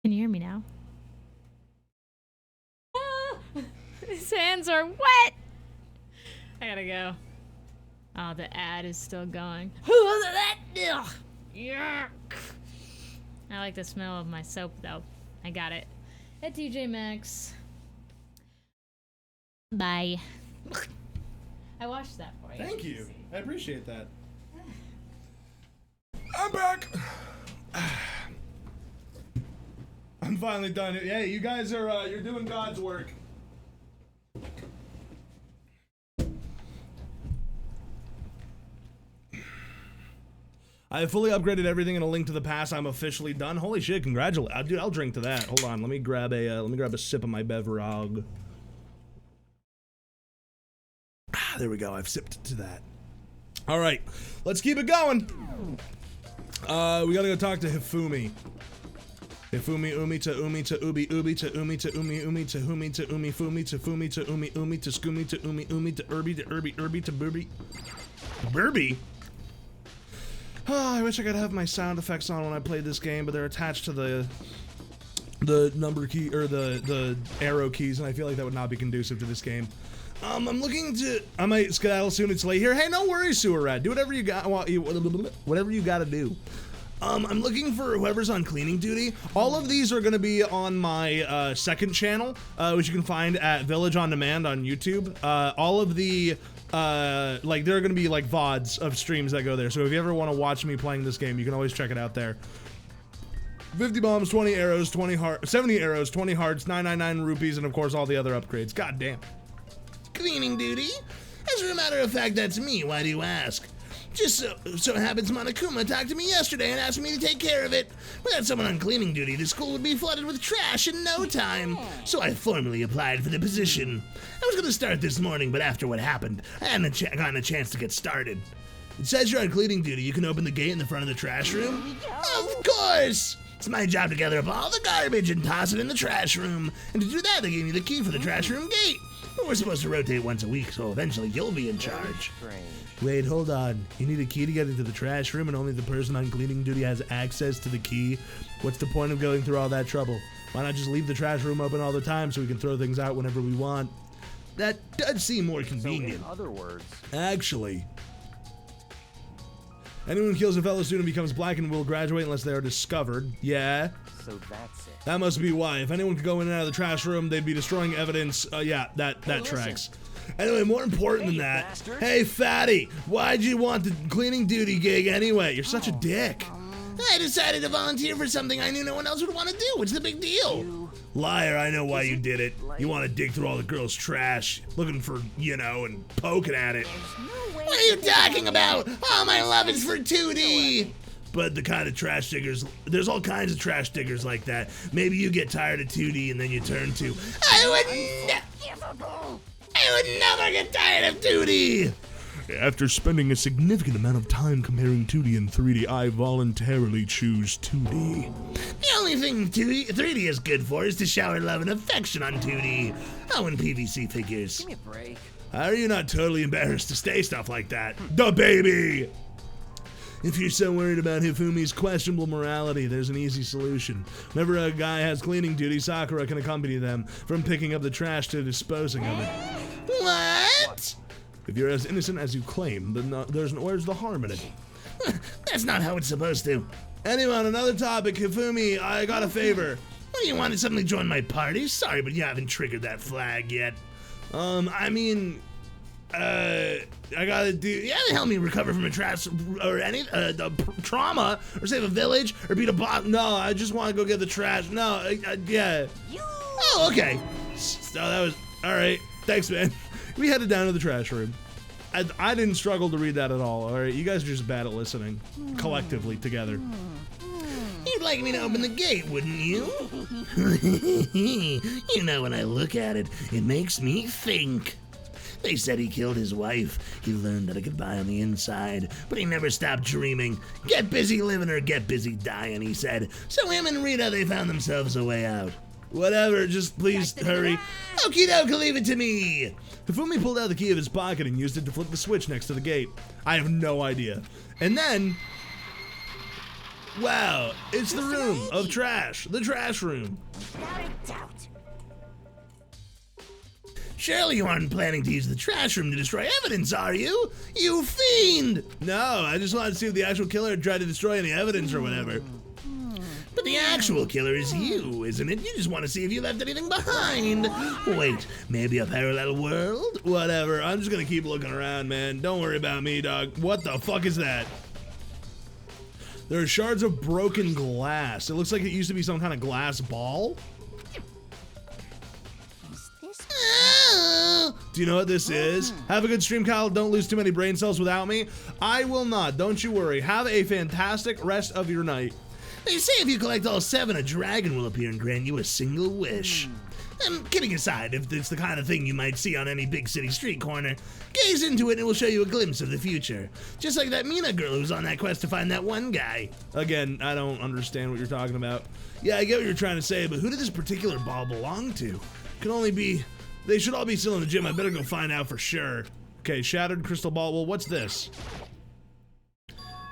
[SPEAKER 2] Can you hear me now? Ah, his hands are wet! I gotta go. Oh, the ad is still going. Yuck. I like the smell of my soap, though. I got it. At TJ Maxx. Bye. I watched that for you.
[SPEAKER 1] Thank you. I appreciate that. I'm back. I'm finally done. Hey, you guys are you're doing God's work. I have fully upgraded everything in A Link to the Past. I'm officially done. Holy shit! Congratulations, dude. I'll drink to that. Hold on. Let me grab a sip of my beverage. There we go. I've sipped to that. All right, let's keep it going. We gotta go talk to Hifumi. Hifumi umi to ubi to umi to umi to humi to umi fumi to fumi to umi to skumi to umi to urbi to burby. Burby? Oh, I wish I could have my sound effects on when I played this game, but they're attached to the number key or the arrow keys, and I feel like that would not be conducive to this game. I'm looking to. I might skedaddle soon. It's late here. Hey, no worries, Sewer Rat. Do whatever you got. Whatever you got to do. I'm looking for whoever's on cleaning duty. All of these are going to be on my second channel, which you can find at Village on Demand on YouTube. All of the like there are going to be like VODs of streams that go there. So if you ever want to watch me playing this game, you can always check it out there. 50 bombs, 20 arrows, 70 arrows, 20 hearts, 999 rupees, and of course all the other upgrades. God damn.
[SPEAKER 7] Cleaning duty? As a matter of fact, that's me. Why do you ask? Just so happens Monokuma talked to me yesterday and asked me to take care of it. Without someone on cleaning duty, the school would be flooded with trash in no time. So I formally applied for the position. I was going to start this morning, but after what happened, I hadn't gotten a chance to get started. It says you're on cleaning duty. You can open the gate in the front of the trash room? Of course! It's my job to gather up all the garbage and toss it in the trash room. And to do that, they gave me the key for the trash room gate. But we're supposed to rotate once a week, so eventually you'll be in charge. Wait, hold on. You need a key to get into the trash room, and only the person on cleaning duty has access to the key? What's the point of going through all that trouble? Why not just leave the trash room open all the time so we can throw things out whenever we want? That does seem more convenient.
[SPEAKER 3] So in other words,
[SPEAKER 1] actually, anyone who kills a fellow student becomes black and will graduate unless they are discovered. Yeah.
[SPEAKER 3] so that's it.
[SPEAKER 1] That must be why. If anyone could go in and out of the trash room, they'd be destroying evidence. Yeah, that tracks. Anyway, more important than that.
[SPEAKER 3] Bastard.
[SPEAKER 1] Hey, fatty, why'd you want the cleaning duty gig anyway? You're such a dick.
[SPEAKER 7] I decided to volunteer for something I knew no one else would want to do. What's the big deal?
[SPEAKER 1] Liar, I know why you did it. You want to dig through all the girls' trash, looking for, you know, and poking at it.
[SPEAKER 7] What are you talking about? All my love is for 2D.
[SPEAKER 1] But the kind of trash diggers, there's all kinds of trash diggers like that. Maybe you get tired of 2D and then you turn to,
[SPEAKER 7] I would never get tired of 2D.
[SPEAKER 1] After spending a significant amount of time comparing 2D and 3D, I voluntarily choose 2D.
[SPEAKER 7] The only thing 3D is good for is to shower love and affection on 2D. Oh, and PVC figures.
[SPEAKER 3] Give me a break.
[SPEAKER 1] How are you not totally embarrassed to say stuff like that? The baby! If you're so worried about Hifumi's questionable morality, there's an easy solution. Whenever a guy has cleaning duty, Sakura can accompany them from picking up the trash to disposing of it.
[SPEAKER 7] What?
[SPEAKER 1] If you're as innocent as you claim, then where's the harm in it?
[SPEAKER 7] That's not how it's supposed to.
[SPEAKER 1] Anyway, on another topic, Hifumi, I got a favor.
[SPEAKER 7] What do you want to suddenly join my party? Sorry, but you haven't triggered that flag yet.
[SPEAKER 1] I gotta do.
[SPEAKER 7] You haven't helped me recover from a trauma, or save a village, or beat a boss.
[SPEAKER 1] No, I just want to go get the trash. No, yeah.
[SPEAKER 7] Oh, okay.
[SPEAKER 1] So that was all right. Thanks, man. We headed down to the trash room. I didn't struggle to read that at all. All right, you guys are just bad at listening, collectively together.
[SPEAKER 7] You'd like me to open the gate, wouldn't you? You know, when I look at it, it makes me think. They said he killed his wife. He learned that it could die on the inside, but he never stopped dreaming. Get busy living or get busy dying, he said. So him and Rita, they found themselves a way out.
[SPEAKER 1] Whatever, just please hurry.
[SPEAKER 7] Okie doke, leave it to me.
[SPEAKER 1] Hifumi pulled out the key of his pocket and used it to flip the switch next to the gate. I have no idea. And then, wow, it's the room of trash. The trash room.
[SPEAKER 8] Without a doubt.
[SPEAKER 7] Surely you aren't planning to use the trash room to destroy evidence, are you? You fiend!
[SPEAKER 1] No, I just wanted to see if the actual killer had tried to destroy any evidence or whatever.
[SPEAKER 7] But the actual killer is you, isn't it? You just want to see if you left anything behind. Wait, maybe a parallel world?
[SPEAKER 1] Whatever, I'm just gonna keep looking around, man. Don't worry about me, dog. What the fuck is that? There are shards of broken glass. It looks like it used to be some kind of glass ball. Do you know what this is? Have a good stream, Kyle. Don't lose too many brain cells without me. I will not. Don't you worry. Have a fantastic rest of your night.
[SPEAKER 7] They say if you collect all 7, a dragon will appear and grant you a single wish. Kidding aside, if it's the kind of thing you might see on any big city street corner, gaze into it and it will show you a glimpse of the future. Just like that Mina girl who was on that quest to find that one guy.
[SPEAKER 1] Again, I don't understand what you're talking about. Yeah, I get what you're trying to say, but who did this particular ball belong to? Could only be... They should all be still in the gym. I better go find out for sure. Okay, shattered crystal ball. Well, what's this?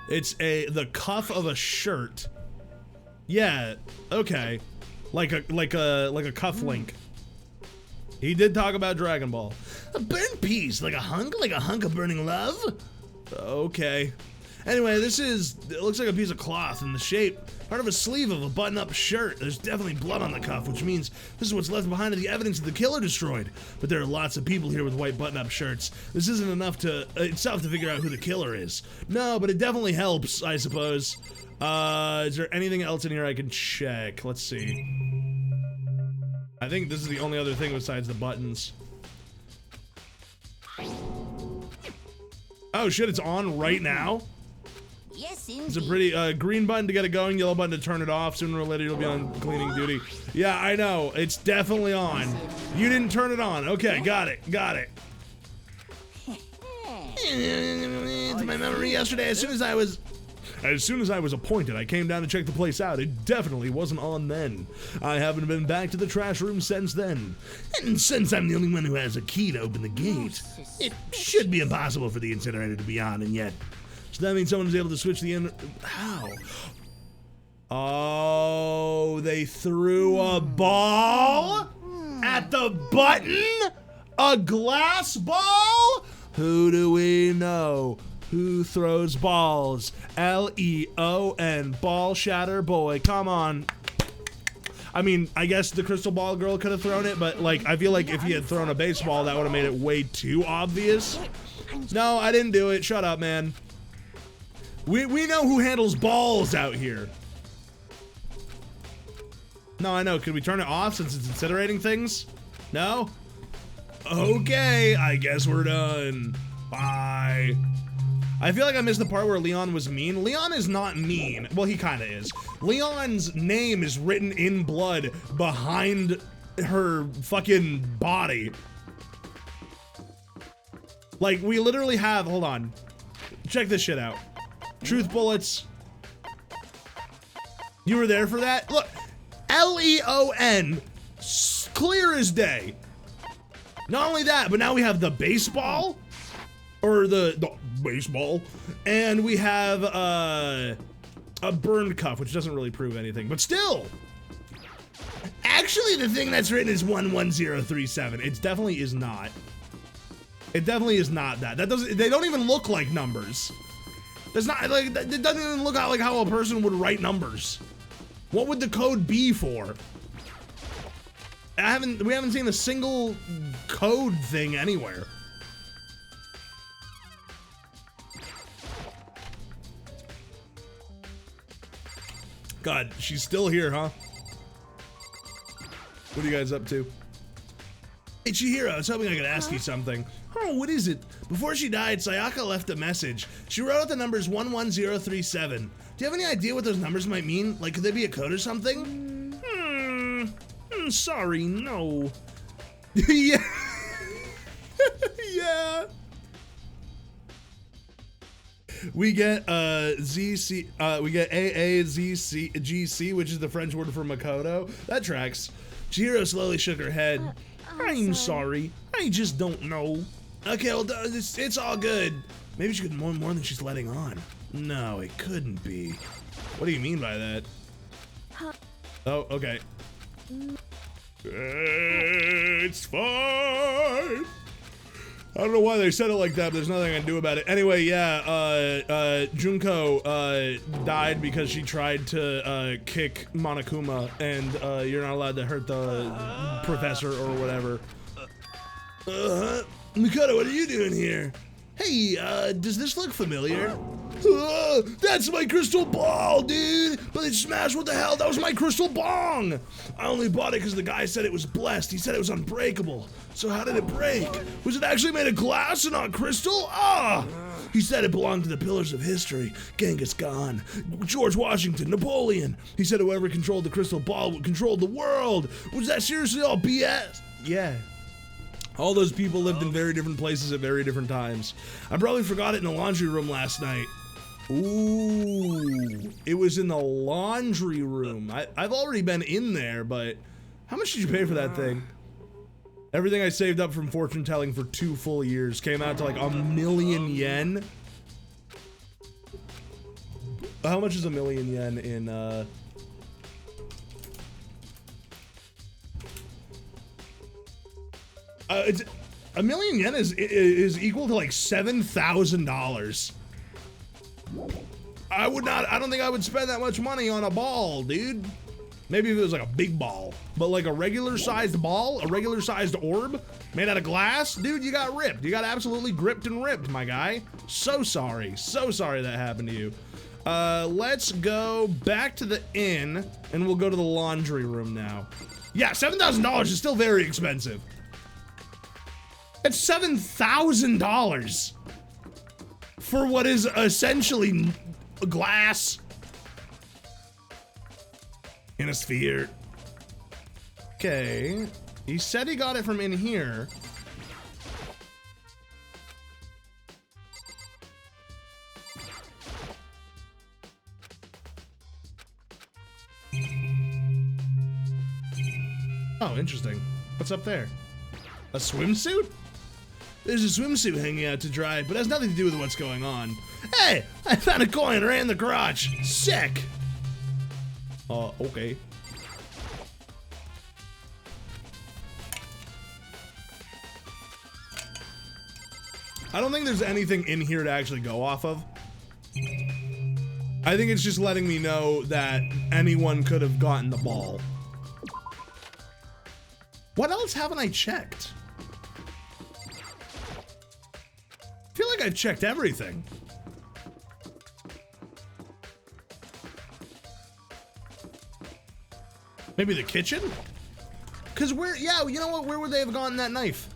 [SPEAKER 1] It's the cuff of a shirt. Yeah, okay. Like a cuff link. He did talk about Dragon Ball.
[SPEAKER 7] A burnt piece, like a hunk of burning love?
[SPEAKER 1] Okay. Anyway, it looks like a piece of cloth in the shape, part of a sleeve of a button-up shirt. There's definitely blood on the cuff, which means this is what's left behind of the evidence that the killer destroyed. But there are lots of people here with white button-up shirts. This isn't enough itself to figure out who the killer is. No, but it definitely helps, I suppose. Is there anything else in here I can check? Let's see. I think this is the only other thing besides the buttons. Oh shit, it's on right now?
[SPEAKER 8] Yes,
[SPEAKER 1] It's a
[SPEAKER 8] indeed.
[SPEAKER 1] pretty, green button to get it going, yellow button to turn it off. Sooner or later you'll be on cleaning duty. Yeah, I know, it's definitely on. You didn't turn it on. Okay, got it.
[SPEAKER 7] To my memory yesterday, as soon as I was
[SPEAKER 1] appointed, I came down to check the place out. It definitely wasn't on then. I haven't been back to the trash room since then.
[SPEAKER 7] And since I'm the only one who has a key to open the gate, it should be impossible for the incinerator to be on, and yet.
[SPEAKER 1] So that means someone was able to switch the how? Oh, they threw a ball at the button? A glass ball? Who do we know? Who throws balls? Leon, ball shatter boy. Come on. I mean, I guess the crystal ball girl could have thrown it, but like, I feel like if he had thrown a baseball, that would have made it way too obvious. No, I didn't do it. Shut up, man. We know who handles balls out here. No, I know. Could we turn it off since it's incinerating things? No? Okay, I guess we're done. Bye. I feel like I missed the part where Leon was mean. Leon is not mean. Well, he kind of is. Leon's name is written in blood behind her fucking body. Like, we literally have, hold on. Check this shit out. Truth bullets. You were there for that? Look, Leon, clear as day. Not only that, but now we have the baseball, or the baseball, and we have a burned cuff, which doesn't really prove anything, but still.
[SPEAKER 7] Actually, the thing that's written is 11037.
[SPEAKER 1] It definitely is not. It definitely is not that. That doesn't. They don't even look like numbers. It's not like it doesn't even look like how a person would write numbers. What would the code be for? We haven't seen a single code thing anywhere. God, she's still here, huh? What are you guys up to?
[SPEAKER 7] Hey, Chihiro, I was hoping I could ask you something.
[SPEAKER 1] Oh, what is it?
[SPEAKER 7] Before she died, Sayaka left a message. She wrote out the numbers 11037. Do you have any idea what those numbers might mean? Like, could they be a code or something?
[SPEAKER 1] Sorry, no. Yeah. Yeah. We get ZC, we get AAZC, which is the French word for Makoto. That tracks.
[SPEAKER 7] Chihiro slowly shook her head.
[SPEAKER 1] I'm sorry. I just don't know.
[SPEAKER 7] Okay, well, it's all good. Maybe she could know more than she's letting on.
[SPEAKER 1] No, it couldn't be. What do you mean by that? Oh, okay. It's fine. I don't know why they said it like that, but there's nothing I can do about it. Anyway, yeah, Junko died because she tried to kick Monokuma, and you're not allowed to hurt the professor or whatever.
[SPEAKER 7] Makoto, what are you doing here? Hey, does this look familiar?
[SPEAKER 1] That's my crystal ball, dude! But it smashed, what the hell? That was my crystal bong!
[SPEAKER 7] I only bought it because the guy said it was blessed. He said it was unbreakable. So how did it break?
[SPEAKER 1] Was it actually made of glass and not crystal? Ah!
[SPEAKER 7] He said it belonged to the pillars of history. Genghis Khan, George Washington, Napoleon. He said whoever controlled the crystal ball would control the world. Was that seriously all BS?
[SPEAKER 1] Yeah. All those people lived in very different places at very different times.
[SPEAKER 7] I probably forgot it in the laundry room last night.
[SPEAKER 1] Ooh, it was in the laundry room. I've already been in there, but how much did you pay for that thing? Everything I saved up from fortune telling for 2 full years came out to like 1,000,000 yen. How much is 1,000,000 yen in It's a million yen is equal to like $7,000. I don't think I would spend that much money on a ball, dude. Maybe if it was like a big ball, but like a regular sized ball, a regular sized orb made out of glass, dude, you got ripped. You got absolutely gripped and ripped, my guy. So sorry that happened to you. Let's go back to the inn and we'll go to the laundry room now. Yeah, $7,000 is still very expensive. It's $7,000 for what is essentially glass in a sphere. Okay, he said he got it from in here. Oh, interesting. What's up there? A swimsuit? There's a swimsuit hanging out to dry, but it has nothing to do with what's going on. Hey, I found a coin right in the garage. Sick. Okay. I don't think there's anything in here to actually go off of. I think it's just letting me know that anyone could have gotten the ball. What else haven't I checked? I feel like I've checked everything. Maybe the kitchen? Cause yeah, you know what, where would they have gotten that knife?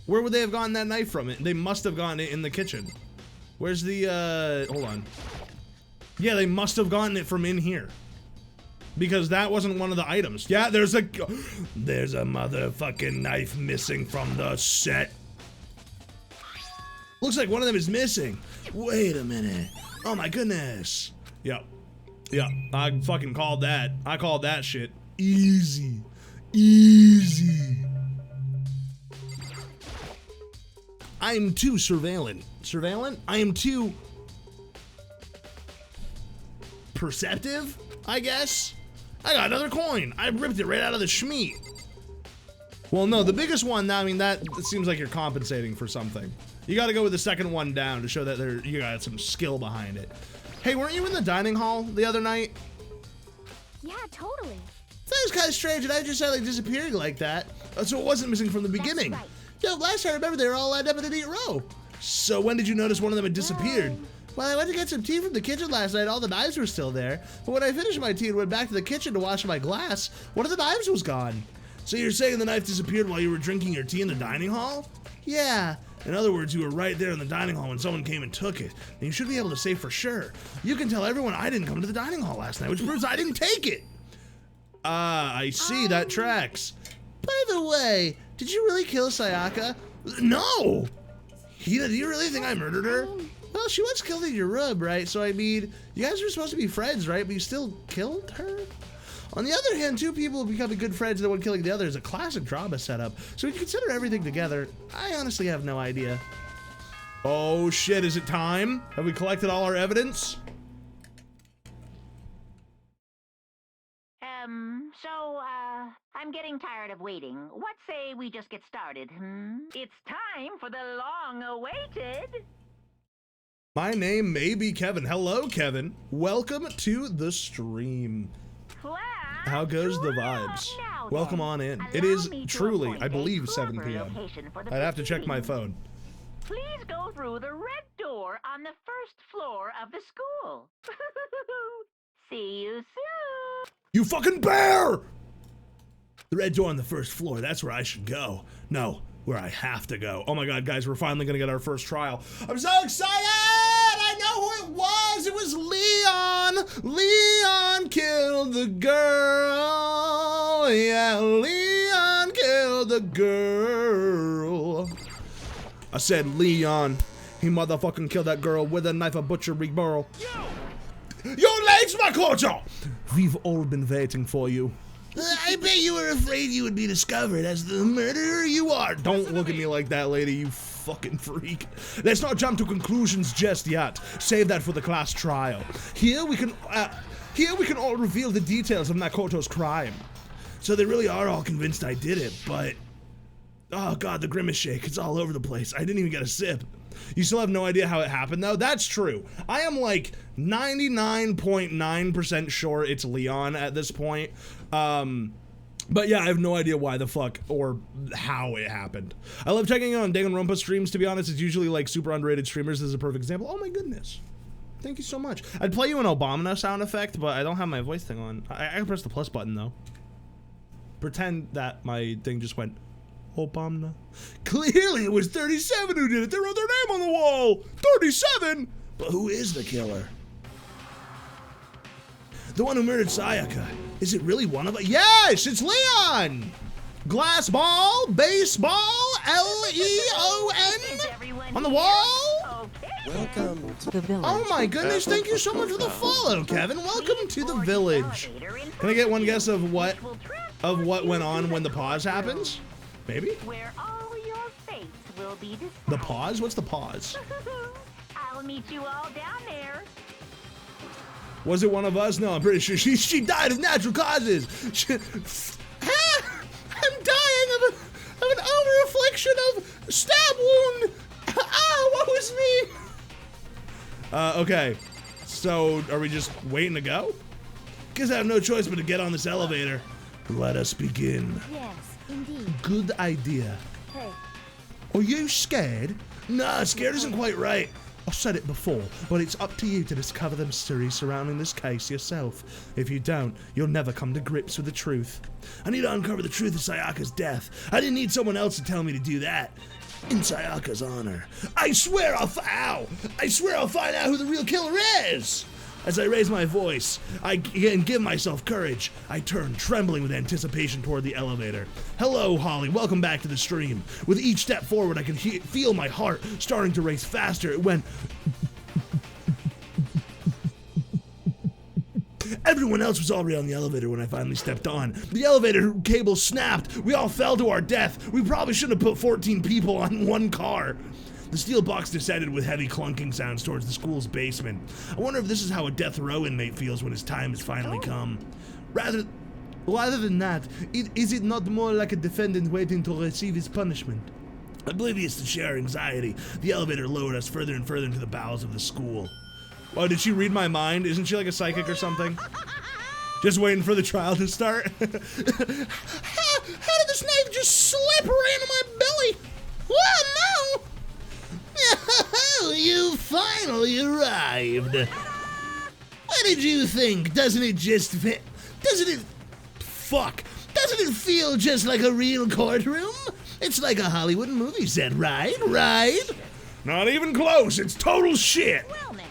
[SPEAKER 1] Where would they have gotten that knife from? They must have gotten it in the kitchen. Where's the, hold on. Yeah, they must have gotten it from in here. Because that wasn't one of the items. Yeah, there's a motherfucking knife missing from the set. Looks like one of them is missing. Wait a minute. Oh my goodness. Yep. Yeah, I fucking called that. I called that shit. Easy. Easy. I'm too surveillant. Surveillant? I am too perceptive, I guess? I got another coin. I ripped it right out of the schmeat. Well, no, the biggest one, I mean, that seems like you're compensating for something. You gotta go with the second one down to show that you got some skill behind it. Hey, weren't you in the dining hall the other night?
[SPEAKER 5] Yeah, totally.
[SPEAKER 7] That was kind of strange, and I just started like disappearing like that. So it wasn't missing from the beginning.
[SPEAKER 5] Right.
[SPEAKER 7] Yo, last I remember they were all lined up in a neat row. So when did you notice one of them had disappeared? Well, I went to get some tea from the kitchen last night. All the knives were still there. But when I finished my tea and went back to the kitchen to wash my glass, one of the knives was gone. So you're saying the knife disappeared while you were drinking your tea in the dining hall? Yeah. In other words, you were right there in the dining hall when someone came and took it. And you should be able to say for sure. You can tell everyone I didn't come to the dining hall last night, which proves I didn't take it. I see. That tracks. By the way, did you really kill Sayaka? No! Do you really think I murdered her? Well, she was killed in your room, right? So, I mean, you guys were supposed to be friends, right? But you still killed her? On the other hand, two people becoming good friends and one killing the other is a classic drama setup. So when you consider everything together, I honestly have no idea. Oh shit, is it time? Have we collected all our evidence?
[SPEAKER 4] I'm getting tired of waiting. What say we just get started, It's time for the long-awaited...
[SPEAKER 1] My name may be Kevin. Hello, Kevin. Welcome to the stream. How goes the vibes? Welcome on in. It is truly, I believe, 7 p.m. I'd have to check my phone.
[SPEAKER 4] Please go through the red door on the first floor of the school. See you soon.
[SPEAKER 1] You fucking bear! The red door on the first floor, that's where I should go. No, where I have to go. Oh my god, guys, we're finally gonna get our first trial. I'm so excited! I know who it was! It was Leon! Leon killed the girl! Yeah, Leon killed the girl! I said Leon. He motherfucking killed that girl with a knife, a butchery burl. Your legs, Makoto! We've all been waiting for you. I bet you were afraid you would be discovered as the murderer you are. Don't look at me like that, lady, you fucking freak. Let's not jump to conclusions just yet. Save that for the class trial. Here we can all reveal the details of Makoto's crime. So they really are all convinced I did it, but Oh god, the grimace shake, it's all over the place. I didn't even get a sip. You still have no idea how it happened though? That's true. I am like 99.9% sure it's Leon at this point. But yeah, I have no idea why the fuck or how it happened. I love checking in on Danganronpa streams, to be honest. It's usually like super underrated streamers. This is a perfect example. Oh my goodness. Thank you so much. I'd play you an Obama sound effect, but I don't have my voice thing on. I can press the plus button though. Pretend that my thing just went, Obama. Clearly it was 37 who did it. They wrote their name on the wall. 37?
[SPEAKER 7] But who is the killer? The one who murdered Sayaka. Is it really one of us?
[SPEAKER 1] Yes, it's Leon! Glass ball, baseball, L-E-O-N on the wall?
[SPEAKER 9] Welcome to the village.
[SPEAKER 1] Oh my goodness, thank you so much for the follow, Kevin. Welcome to the village. Can I get one guess of what went on when the pause happens? Maybe?
[SPEAKER 4] Where all your fates will be decided.
[SPEAKER 1] The pause? What's the pause?
[SPEAKER 4] I'll meet you all down there.
[SPEAKER 1] Was it one of us? No, I'm pretty sure she died of natural causes. I'm dying of an over-affliction of stab wound. What was me? Okay, so are we just waiting to go? Guess I have no choice but to get on this elevator. Let us begin.
[SPEAKER 5] Yes, indeed.
[SPEAKER 1] Good idea.
[SPEAKER 5] Hey.
[SPEAKER 1] Are you scared?
[SPEAKER 7] Nah, scared isn't quite right.
[SPEAKER 1] I've said it before, but it's up to you to discover the mystery surrounding this case yourself. If you don't, you'll never come to grips with the truth.
[SPEAKER 7] I need to uncover the truth of Sayaka's death. I didn't need someone else to tell me to do that. In Sayaka's honor. I swear I'll find out who the real killer is! As I raise my voice, and give myself courage, I turn trembling with anticipation toward the elevator. Hello, Holly. Welcome back to the stream. With each step forward, I can feel my heart starting to race faster. It went... Everyone else was already on the elevator when I finally stepped on. The elevator cable snapped. We all fell to our death. We probably shouldn't have put 14 people on one car. The steel box descended with heavy clunking sounds towards the school's basement. I wonder if this is how a death row inmate feels when his time has finally come. Rather than that, is it not more like a defendant waiting to receive his punishment? Oblivious to sheer anxiety, the elevator lowered us further and further into the bowels of the school.
[SPEAKER 1] Oh, did she read my mind? Isn't she like a psychic or something? Just waiting for the trial to start? How did this knife just slip right into my belly? Oh, no!
[SPEAKER 7] You finally arrived. What did you think? Doesn't it feel just like a real courtroom? It's like a Hollywood movie set, right?
[SPEAKER 1] Not even close. It's total shit.
[SPEAKER 8] Well, now.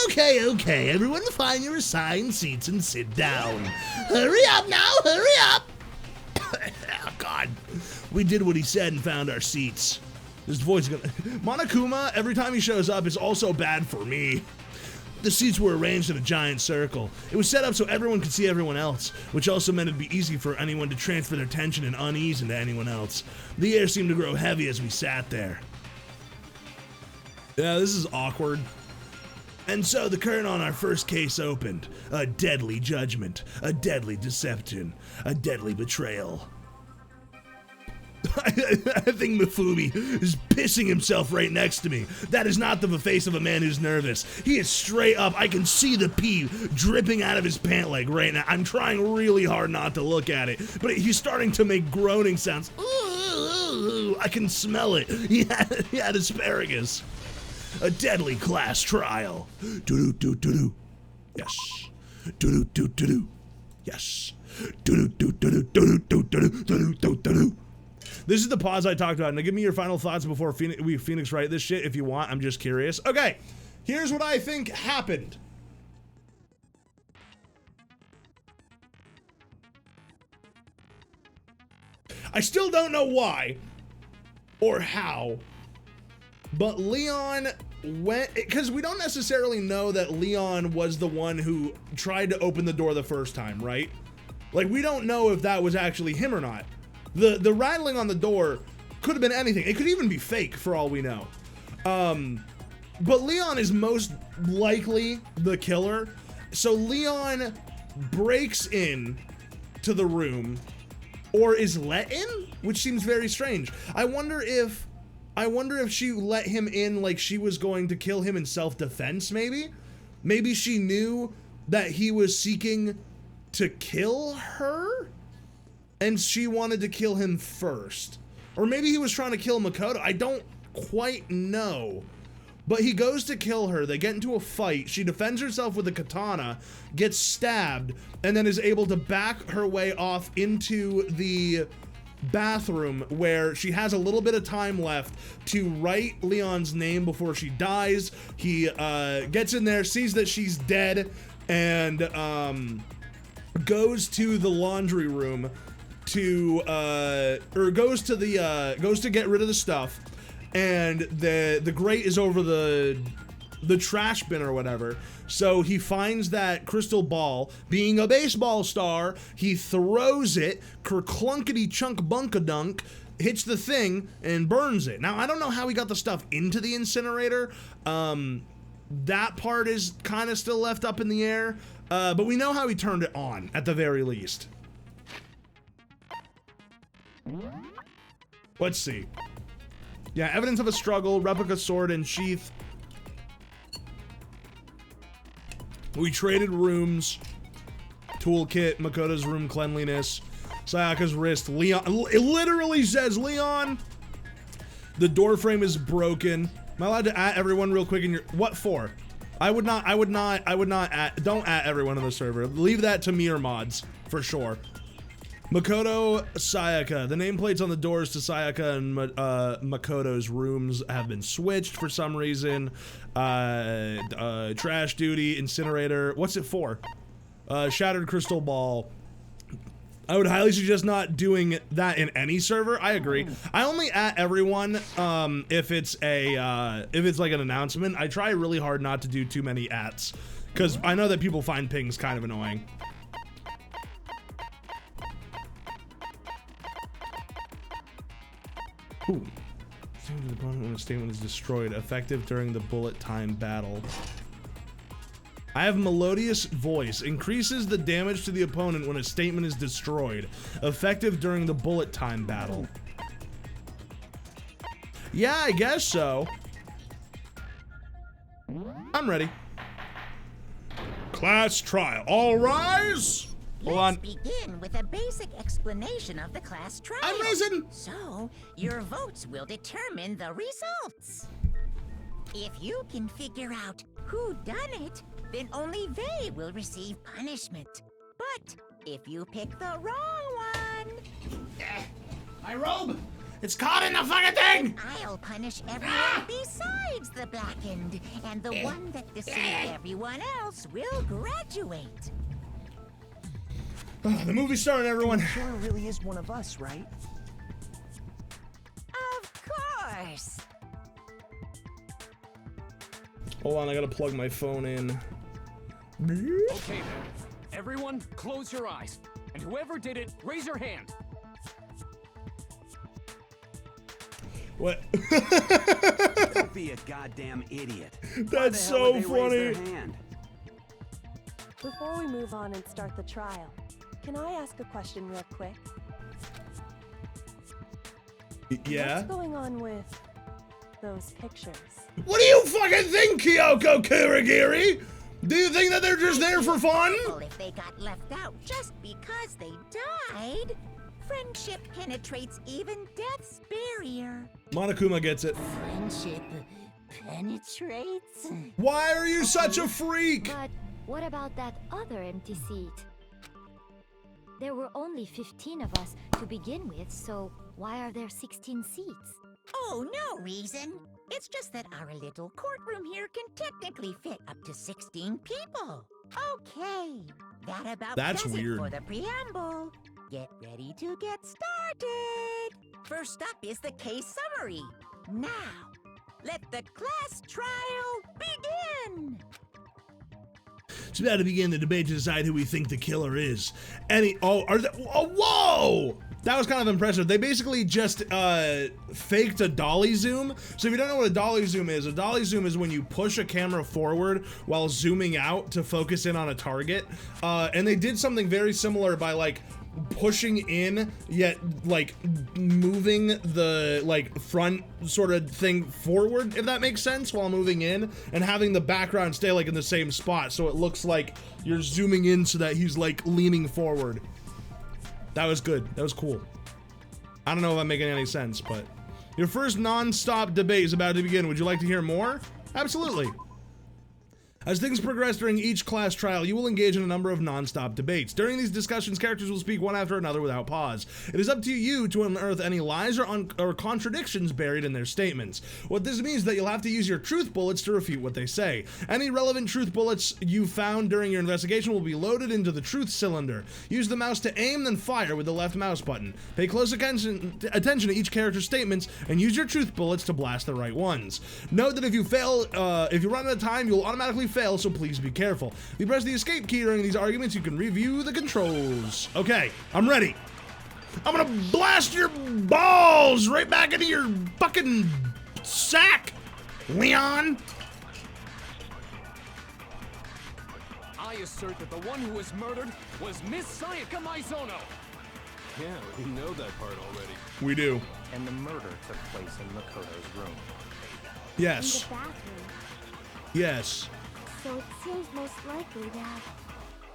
[SPEAKER 7] Okay, everyone find your assigned seats and sit down. Hurry up now, hurry up! Oh, God. We did what he said and found our seats. This voice is gonna... Monokuma, every time he shows up, is also bad for me. The seats were arranged in a giant circle. It was set up so everyone could see everyone else, which also meant it'd be easy for anyone to transfer their tension and unease into anyone else. The air seemed to grow heavy as we sat there.
[SPEAKER 1] Yeah, this is awkward.
[SPEAKER 7] And so the curtain on our first case opened. A deadly judgment, a deadly deception, a deadly betrayal. I think Mifumi is pissing himself right next to me. That is not the face of a man who's nervous. He is straight up. I can see the pee dripping out of his pant leg right now. I'm trying really hard not to look at it, but he's starting to make groaning sounds. Ooh, I can smell it. He had asparagus. A deadly class trial. Do-do-do-do-do. Yes. Do-do-do-do-do. Yes. Do-do-do-do-do-do-do-do-do-do-do.
[SPEAKER 1] This is the pause I talked about. Now give me your final thoughts before we Phoenix write this shit if you want. I'm just curious. Okay, here's what I think happened. I still don't know why or how, but Leon went, because we don't necessarily know that Leon was the one who tried to open the door the first time, right? Like, we don't know if that was actually him or not. The rattling on the door could have been anything. It could even be fake for all we know. But Leon is most likely the killer. So Leon breaks in to the room, or is let in, which seems very strange. I wonder if she let him in like she was going to kill him in self-defense, maybe? Maybe she knew that he was seeking to kill her, and she wanted to kill him first. Or maybe he was trying to kill Makoto. I don't quite know. But he goes to kill her, they get into a fight, she defends herself with a katana, gets stabbed, and then is able to back her way off into the bathroom where she has a little bit of time left to write Leon's name before she dies. He gets in there, sees that she's dead, and goes to the laundry room to, goes to get rid of the stuff. And the grate is over the trash bin or whatever. So he finds that crystal ball. Being a baseball star, he throws it, kerclunkety chunk bunkadunk, hits the thing, and burns it. Now, I don't know how he got the stuff into the incinerator. That part is kind of still left up in the air. But we know how he turned it on, at the very least. Let's see. Yeah, evidence of a struggle, replica sword and sheath. We traded rooms. Toolkit, Makoto's room cleanliness. Sayaka's wrist, Leon. It literally says Leon. The door frame is broken. Am I allowed to at everyone real quick in your, what for? I would not at, don't at everyone on the server. Leave that to me or mods, for sure. Makoto, Sayaka. The nameplates on the doors to Sayaka and Makoto's rooms have been switched for some reason. Trash duty, incinerator. What's it for? Shattered crystal ball. I would highly suggest not doing that in any server. I agree. I only at everyone if it's like an announcement. I try really hard not to do too many ats because I know that people find pings kind of annoying. Ooh. The opponent when a statement is destroyed. Effective during the bullet time battle. I have melodious voice. Increases the damage to the opponent when a statement is destroyed. Effective during the bullet time battle. Yeah, I guess so. I'm ready. Class trial. All rise! Hold on.
[SPEAKER 8] Let's begin with a basic explanation of the class trial.
[SPEAKER 1] I'm risen.
[SPEAKER 8] So, your votes will determine the results. If you can figure out who done it, then only they will receive punishment. But if you pick the wrong one...
[SPEAKER 7] My robe! It's caught in the fucking thing!
[SPEAKER 8] I'll punish everyone besides the blackened, and the one that deceived everyone else will graduate.
[SPEAKER 1] The movie's starting, everyone.
[SPEAKER 3] Sure really is one of us, right?
[SPEAKER 8] Of course.
[SPEAKER 1] Hold on, I gotta plug my phone in.
[SPEAKER 10] Okay then. Everyone, close your eyes. And whoever did it, raise your hand.
[SPEAKER 1] What?
[SPEAKER 3] Don't be a goddamn idiot.
[SPEAKER 1] That's so funny.
[SPEAKER 11] Before we move on and start the trial, can I ask a question real quick?
[SPEAKER 1] Yeah?
[SPEAKER 11] What's going on with those pictures?
[SPEAKER 1] What do you fucking think, Kyoko Kurogiri? Do you think that they're just there for fun?
[SPEAKER 8] If they got left out just because they died, friendship penetrates even death's barrier.
[SPEAKER 1] Monokuma gets it.
[SPEAKER 8] Friendship penetrates?
[SPEAKER 1] Why are you such a freak?
[SPEAKER 12] But what about that other empty seat? There were only 15 of us to begin with, so why are there 16 seats?
[SPEAKER 8] Oh, no reason. It's just that our little courtroom here can technically fit up to 16 people. Okay, that about
[SPEAKER 1] That's
[SPEAKER 8] does
[SPEAKER 1] weird.
[SPEAKER 8] it for the preamble. Get ready to get started. First up is the case summary. Now, let the class trial begin.
[SPEAKER 1] It's about to begin the debate to decide who we think the killer is. Whoa! That was kind of impressive. They basically just faked a dolly zoom. So if you don't know what a dolly zoom is when you push a camera forward while zooming out to focus in on a target. And they did something very similar by like pushing in, yet like moving the like front sort of thing forward, if that makes sense, while moving in, and having the background stay like in the same spot, so it looks like you're zooming in so that he's like leaning forward. That was good. That was cool. I don't know if I'm making any sense, but your first non-stop debate is about to begin. Would you like to hear more? Absolutely. As things progress during each class trial, you will engage in a number of non-stop debates. During these discussions, characters will speak one after another without pause. It is up to you to unearth any lies or contradictions buried in their statements. What this means is that you'll have to use your truth bullets to refute what they say. Any relevant truth bullets you found during your investigation will be loaded into the truth cylinder. Use the mouse to aim, then fire with the left mouse button. Pay close attention to each character's statements, and use your truth bullets to blast the right ones. Note that if you run out of time, you'll automatically fail, so please be careful. If you press the escape key during these arguments, you can review the controls. Okay, I'm ready. I'm gonna blast your balls right back into your fucking sack, Leon.
[SPEAKER 10] I assert that the one who was murdered was Miss Sayaka Maizono.
[SPEAKER 6] Yeah, we know that part already.
[SPEAKER 1] We do.
[SPEAKER 13] And the murder took place in Makoto's room.
[SPEAKER 1] Yes.
[SPEAKER 12] In the bathroom.
[SPEAKER 1] Yes.
[SPEAKER 12] So it seems most likely that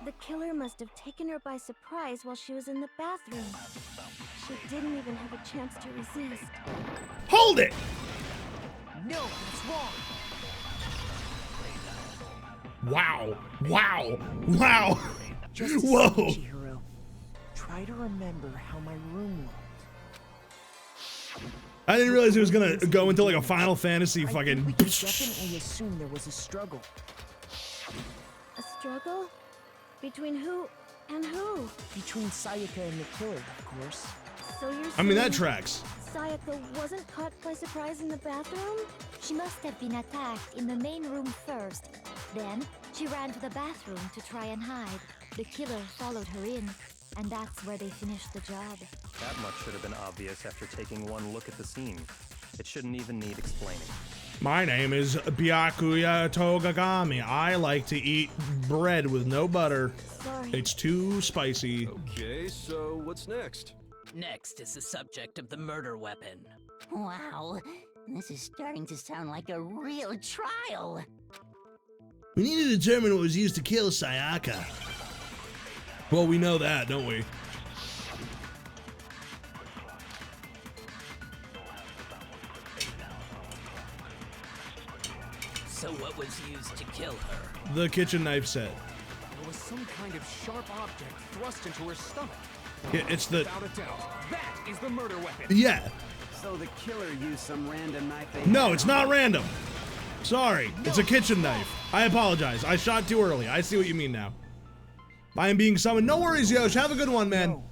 [SPEAKER 12] the killer must have taken her by surprise while she was in the bathroom. She didn't even have a chance to resist.
[SPEAKER 1] Hold it!
[SPEAKER 10] No, that's wrong.
[SPEAKER 1] Wow. Wow. Wow.
[SPEAKER 9] Just
[SPEAKER 1] whoa.
[SPEAKER 9] Chihiro, try to remember how my room looked.
[SPEAKER 1] I didn't realize it was gonna go into like a Final Fantasy fucking.
[SPEAKER 9] We can definitely assume there was a struggle.
[SPEAKER 12] A struggle? Between who and who?
[SPEAKER 9] Between Sayaka and the killer, of course.
[SPEAKER 12] So you're saying
[SPEAKER 1] I mean, that tracks.
[SPEAKER 12] Sayaka wasn't caught by surprise in the bathroom? She must have been attacked in the main room first. Then, she ran to the bathroom to try and hide. The killer followed her in, and that's where they finished the job.
[SPEAKER 13] That much should have been obvious after taking one look at the scene. It shouldn't even need explaining.
[SPEAKER 1] My name is Byakuya Togagami. I like to eat bread with no butter.
[SPEAKER 12] Sorry.
[SPEAKER 1] It's too spicy.
[SPEAKER 6] Okay, so what's next?
[SPEAKER 14] Next is the subject of the murder weapon.
[SPEAKER 8] Wow, this is starting to sound like a real trial.
[SPEAKER 7] We need to determine what was used to kill Sayaka.
[SPEAKER 1] Well, we know that, don't we?
[SPEAKER 14] So what was used to kill her?
[SPEAKER 1] The kitchen knife set.
[SPEAKER 10] There was some kind of sharp object thrust into her stomach.
[SPEAKER 1] Yeah, it's the.
[SPEAKER 10] Without a doubt, that is the murder weapon.
[SPEAKER 1] Yeah.
[SPEAKER 3] So the killer used some random knife.
[SPEAKER 1] No, it's not random. Sorry, it's a kitchen knife. I apologize. I shot too early. I see what you mean now. I am being summoned. No worries, Yosh. Have a good one, man.
[SPEAKER 9] No,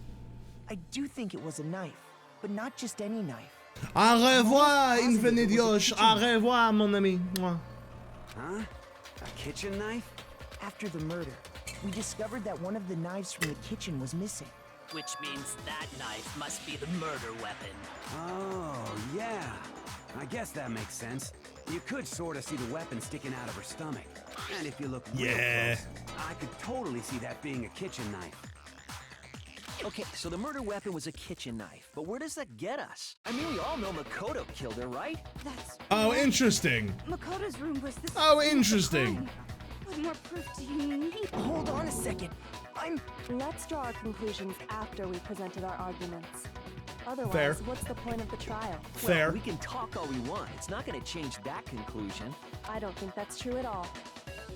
[SPEAKER 9] I do think it was a knife, but not just any knife.
[SPEAKER 7] Au revoir, Infinite Yosh. Au revoir, mon ami. Mwah.
[SPEAKER 3] Huh? A kitchen knife?
[SPEAKER 9] After the murder, we discovered that one of the knives from the kitchen was missing.
[SPEAKER 14] Which means that knife must be the murder weapon.
[SPEAKER 3] Oh, yeah. I guess that makes sense. You could sort of see the weapon sticking out of her stomach. And if you look real close, I could totally see that being a kitchen knife.
[SPEAKER 6] Okay, so the murder weapon was a kitchen knife, but where does that get us? I mean, we all know Makoto killed her, right?
[SPEAKER 5] That's
[SPEAKER 1] Oh, interesting.
[SPEAKER 5] Makoto's room was the
[SPEAKER 1] Oh, interesting.
[SPEAKER 5] What more proof do you need?
[SPEAKER 9] Hold on a second.
[SPEAKER 11] Let's draw our conclusions after we presented our arguments. Otherwise,
[SPEAKER 1] Fair.
[SPEAKER 11] what's the point of the trial?
[SPEAKER 1] Fair.
[SPEAKER 6] Well, we can talk all we want. It's not going to change that conclusion.
[SPEAKER 11] I don't think that's true at all.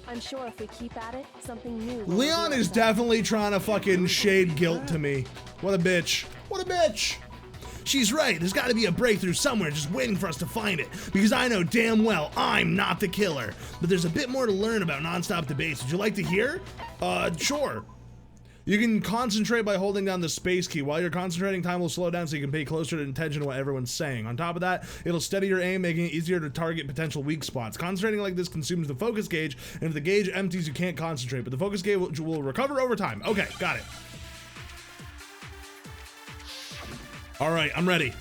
[SPEAKER 11] I'm sure if we keep at it, something new will
[SPEAKER 1] Leon
[SPEAKER 11] reveal
[SPEAKER 1] is
[SPEAKER 11] itself.
[SPEAKER 1] definitely trying to fucking shade guilt to me. What a bitch. What a bitch.
[SPEAKER 7] She's right. There's got to be a breakthrough somewhere just waiting for us to find it. Because I know damn well I'm not the killer. But there's a bit more to learn about non-stop debates. Would you like to hear?
[SPEAKER 1] Sure. You can concentrate by holding down the space key. While you're concentrating, time will slow down so you can pay closer attention to what everyone's saying. On top of that, it'll steady your aim, making it easier to target potential weak spots. Concentrating like this consumes the focus gauge, and if the gauge empties, you can't concentrate, but the focus gauge will recover over time. Okay, got it. All right, I'm ready.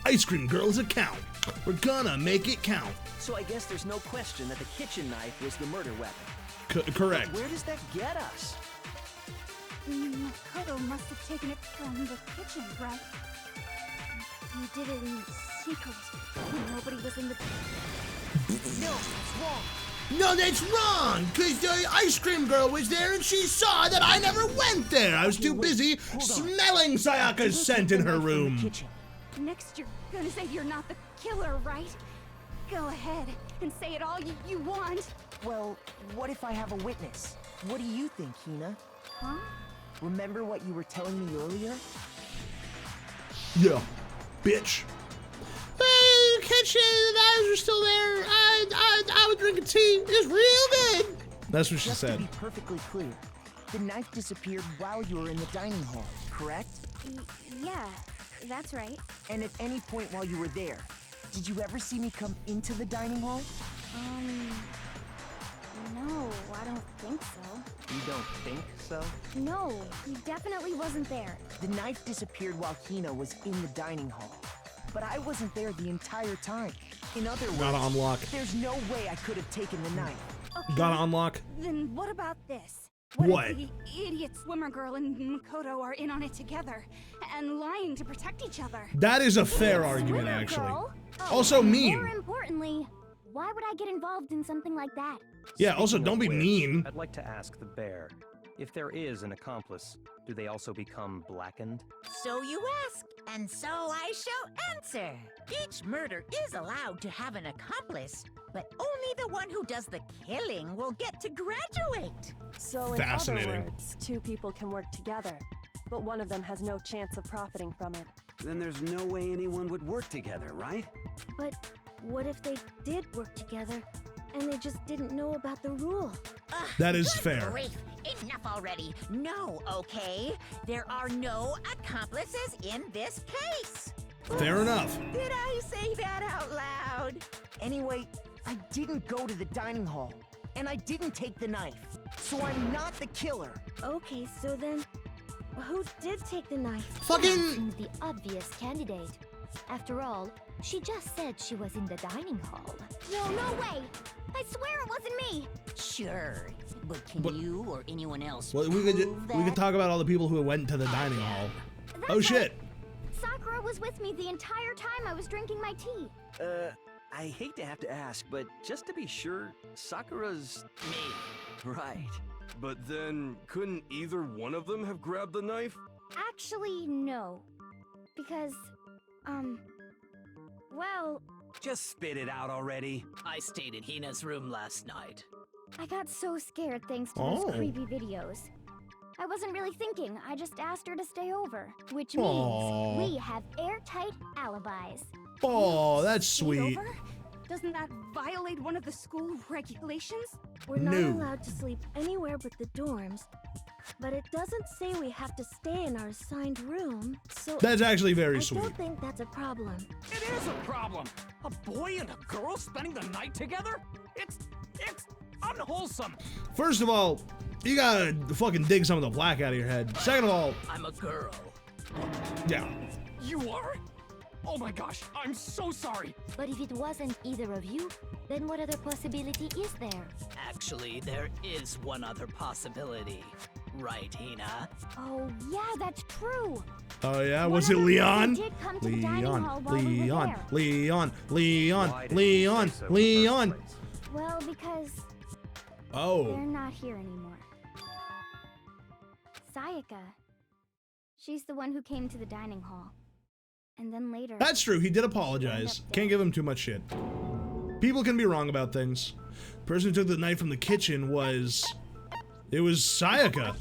[SPEAKER 7] Ice cream girl's account. We're gonna make it count.
[SPEAKER 6] So I guess there's no question that the kitchen knife was the murder weapon.
[SPEAKER 1] Correct.
[SPEAKER 6] But where does that get us?
[SPEAKER 15] Makoto must have taken it from the kitchen, right? He did it in secret when nobody was in the...
[SPEAKER 6] No, it's wrong.
[SPEAKER 7] No, that's wrong, because the ice cream girl was there and she saw that I never went there. I was too busy smelling Sayaka's scent in her room.
[SPEAKER 15] Next, you're gonna say you're not the killer, right? Go ahead and say it all you want.
[SPEAKER 9] Well, what if I have a witness? What do you think, Hina?
[SPEAKER 15] Huh?
[SPEAKER 9] Remember what you were telling me earlier?
[SPEAKER 7] Yeah, bitch. The kitchen, the knives are still there. I was drinking tea. It's real good.
[SPEAKER 1] That's what she
[SPEAKER 9] Just
[SPEAKER 1] said.
[SPEAKER 9] to be perfectly clear, the knife disappeared while you were in the dining hall, correct?
[SPEAKER 15] Yeah, that's right.
[SPEAKER 9] And at any point while you were there, did you ever see me come into the dining hall?
[SPEAKER 15] No, I don't think so.
[SPEAKER 13] You don't think so?
[SPEAKER 15] No, he definitely wasn't there.
[SPEAKER 9] The knife disappeared while Hina was in the dining hall. But I wasn't there the entire time. In other words,
[SPEAKER 1] Gotta unlock.
[SPEAKER 9] There's no way I could have taken the knife.
[SPEAKER 15] Okay,
[SPEAKER 1] Gotta unlock.
[SPEAKER 15] Then what about this?
[SPEAKER 1] What?
[SPEAKER 15] If the idiot swimmer girl and Makoto are in on it together and lying to protect each other?
[SPEAKER 1] That is a fair argument, actually. Also
[SPEAKER 12] More
[SPEAKER 1] mean.
[SPEAKER 12] importantly, why would I get involved in something like that?
[SPEAKER 1] Yeah, also
[SPEAKER 13] Speaking
[SPEAKER 1] don't
[SPEAKER 13] of
[SPEAKER 1] be
[SPEAKER 13] which,
[SPEAKER 1] mean.
[SPEAKER 13] I'd like to ask the bear, if there is an accomplice, do they also become blackened?
[SPEAKER 8] So you ask, and so I shall answer. Each murder is allowed to have an accomplice, but only the one who does the killing will get to graduate.
[SPEAKER 11] So in other words, two people can work together, but one of them has no chance of profiting from it.
[SPEAKER 3] Then there's no way anyone would work together, right?
[SPEAKER 12] But what if they did work together and they just didn't know about the rule?
[SPEAKER 1] That is
[SPEAKER 8] Good
[SPEAKER 1] fair.
[SPEAKER 8] grief. Enough already. No, okay? There are no accomplices in this case.
[SPEAKER 1] Fair enough.
[SPEAKER 8] Did I say that out loud?
[SPEAKER 9] Anyway, I didn't go to the dining hall, and I didn't take the knife. So I'm not the killer.
[SPEAKER 12] Okay, so then, who did take the knife?
[SPEAKER 7] Fucking-
[SPEAKER 12] That seems the obvious candidate. After all, she just said she was in the dining hall.
[SPEAKER 15] No way! I swear it wasn't me!
[SPEAKER 14] Sure, but can you or anyone else
[SPEAKER 1] Well, we could talk about all the people who went to the dining hall. Oh shit.
[SPEAKER 12] Sakura was with me the entire time I was drinking my tea.
[SPEAKER 6] I hate to have to ask, but just to be sure, Sakura's...
[SPEAKER 14] Me.
[SPEAKER 6] Right.
[SPEAKER 16] But then, couldn't either one of them have grabbed the knife?
[SPEAKER 12] Actually, no. Because, well,
[SPEAKER 3] Just spit it out already.
[SPEAKER 14] I stayed in Hina's room last night.
[SPEAKER 12] I got so scared thanks to
[SPEAKER 1] Oh.
[SPEAKER 12] those creepy videos. I wasn't really thinking, I just asked her to stay over. Which means
[SPEAKER 1] Aw.
[SPEAKER 12] we have airtight alibis.
[SPEAKER 1] Oh, that's
[SPEAKER 15] Stay
[SPEAKER 1] sweet.
[SPEAKER 15] over? Doesn't that violate one of the school regulations?
[SPEAKER 12] We're not
[SPEAKER 1] No.
[SPEAKER 12] allowed to sleep anywhere but the dorms. But it doesn't say we have to stay in our assigned room, so...
[SPEAKER 1] That's actually very
[SPEAKER 12] I
[SPEAKER 1] sweet.
[SPEAKER 12] don't think that's a problem.
[SPEAKER 10] It is a problem. A boy and a girl spending the night together? It's unwholesome.
[SPEAKER 1] First of all, you gotta fucking dig some of the black out of your head. Second of all,
[SPEAKER 14] I'm a girl.
[SPEAKER 1] yeah.
[SPEAKER 10] You are? Oh my gosh, I'm so sorry.
[SPEAKER 12] But if it wasn't either of you, then what other possibility is there?
[SPEAKER 14] Actually, there is one other possibility. Right, Hina?
[SPEAKER 12] Oh, yeah, that's true.
[SPEAKER 1] Oh yeah,
[SPEAKER 12] One
[SPEAKER 1] was
[SPEAKER 12] of
[SPEAKER 1] it
[SPEAKER 12] them
[SPEAKER 1] Leon?
[SPEAKER 12] did come to the dining hall while we were
[SPEAKER 1] Leon,
[SPEAKER 12] there.
[SPEAKER 1] Leon, Leon,
[SPEAKER 13] Why did you
[SPEAKER 1] Leon,
[SPEAKER 13] say so in the
[SPEAKER 1] Leon.
[SPEAKER 13] first place?
[SPEAKER 12] Well, because they're
[SPEAKER 1] Oh,
[SPEAKER 12] not here anymore. Sayaka. She's the one who came to the dining hall. And then later...
[SPEAKER 1] that's true. He did apologize. Can't give him too much shit. People can be wrong about things. The person who took the knife from the kitchen was... It was Sayaka.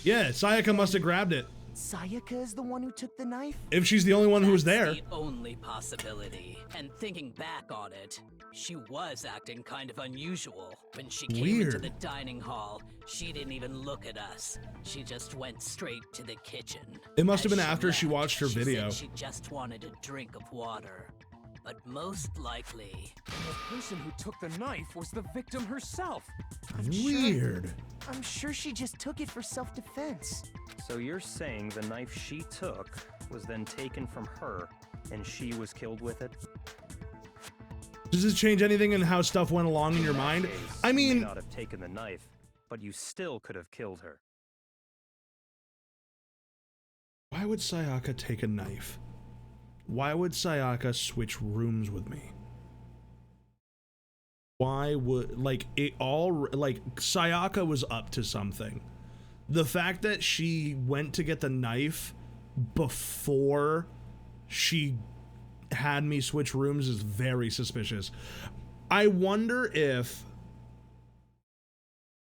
[SPEAKER 1] Yeah, Sayaka must have grabbed it.
[SPEAKER 9] Sayaka is the one who took the knife?
[SPEAKER 1] If she's the only one who was there.
[SPEAKER 14] The only possibility. And thinking back on it, she was acting kind of unusual. When she came into the
[SPEAKER 1] Weird.
[SPEAKER 14] dining hall, she didn't even look at us. She just went straight to the kitchen.
[SPEAKER 1] It must have
[SPEAKER 14] As
[SPEAKER 1] been after she
[SPEAKER 14] left,
[SPEAKER 1] watched her
[SPEAKER 14] she
[SPEAKER 1] video.
[SPEAKER 14] said she just wanted a drink of water. But most likely,
[SPEAKER 10] The person who took the knife was the victim herself.
[SPEAKER 1] Weird.
[SPEAKER 9] I'm sure she just took it for self-defense.
[SPEAKER 13] So you're saying the knife she took was then taken from her, and she was killed with it?
[SPEAKER 1] Does this change anything in how stuff went along in your mind? I
[SPEAKER 13] You
[SPEAKER 1] mean,
[SPEAKER 13] may not have taken the knife, but you still could have killed her.
[SPEAKER 1] why would Sayaka take a knife? Why would Sayaka switch rooms with me? Why would, like, it all, like, Sayaka was up to something. The fact that she went to get the knife before she had me switch rooms is very suspicious. I wonder if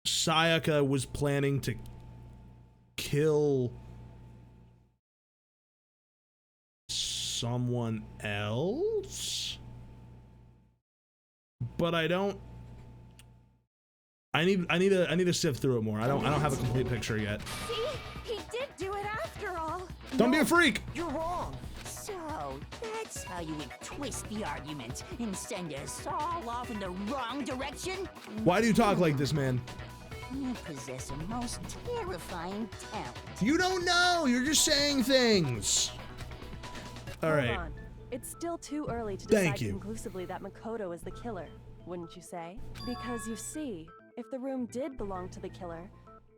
[SPEAKER 1] Sayaka was planning to kill someone else, but I don't. I need to sift through it more. I don't have a complete picture yet.
[SPEAKER 5] See? He did do it after all.
[SPEAKER 1] Don't be a freak.
[SPEAKER 8] You're wrong. So, that's how you would twist the argument and send us all off in the wrong direction?
[SPEAKER 1] Why do you talk like this, man?
[SPEAKER 8] You possess a most terrifying talent.
[SPEAKER 1] You don't know. You're just saying things. All
[SPEAKER 11] Hold
[SPEAKER 1] right.
[SPEAKER 11] on. It's still too early to
[SPEAKER 1] Thank
[SPEAKER 11] decide
[SPEAKER 1] you.
[SPEAKER 11] conclusively that Makoto is the killer, wouldn't you say? Because you see, if the room did belong to the killer,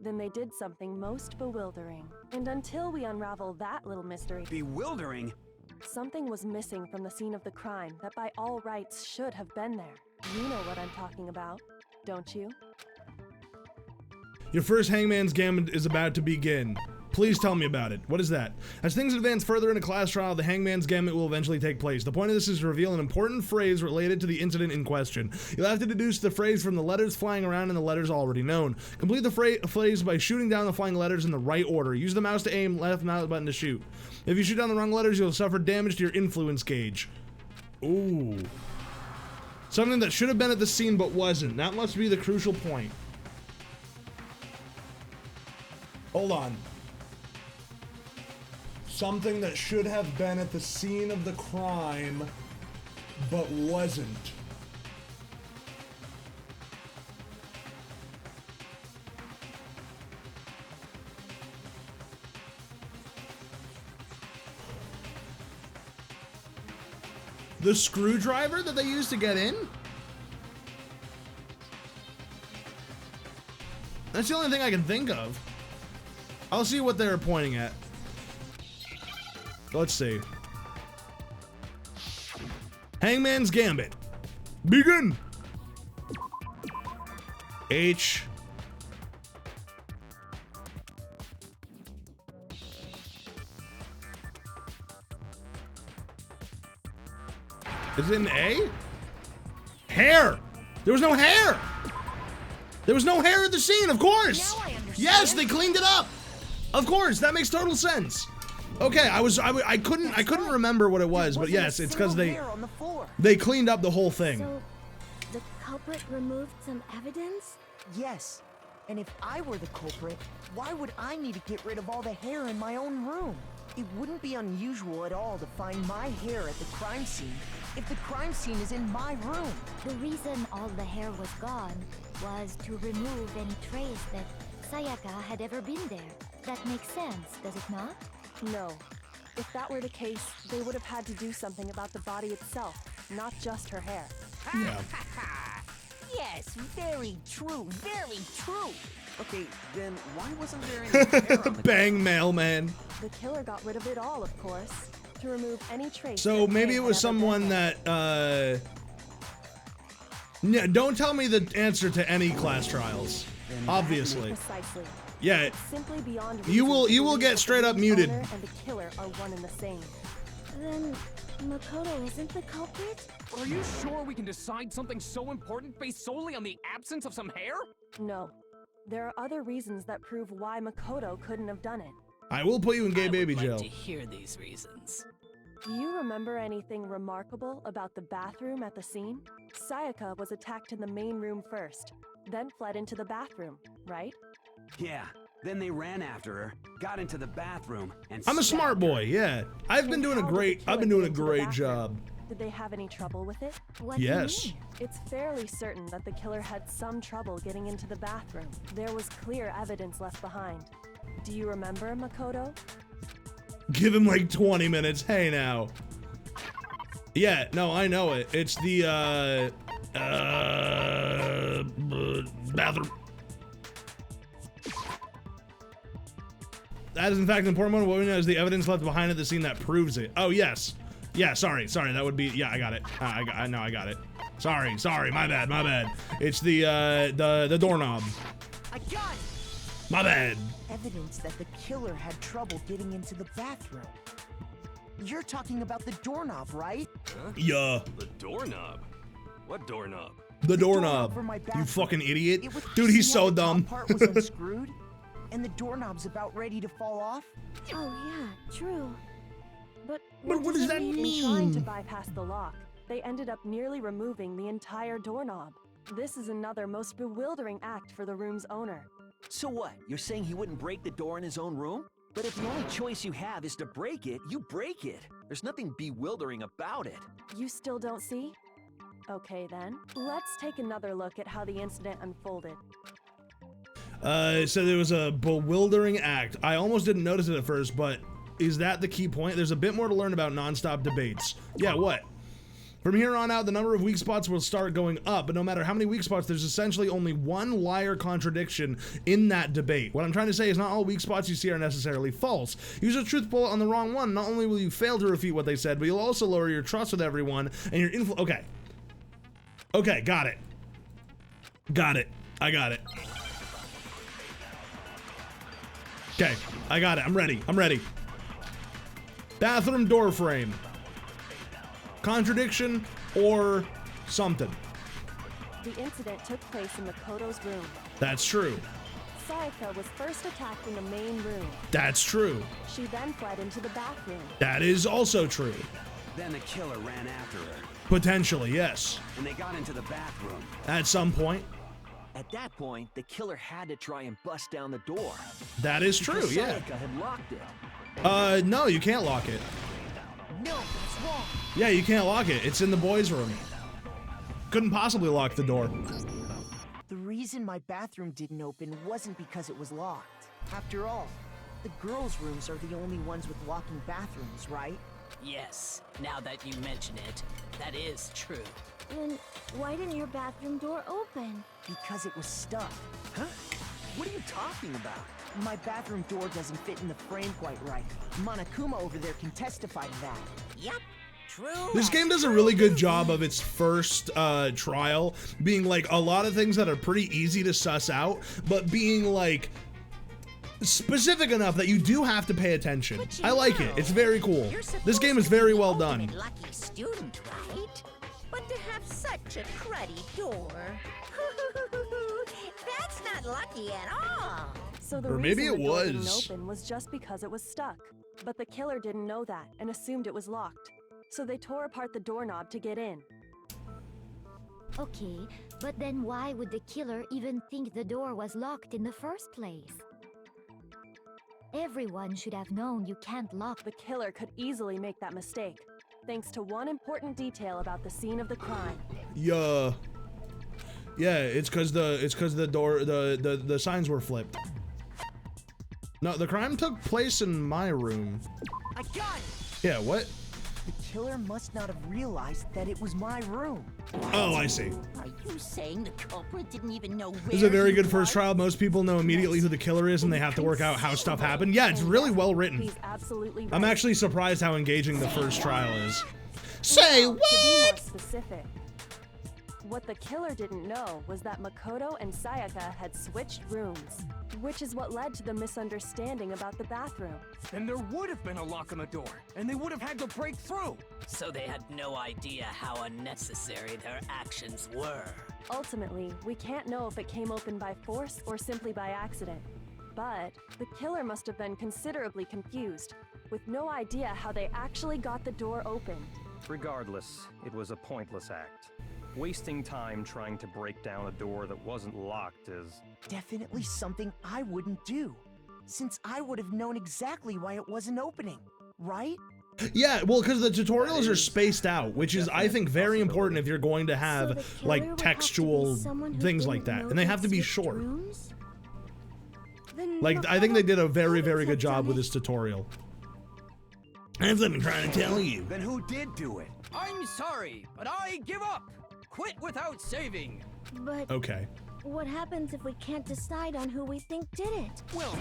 [SPEAKER 11] then they did something most bewildering. And until we unravel that little mystery...
[SPEAKER 3] Bewildering?
[SPEAKER 11] Something was missing from the scene of the crime that by all rights should have been there. You know what I'm talking about, don't you?
[SPEAKER 1] Your first Hangman's Gambit is about to begin. Please tell me about it. What is that? As things advance further in a class trial, the Hangman's Gambit will eventually take place. The point of this is to reveal an important phrase related to the incident in question. You'll have to deduce the phrase from the letters flying around and the letters already known. Complete the phrase by shooting down the flying letters in the right order. Use the mouse to aim, left mouse button to shoot. If you shoot down the wrong letters, you'll suffer damage to your influence gauge. Ooh. Something that should have been at the scene but wasn't. That must be the crucial point. Hold on. Something that should have been at the scene of the crime, but wasn't. The screwdriver that they used to get in? That's the only thing I can think of. I'll see what they're pointing at. Let's see. Hangman's Gambit. Begin. H. Is it an A? Hair. There was no hair. There was no hair at the scene, of course. Yes, they cleaned it up. Of course, that makes total sense. Okay, I couldn't remember what it was, but yes, it's because they cleaned up the whole thing.
[SPEAKER 12] So, the culprit removed some evidence?
[SPEAKER 9] Yes. And if I were the culprit, why would I need to get rid of all the hair in my own room? It wouldn't be unusual at all to find my hair at the crime scene if the crime scene is in my room.
[SPEAKER 12] The reason all the hair was gone was to remove any trace that Sayaka had ever been there. That makes sense, does it not?
[SPEAKER 11] No. If that were the case, they would have had to do something about the body itself, not just her hair.
[SPEAKER 1] Yeah.
[SPEAKER 8] Yes, very true, very true.
[SPEAKER 3] Okay, then why wasn't there any hair on the
[SPEAKER 1] Bang mailman.
[SPEAKER 11] The killer got rid of it all, of course, to remove any trace.
[SPEAKER 1] So maybe it was someone that, yeah, don't tell me the answer to any class trials. Obviously.
[SPEAKER 11] Precisely.
[SPEAKER 1] Yeah.
[SPEAKER 11] It's simply beyond
[SPEAKER 1] You will
[SPEAKER 11] reason
[SPEAKER 1] get straight up muted.
[SPEAKER 11] owner and the killer are one and the same.
[SPEAKER 12] Then Makoto isn't the culprit?
[SPEAKER 10] Are you sure we can decide something so important based solely on the absence of some hair?
[SPEAKER 11] No. There are other reasons that prove why Makoto couldn't have done it.
[SPEAKER 1] I will put you in gay baby jail.
[SPEAKER 14] Like to hear these reasons.
[SPEAKER 11] Do you remember anything remarkable about the bathroom at the scene? Sayaka was attacked in the main room first, then fled into the bathroom, right?
[SPEAKER 3] Yeah, then they ran after her, got into the bathroom, and
[SPEAKER 1] I'm a smart boy, yeah. I've been doing a great job.
[SPEAKER 11] Did they have any trouble with it?
[SPEAKER 12] What
[SPEAKER 1] Yes.
[SPEAKER 12] do you mean?
[SPEAKER 11] It's fairly certain that the killer had some trouble getting into the bathroom. There was clear evidence left behind. Do you remember, Makoto?
[SPEAKER 1] Give him like 20 minutes. Hey now. Yeah, no, I know it. It's the, bathroom. That is in fact an important one. What we know is the evidence left behind at the scene that proves it. Oh, yes. Yeah, sorry, that would be, yeah, I got it. I know, I got it. Sorry, my bad. It's the doorknob.
[SPEAKER 9] I got it.
[SPEAKER 1] My bad.
[SPEAKER 9] Evidence that the killer had trouble getting into the bathroom. You're talking about the doorknob, right?
[SPEAKER 16] Huh?
[SPEAKER 1] Yeah.
[SPEAKER 16] The doorknob? What doorknob?
[SPEAKER 1] The doorknob. You fucking idiot. Dude, he's so dumb.
[SPEAKER 9] The part was unscrewed, and the doorknob's about ready to fall off.
[SPEAKER 11] Oh yeah, true. But
[SPEAKER 1] what does that
[SPEAKER 11] Trying to
[SPEAKER 1] mean?
[SPEAKER 11] bypass the lock, they ended up nearly removing the entire doorknob. This is another most bewildering act for the room's owner.
[SPEAKER 6] So what? You're saying he wouldn't break the door in his own room? But if the only choice you have is to break it, you break it. There's nothing bewildering about it.
[SPEAKER 11] You still don't see? Okay then, let's take another look at how the incident unfolded.
[SPEAKER 1] So there was a bewildering act. I almost didn't notice it at first, but is that the key point? There's a bit more to learn about non-stop debates. Yeah, what? From here on out, the number of weak spots will start going up, but no matter how many weak spots, there's essentially only one liar contradiction in that debate. What I'm trying to say is not all weak spots you see are necessarily false. Use a truth bullet on the wrong one. Not only will you fail to refute what they said, but you'll also lower your trust with everyone and your influence. Okay. Okay, got it. I got it. Okay, I got it. I'm ready. Bathroom door frame. Contradiction or something.
[SPEAKER 11] The incident took place in Makoto's room.
[SPEAKER 1] That's true.
[SPEAKER 11] Sayaka was first attacked in the main room.
[SPEAKER 1] That's true.
[SPEAKER 11] She then fled into the bathroom.
[SPEAKER 1] That is also true.
[SPEAKER 3] Then the killer ran after her.
[SPEAKER 1] Potentially, yes.
[SPEAKER 3] And they got into the bathroom.
[SPEAKER 1] At some point.
[SPEAKER 6] At that point, the killer had to try and bust down the door.
[SPEAKER 1] That is true,
[SPEAKER 6] Because
[SPEAKER 1] yeah.
[SPEAKER 6] Sayaka had locked it.
[SPEAKER 1] No, you can't lock it.
[SPEAKER 9] No, that's wrong.
[SPEAKER 1] Yeah, you can't lock it. It's in the boys' room. Couldn't possibly lock the door.
[SPEAKER 9] The reason my bathroom didn't open wasn't because it was locked. After all, the girls' rooms are the only ones with locking bathrooms, right?
[SPEAKER 14] Yes, now that you mention it, that is true.
[SPEAKER 15] Then why didn't your bathroom door open?
[SPEAKER 9] Because it was stuck.
[SPEAKER 6] Huh? What are you talking about?
[SPEAKER 9] My bathroom door doesn't fit in the frame quite right. Monokuma over there can testify to that.
[SPEAKER 8] Yep, true.
[SPEAKER 1] This game does a really good job of its first trial being like a lot of things that are pretty easy to suss out, but being like specific enough that you do have to pay attention. I like it. It's very cool. This game is very well done.
[SPEAKER 8] Lucky student, right? But to have such a cruddy door. That's not lucky at all.
[SPEAKER 11] So the
[SPEAKER 1] Or maybe
[SPEAKER 11] reason
[SPEAKER 1] it
[SPEAKER 11] the door didn't
[SPEAKER 1] was.
[SPEAKER 11] open was just because it was stuck. But the killer didn't know that and assumed it was locked. So they tore apart the doorknob to get in.
[SPEAKER 12] Okay, but then why would the killer even think the door was locked in the first place? Everyone should have known you can't lock.
[SPEAKER 11] The killer could easily make that mistake, thanks to one important detail about the scene of the crime.
[SPEAKER 1] Yeah, it's cause the door the signs were flipped. No, the crime took place in my room.
[SPEAKER 9] I got it!
[SPEAKER 1] Yeah, what?
[SPEAKER 9] The killer must not have realized that it was my room.
[SPEAKER 1] Oh, I see.
[SPEAKER 8] Are you saying the culprit didn't even know where
[SPEAKER 1] This is a very
[SPEAKER 8] he
[SPEAKER 1] good
[SPEAKER 8] was?
[SPEAKER 1] first trial. Most people know immediately who the killer is and they have to work out how stuff happened. Yeah, it's really well written.
[SPEAKER 11] He's absolutely right.
[SPEAKER 1] I'm actually surprised how engaging the first trial is. Say
[SPEAKER 11] To be more
[SPEAKER 1] what?
[SPEAKER 11] specific, what the killer didn't know was that Makoto and Sayaka had switched rooms, which is what led to the misunderstanding about the bathroom.
[SPEAKER 10] Then there would have been a lock on the door, and they would have had to break through.
[SPEAKER 14] So they had no idea how unnecessary their actions were.
[SPEAKER 11] Ultimately, we can't know if it came open by force or simply by accident. But the killer must have been considerably confused, with no idea how they actually got the door open.
[SPEAKER 13] Regardless, it was a pointless act. Wasting time trying to break down a door that wasn't locked is...
[SPEAKER 9] Definitely something I wouldn't do, since I would have known exactly why it wasn't opening, right?
[SPEAKER 1] Yeah, well, because the tutorials are spaced out, which is, I think, very important if you're going to have, like, textual things like that. And they have to be short. Like, I think they did a very, very good job with this tutorial.
[SPEAKER 7] That's what I'm trying to tell you.
[SPEAKER 3] Then who did do it?
[SPEAKER 14] I'm sorry, but I give up. Quit without saving.
[SPEAKER 5] But
[SPEAKER 1] Okay.
[SPEAKER 5] what happens if we can't decide on who we think did it?
[SPEAKER 10] Well,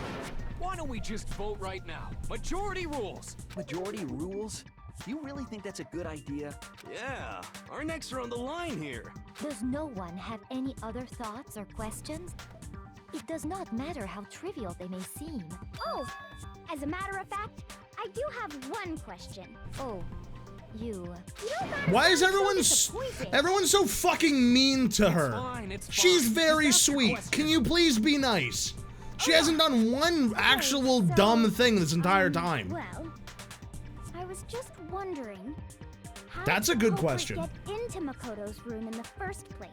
[SPEAKER 10] why don't we just vote right now? Majority rules.
[SPEAKER 6] Majority rules? You really think that's a good idea?
[SPEAKER 16] Yeah, our necks are on the line here.
[SPEAKER 12] Does no one have any other thoughts or questions? It does not matter how trivial they may seem.
[SPEAKER 15] Oh, as a matter of fact, I do have one question.
[SPEAKER 12] Oh, you.
[SPEAKER 1] Why is everyone so fucking mean to her? She's very sweet. Can you please be nice? She hasn't done one actual dumb thing this entire time.
[SPEAKER 15] Well, I was just wondering. How
[SPEAKER 1] That's
[SPEAKER 15] did
[SPEAKER 1] a
[SPEAKER 15] the
[SPEAKER 1] good
[SPEAKER 15] culprit
[SPEAKER 1] question.
[SPEAKER 15] Get into Makoto's room in the first place.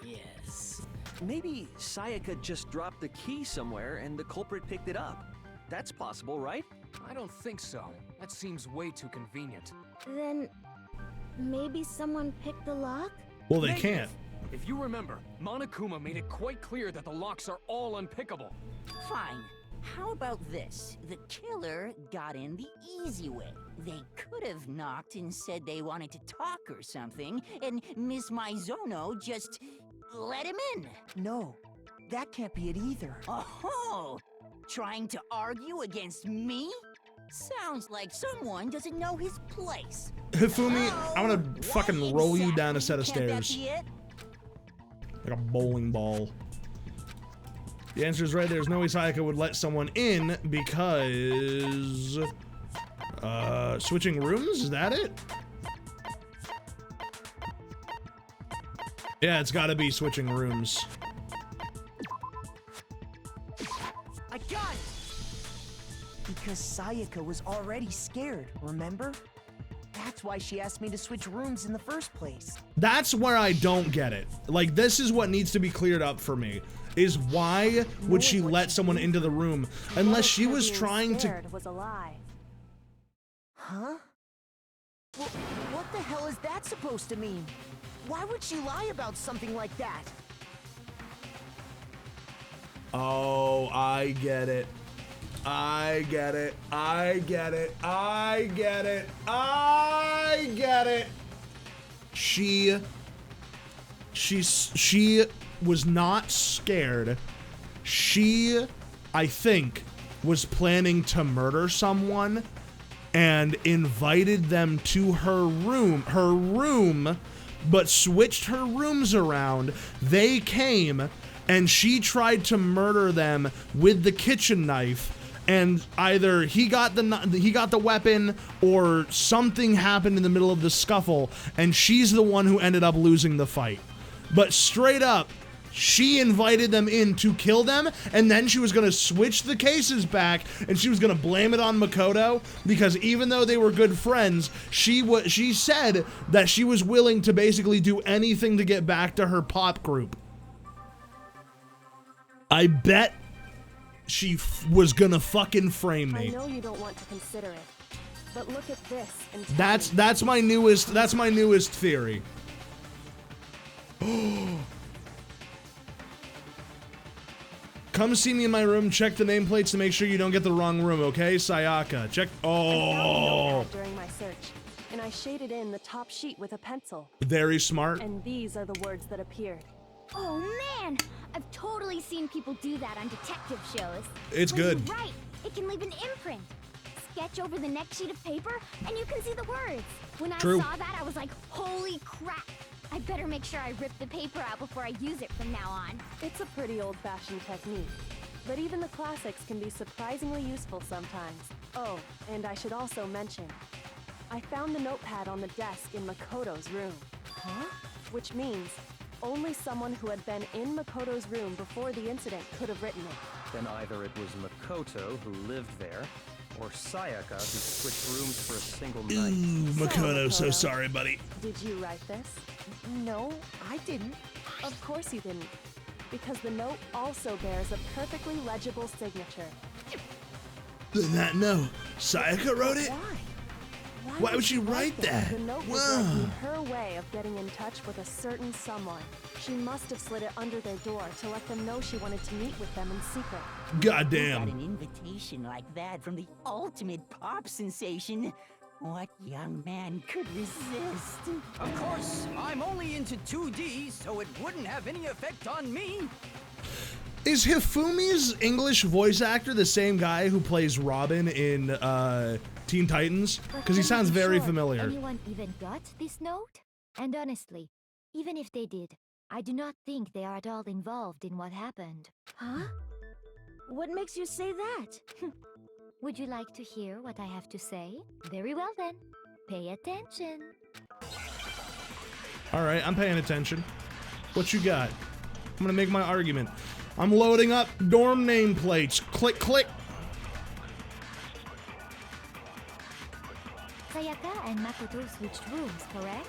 [SPEAKER 14] Yes.
[SPEAKER 6] Maybe Sayaka just dropped the key somewhere and the culprit picked it up. That's possible, right?
[SPEAKER 10] I don't think so. That seems way too convenient.
[SPEAKER 5] Then maybe someone picked the lock?
[SPEAKER 1] Well, they
[SPEAKER 10] Negative.
[SPEAKER 1] can't.
[SPEAKER 10] If you remember, Monokuma made it quite clear that the locks are all unpickable.
[SPEAKER 8] Fine. How about this? The killer got in the easy way. They could have knocked and said they wanted to talk or something, and Miss Maizono just let him in.
[SPEAKER 9] No, that can't be it either.
[SPEAKER 8] Oh, trying to argue against me? Sounds like someone doesn't know his place.
[SPEAKER 1] Hifumi, I'm gonna fucking roll you down a set of
[SPEAKER 8] Can that
[SPEAKER 1] stairs.
[SPEAKER 8] be it?
[SPEAKER 1] Like a bowling ball. The answer is right. There's no way Sayaka would let someone in because... switching rooms? Is that it? Yeah, it's gotta be switching rooms.
[SPEAKER 9] I got it! Because Sayaka was already scared, remember? That's why she asked me to switch rooms in the first place.
[SPEAKER 1] That's where I don't get it. Like, this is what needs to be cleared up for me. Is why would she let someone into the room unless she was trying to...
[SPEAKER 11] Was a lie.
[SPEAKER 9] Huh? What the hell is that supposed to mean? Why would she lie about something like that?
[SPEAKER 1] Oh, I get it. I get it. I get it. I get it. I get it. She was not scared. She, I think, was planning to murder someone and invited them to her room, but switched her rooms around. They came and she tried to murder them with the kitchen knife, and either he got the weapon or something happened in the middle of the scuffle, and she's the one who ended up losing the fight. But straight up, she invited them in to kill them, and then she was going to switch the cases back, and she was going to blame it on Makoto, because even though they were good friends, she said that she was willing to basically do anything to get back to her pop group. I bet she was gonna fucking frame me.
[SPEAKER 11] I know you don't want to consider it, but look at this and tell
[SPEAKER 1] That's my newest theory. Come see me in my room, check the nameplates to make sure you don't get the wrong room, okay? Sayaka, check.
[SPEAKER 11] I found a
[SPEAKER 1] Oh,
[SPEAKER 11] notepad during my search, and I shaded in the top sheet with a pencil.
[SPEAKER 1] very smart.
[SPEAKER 11] And these are the words that appeared.
[SPEAKER 15] Oh man, I've totally seen people do that on detective shows.
[SPEAKER 1] It's
[SPEAKER 15] When
[SPEAKER 1] good.
[SPEAKER 15] you write, it can leave an imprint. Sketch over the next sheet of paper, and you can see the words. When
[SPEAKER 1] True.
[SPEAKER 15] I saw that, I was like, holy crap. I better make sure I rip the paper out before I use it from now on.
[SPEAKER 11] It's a pretty old-fashioned technique, but even the classics can be surprisingly useful sometimes. Oh, and I should also mention, I found the notepad on the desk in Makoto's room. Huh? Which means only someone who had been in Makoto's room before the incident could have written it.
[SPEAKER 13] Then either it was Makoto who lived there, or Sayaka who switched rooms for a single night.
[SPEAKER 1] Ooh, Makoto, so sorry, buddy.
[SPEAKER 11] Did you write this?
[SPEAKER 9] No, I didn't.
[SPEAKER 11] Of course you didn't, because the note also bears a perfectly legible signature.
[SPEAKER 1] No, Sayaka wrote it? Why would she write that?
[SPEAKER 11] The note was
[SPEAKER 1] Wow.
[SPEAKER 11] likely her way of getting in touch with a certain someone. She must have slid it under their door to let them know she wanted to meet with them in secret.
[SPEAKER 1] Goddamn.
[SPEAKER 8] Got an invitation like that from the ultimate pop sensation. What young man could resist?
[SPEAKER 10] Of course, I'm only into 2D, so it wouldn't have any effect on me.
[SPEAKER 1] Is Hifumi's English voice actor the same guy who plays Robin in Teen Titans? Because he sounds very familiar.
[SPEAKER 12] Anyone even got this note? And honestly, even if they did, I do not think they are at all involved in what happened.
[SPEAKER 5] Huh? What makes you say that?
[SPEAKER 12] Would you like to hear what I have to say? Very well then. Pay attention.
[SPEAKER 1] Alright, I'm paying attention. What you got? I'm gonna make my argument. I'm loading up dorm nameplates. Click, click.
[SPEAKER 12] Sayaka and Makoto switched rooms, correct?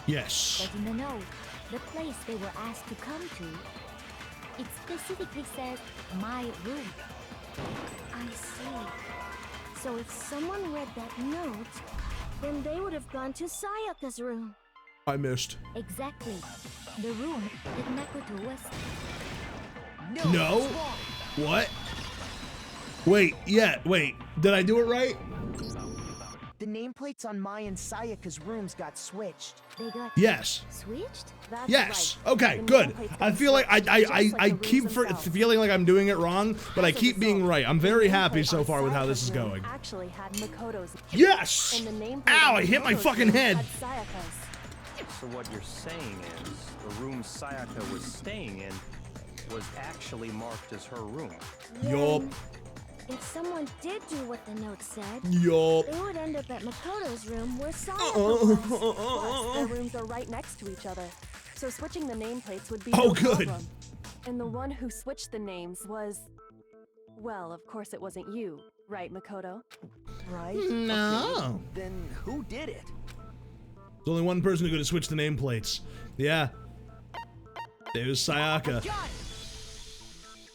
[SPEAKER 1] Yes.
[SPEAKER 12] But in the note, the place they were asked to come to, it specifically says, my room.
[SPEAKER 5] I see. So if someone read that note, then they would have gone to Sayaka's room.
[SPEAKER 1] I missed.
[SPEAKER 12] Exactly. The room that Makoto was...
[SPEAKER 1] No? What? Wait, yeah, wait. Did I do it right?
[SPEAKER 9] The nameplates on Mai and Sayaka's rooms got switched.
[SPEAKER 12] They got
[SPEAKER 1] Yes.
[SPEAKER 12] switched?
[SPEAKER 9] That's
[SPEAKER 1] Yes.
[SPEAKER 9] right.
[SPEAKER 1] Okay,
[SPEAKER 9] The
[SPEAKER 1] good.
[SPEAKER 9] nameplates
[SPEAKER 1] I
[SPEAKER 9] got
[SPEAKER 1] feel like
[SPEAKER 9] switched, just
[SPEAKER 1] I
[SPEAKER 9] like the
[SPEAKER 1] keep
[SPEAKER 9] rooms themselves.
[SPEAKER 1] feeling like I'm doing it wrong, but I keep being right. I'm very happy so far with how this is going.
[SPEAKER 11] Actually had Makoto's.
[SPEAKER 1] Yes!
[SPEAKER 11] And the nameplate
[SPEAKER 1] Ow,
[SPEAKER 11] on
[SPEAKER 1] I hit my
[SPEAKER 11] Makoto's
[SPEAKER 1] fucking
[SPEAKER 11] room
[SPEAKER 1] head.
[SPEAKER 11] had Sayaka's.
[SPEAKER 13] So what you're saying is, the room Sayaka was staying in was actually marked as her room.
[SPEAKER 1] Yup.
[SPEAKER 5] If someone did do what the note said,
[SPEAKER 1] Yup.
[SPEAKER 5] they would end up at Makoto's room where Sayaka was.
[SPEAKER 11] Plus, their rooms are right next to each other, so switching the nameplates would be
[SPEAKER 1] Oh,
[SPEAKER 11] no
[SPEAKER 1] good.
[SPEAKER 11] problem. And the one who switched the names was... Well, of course it wasn't you, right, Makoto?
[SPEAKER 9] Right?
[SPEAKER 1] No.
[SPEAKER 9] Okay. Then who did it?
[SPEAKER 1] There's only one person who could have switched the nameplates. Yeah. It was Sayaka.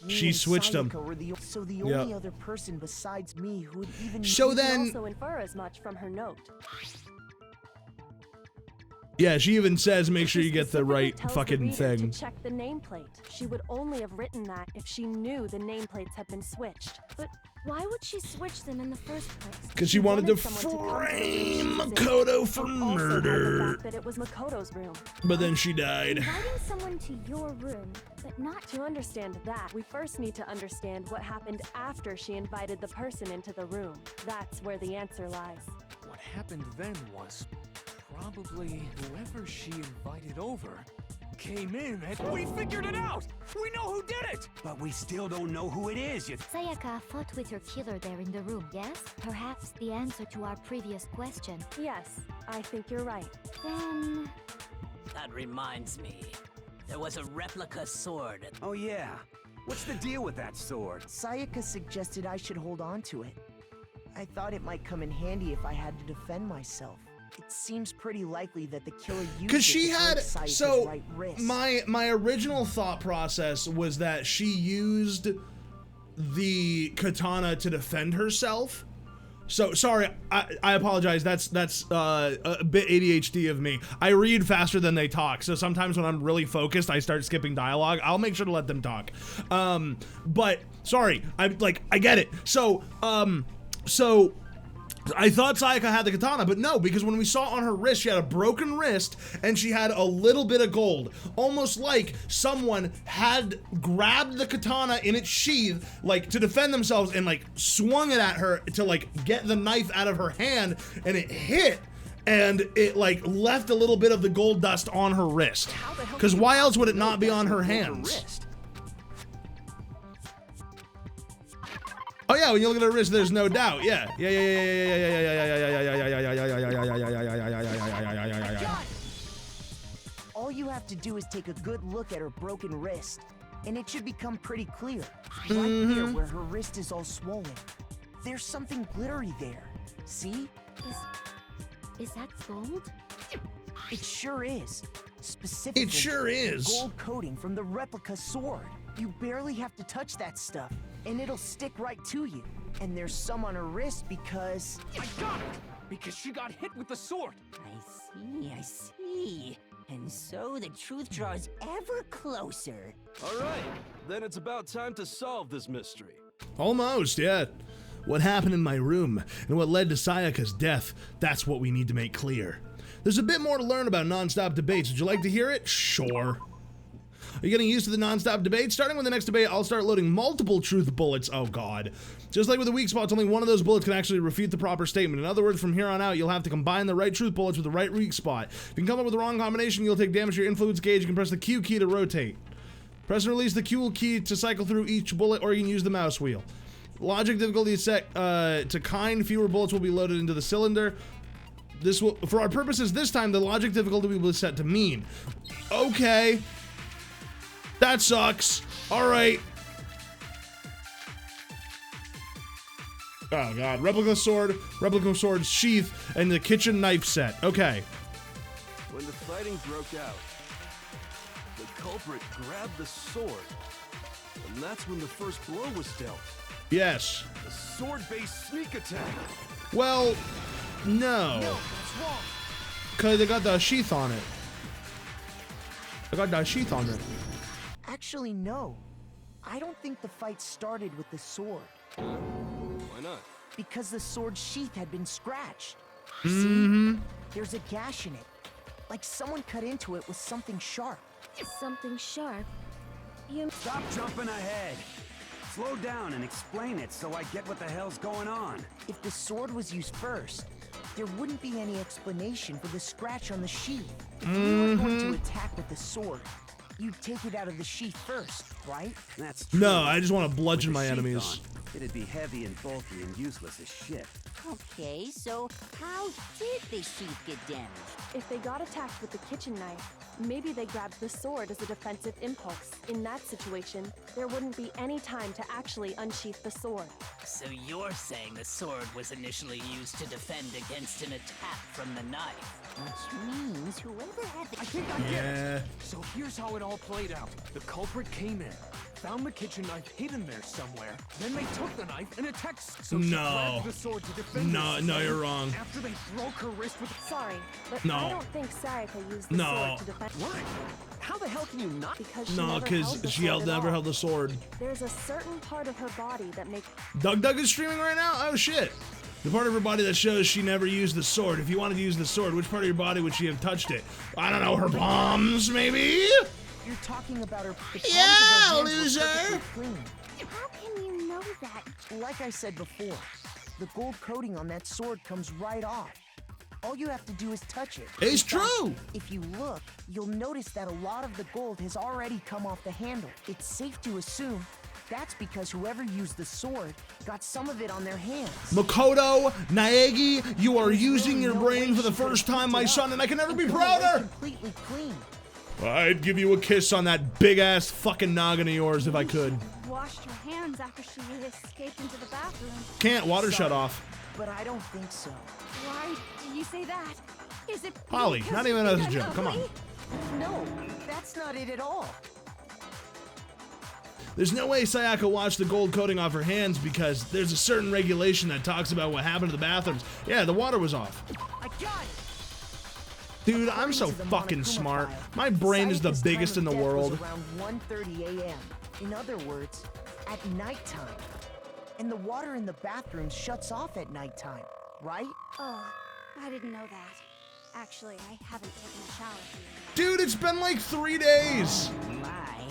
[SPEAKER 9] Me
[SPEAKER 1] She
[SPEAKER 9] and
[SPEAKER 1] switched them.
[SPEAKER 9] Sayaka were so the
[SPEAKER 1] Yep.
[SPEAKER 9] only other person besides me who would even...
[SPEAKER 1] So
[SPEAKER 11] You
[SPEAKER 1] then-
[SPEAKER 11] can also infer as much from her note.
[SPEAKER 1] Yeah, she even says make sure
[SPEAKER 11] She
[SPEAKER 1] you get the
[SPEAKER 11] specifically
[SPEAKER 1] right
[SPEAKER 11] tells the
[SPEAKER 1] fucking
[SPEAKER 11] reader
[SPEAKER 1] thing.
[SPEAKER 11] To check the nameplate. She would only have written that if she knew the nameplates had been switched.
[SPEAKER 5] But why would she switch them in the first place?
[SPEAKER 1] Because she wanted to
[SPEAKER 11] someone to come to the room
[SPEAKER 1] frame
[SPEAKER 11] she was in,
[SPEAKER 1] Makoto for
[SPEAKER 11] and also hide the
[SPEAKER 1] murder.
[SPEAKER 11] fact that it was Makoto's room.
[SPEAKER 1] But then she died.
[SPEAKER 5] Inviting someone to your room, but not
[SPEAKER 11] To understand that, we first need to understand what happened after she invited the person into the room. That's where the answer lies.
[SPEAKER 10] What happened then was probably whoever she invited over came in and we figured it out! We know who did it!
[SPEAKER 3] But we still don't know who it is yet.
[SPEAKER 12] Sayaka fought with her killer there in the room, yes? Perhaps the answer to our previous question.
[SPEAKER 11] Yes, I think you're right.
[SPEAKER 12] Then...
[SPEAKER 14] That reminds me. There was a replica sword.
[SPEAKER 3] Oh yeah. What's the deal with that sword?
[SPEAKER 9] Sayaka suggested I should hold on to it. I thought it might come in handy if I had to defend myself. It seems pretty likely that the killer used
[SPEAKER 1] Because
[SPEAKER 9] it
[SPEAKER 1] she
[SPEAKER 9] to
[SPEAKER 1] had
[SPEAKER 9] hurt Sayaka's
[SPEAKER 1] so
[SPEAKER 9] right wrist.
[SPEAKER 1] my original thought process was that she used the katana to defend herself. So sorry, I apologize. That's a bit ADHD of me. I read faster than they talk, so sometimes when I'm really focused, I start skipping dialogue. I'll make sure to let them talk. But sorry, I get it. So I thought Sayaka had the katana, but no, because when we saw on her wrist, she had a broken wrist and she had a little bit of gold. Almost like someone had grabbed the katana in its sheath, like, to defend themselves and, like, swung it at her to, like, get the knife out of her hand, and it hit, and it, like, left a little bit of the gold dust on her wrist. Because why else would it not be on her hands? Oh yeah, when you look at her wrist, there's no doubt. Yeah.
[SPEAKER 9] All you have to do is take a good look at her broken wrist, and it should become pretty clear. Right there where her wrist is all swollen. There's something glittery there. See?
[SPEAKER 12] Is that gold?
[SPEAKER 9] It sure is. Specifically,
[SPEAKER 1] It sure is.
[SPEAKER 9] gold coating from the replica sword. You barely have to touch that stuff, and it'll stick right to you. And there's some on her wrist because...
[SPEAKER 10] I got it! Because she got hit with the sword!
[SPEAKER 8] I see. And so the truth draws ever closer.
[SPEAKER 16] All right, then it's about time to solve this mystery.
[SPEAKER 1] Almost, yeah. What happened in my room and what led to Sayaka's death, that's what we need to make clear. There's a bit more to learn about non-stop debates. Would you like to hear it? Sure. Are you getting used to the non-stop debate? Starting with the next debate, I'll start loading multiple truth bullets. Oh god. Just like with the weak spots, only one of those bullets can actually refute the proper statement. In other words, from here on out, you'll have to combine the right truth bullets with the right weak spot. If you can come up with the wrong combination, you'll take damage to your influence gauge. You can press the Q key to rotate. Press and release the Q key to cycle through each bullet, or you can use the mouse wheel. Logic difficulty is set to kind. Fewer bullets will be loaded into the cylinder. This will, for our purposes this time, the logic difficulty will be set to mean. Okay. That sucks. All right. Oh god. Replica sword sheath, and the kitchen knife set. Okay.
[SPEAKER 16] When the fighting broke out, the culprit grabbed the sword, and that's when the first blow was dealt.
[SPEAKER 1] Yes.
[SPEAKER 16] A sword-based sneak attack.
[SPEAKER 1] Well, no.
[SPEAKER 9] No, that's wrong.
[SPEAKER 1] Cause they got the sheath on it. They got that sheath on it.
[SPEAKER 9] Actually, no. I don't think the fight started with the sword.
[SPEAKER 16] Why not?
[SPEAKER 9] Because the sword sheath had been scratched.
[SPEAKER 1] Mm-hmm.
[SPEAKER 9] See? There's a gash in it. Like someone cut into it with something sharp.
[SPEAKER 5] Something sharp? You...
[SPEAKER 3] Stop jumping ahead. Slow down and explain it so I get what the hell's going on.
[SPEAKER 9] If the sword was used first, there wouldn't be any explanation for the scratch on the sheath. If you were going to attack with the sword, you'd take it out of the sheath first, right?
[SPEAKER 3] That's true.
[SPEAKER 1] No, I just want to bludgeon my
[SPEAKER 3] With the sheath
[SPEAKER 1] enemies.
[SPEAKER 3] on, it'd be heavy and bulky and useless as shit.
[SPEAKER 8] Okay, so how did the sheath get damaged?
[SPEAKER 11] If they got attacked with the kitchen knife, maybe they grabbed the sword as a defensive impulse. In that situation, there wouldn't be any time to actually unsheath the sword.
[SPEAKER 14] So you're saying the sword was initially used to defend against an attack from the knife?
[SPEAKER 8] Which means whoever had the...
[SPEAKER 10] I think I get it. So here's how it all played out. The culprit came in, found the kitchen knife hidden there somewhere. Then they took the knife and attacked. So she grabbed the sword to defend herself.
[SPEAKER 1] No, you're wrong.
[SPEAKER 10] After they broke her wrist with...
[SPEAKER 11] Sorry, but
[SPEAKER 1] No.
[SPEAKER 11] I don't think Sayaka used the
[SPEAKER 1] No.
[SPEAKER 11] sword to defend...
[SPEAKER 10] What? How the hell can you not?
[SPEAKER 11] Because she
[SPEAKER 1] No,
[SPEAKER 11] never
[SPEAKER 1] because
[SPEAKER 11] held the
[SPEAKER 1] she
[SPEAKER 11] sword at
[SPEAKER 1] never
[SPEAKER 11] all.
[SPEAKER 1] held the sword.
[SPEAKER 11] There's a certain part of her body that makes...
[SPEAKER 1] Doug is streaming right now? Oh shit. The part of her body that shows she never used the sword. If you wanted to use the sword, which part of your body would she have touched it? I don't know, her palms, maybe?
[SPEAKER 9] You're talking about her...
[SPEAKER 1] Yeah, loser!
[SPEAKER 9] Clean.
[SPEAKER 5] How can you know that?
[SPEAKER 9] Like I said before, the gold coating on that sword comes right off. All you have to do is touch it.
[SPEAKER 1] It's
[SPEAKER 9] In fact,
[SPEAKER 1] true!
[SPEAKER 9] If you look, you'll notice that a lot of the gold has already come off the handle. It's safe to assume that's because whoever used the sword got some of it on their hands.
[SPEAKER 1] Makoto, Naegi, you are using your brain for the first time, my son, and I can never be prouder!
[SPEAKER 9] Completely clean.
[SPEAKER 1] I'd give you a kiss on that big-ass fucking noggin of yours if I could.
[SPEAKER 15] Washed her hands after she escaped into the bathroom.
[SPEAKER 1] Can't, water shut off.
[SPEAKER 9] But I don't think so.
[SPEAKER 15] Why do you say that? Is it
[SPEAKER 1] Holly,
[SPEAKER 15] because
[SPEAKER 1] not even as a
[SPEAKER 15] I'm
[SPEAKER 1] joke, come on.
[SPEAKER 15] ugly?
[SPEAKER 9] No, that's not it at all.
[SPEAKER 1] There's no way Sayaka washed the gold coating off her hands because there's a certain regulation that talks about what happened to the bathrooms. Yeah, the water was off.
[SPEAKER 9] I got it.
[SPEAKER 1] Dude, I'm so fucking smart. My brain is the
[SPEAKER 9] Sayaka's
[SPEAKER 1] biggest in
[SPEAKER 9] time
[SPEAKER 1] the
[SPEAKER 9] of death was
[SPEAKER 1] world.
[SPEAKER 9] around 1:30 a.m. In other words, at nighttime. And the water in the bathrooms shuts off at nighttime, right?
[SPEAKER 15] Oh, I didn't know that. Actually, I haven't taken a shower for you.
[SPEAKER 1] Dude, it's been like 3 days.
[SPEAKER 8] My.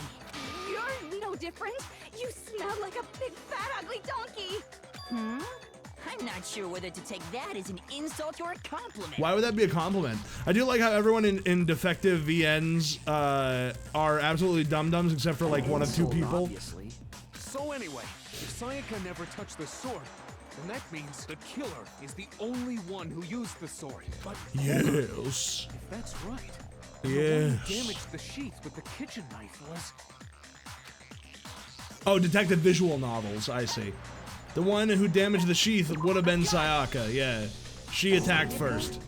[SPEAKER 15] You're no different. You smell like a big fat ugly donkey.
[SPEAKER 8] I'm not sure whether to take that as an insult or a compliment.
[SPEAKER 1] Why would that be a compliment? I do like how everyone in defective VNs are absolutely dum-dums except for like one of two people.
[SPEAKER 10] Obviously. So anyway, if Sayaka never touched the sword, then that means the killer is the only one who used the sword. But
[SPEAKER 1] Yes.
[SPEAKER 10] if that's right, then the one who
[SPEAKER 1] Yes.
[SPEAKER 10] damaged the sheath with the kitchen knife was...
[SPEAKER 1] Oh, detective visual novels, I see. The one who damaged the sheath would have been Sayaka, yeah. She attacked first.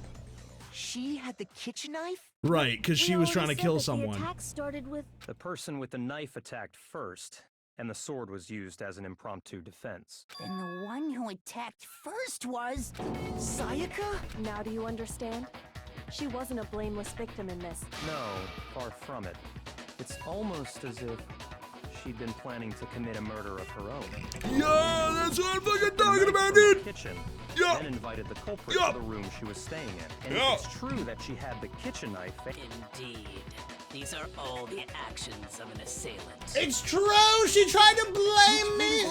[SPEAKER 9] She had the kitchen knife?
[SPEAKER 1] Right, because she was trying to kill someone.
[SPEAKER 5] The attack started with...
[SPEAKER 13] The person with the knife attacked first, and the sword was used as an impromptu defense.
[SPEAKER 8] Then the one who attacked first was...
[SPEAKER 9] Sayaka?
[SPEAKER 11] Now do you understand? She wasn't a blameless victim in this.
[SPEAKER 13] No, far from it. It's almost as if she'd been planning to commit a murder of her own.
[SPEAKER 1] Yeah, that's what I'm fucking talking about, dude!
[SPEAKER 13] Kitchen,
[SPEAKER 1] yeah.
[SPEAKER 13] Then invited the culprit to the room she was staying in. And if it's true that she had the kitchen knife...
[SPEAKER 14] Indeed. These are all the actions of an assailant.
[SPEAKER 7] It's true! She tried to blame me!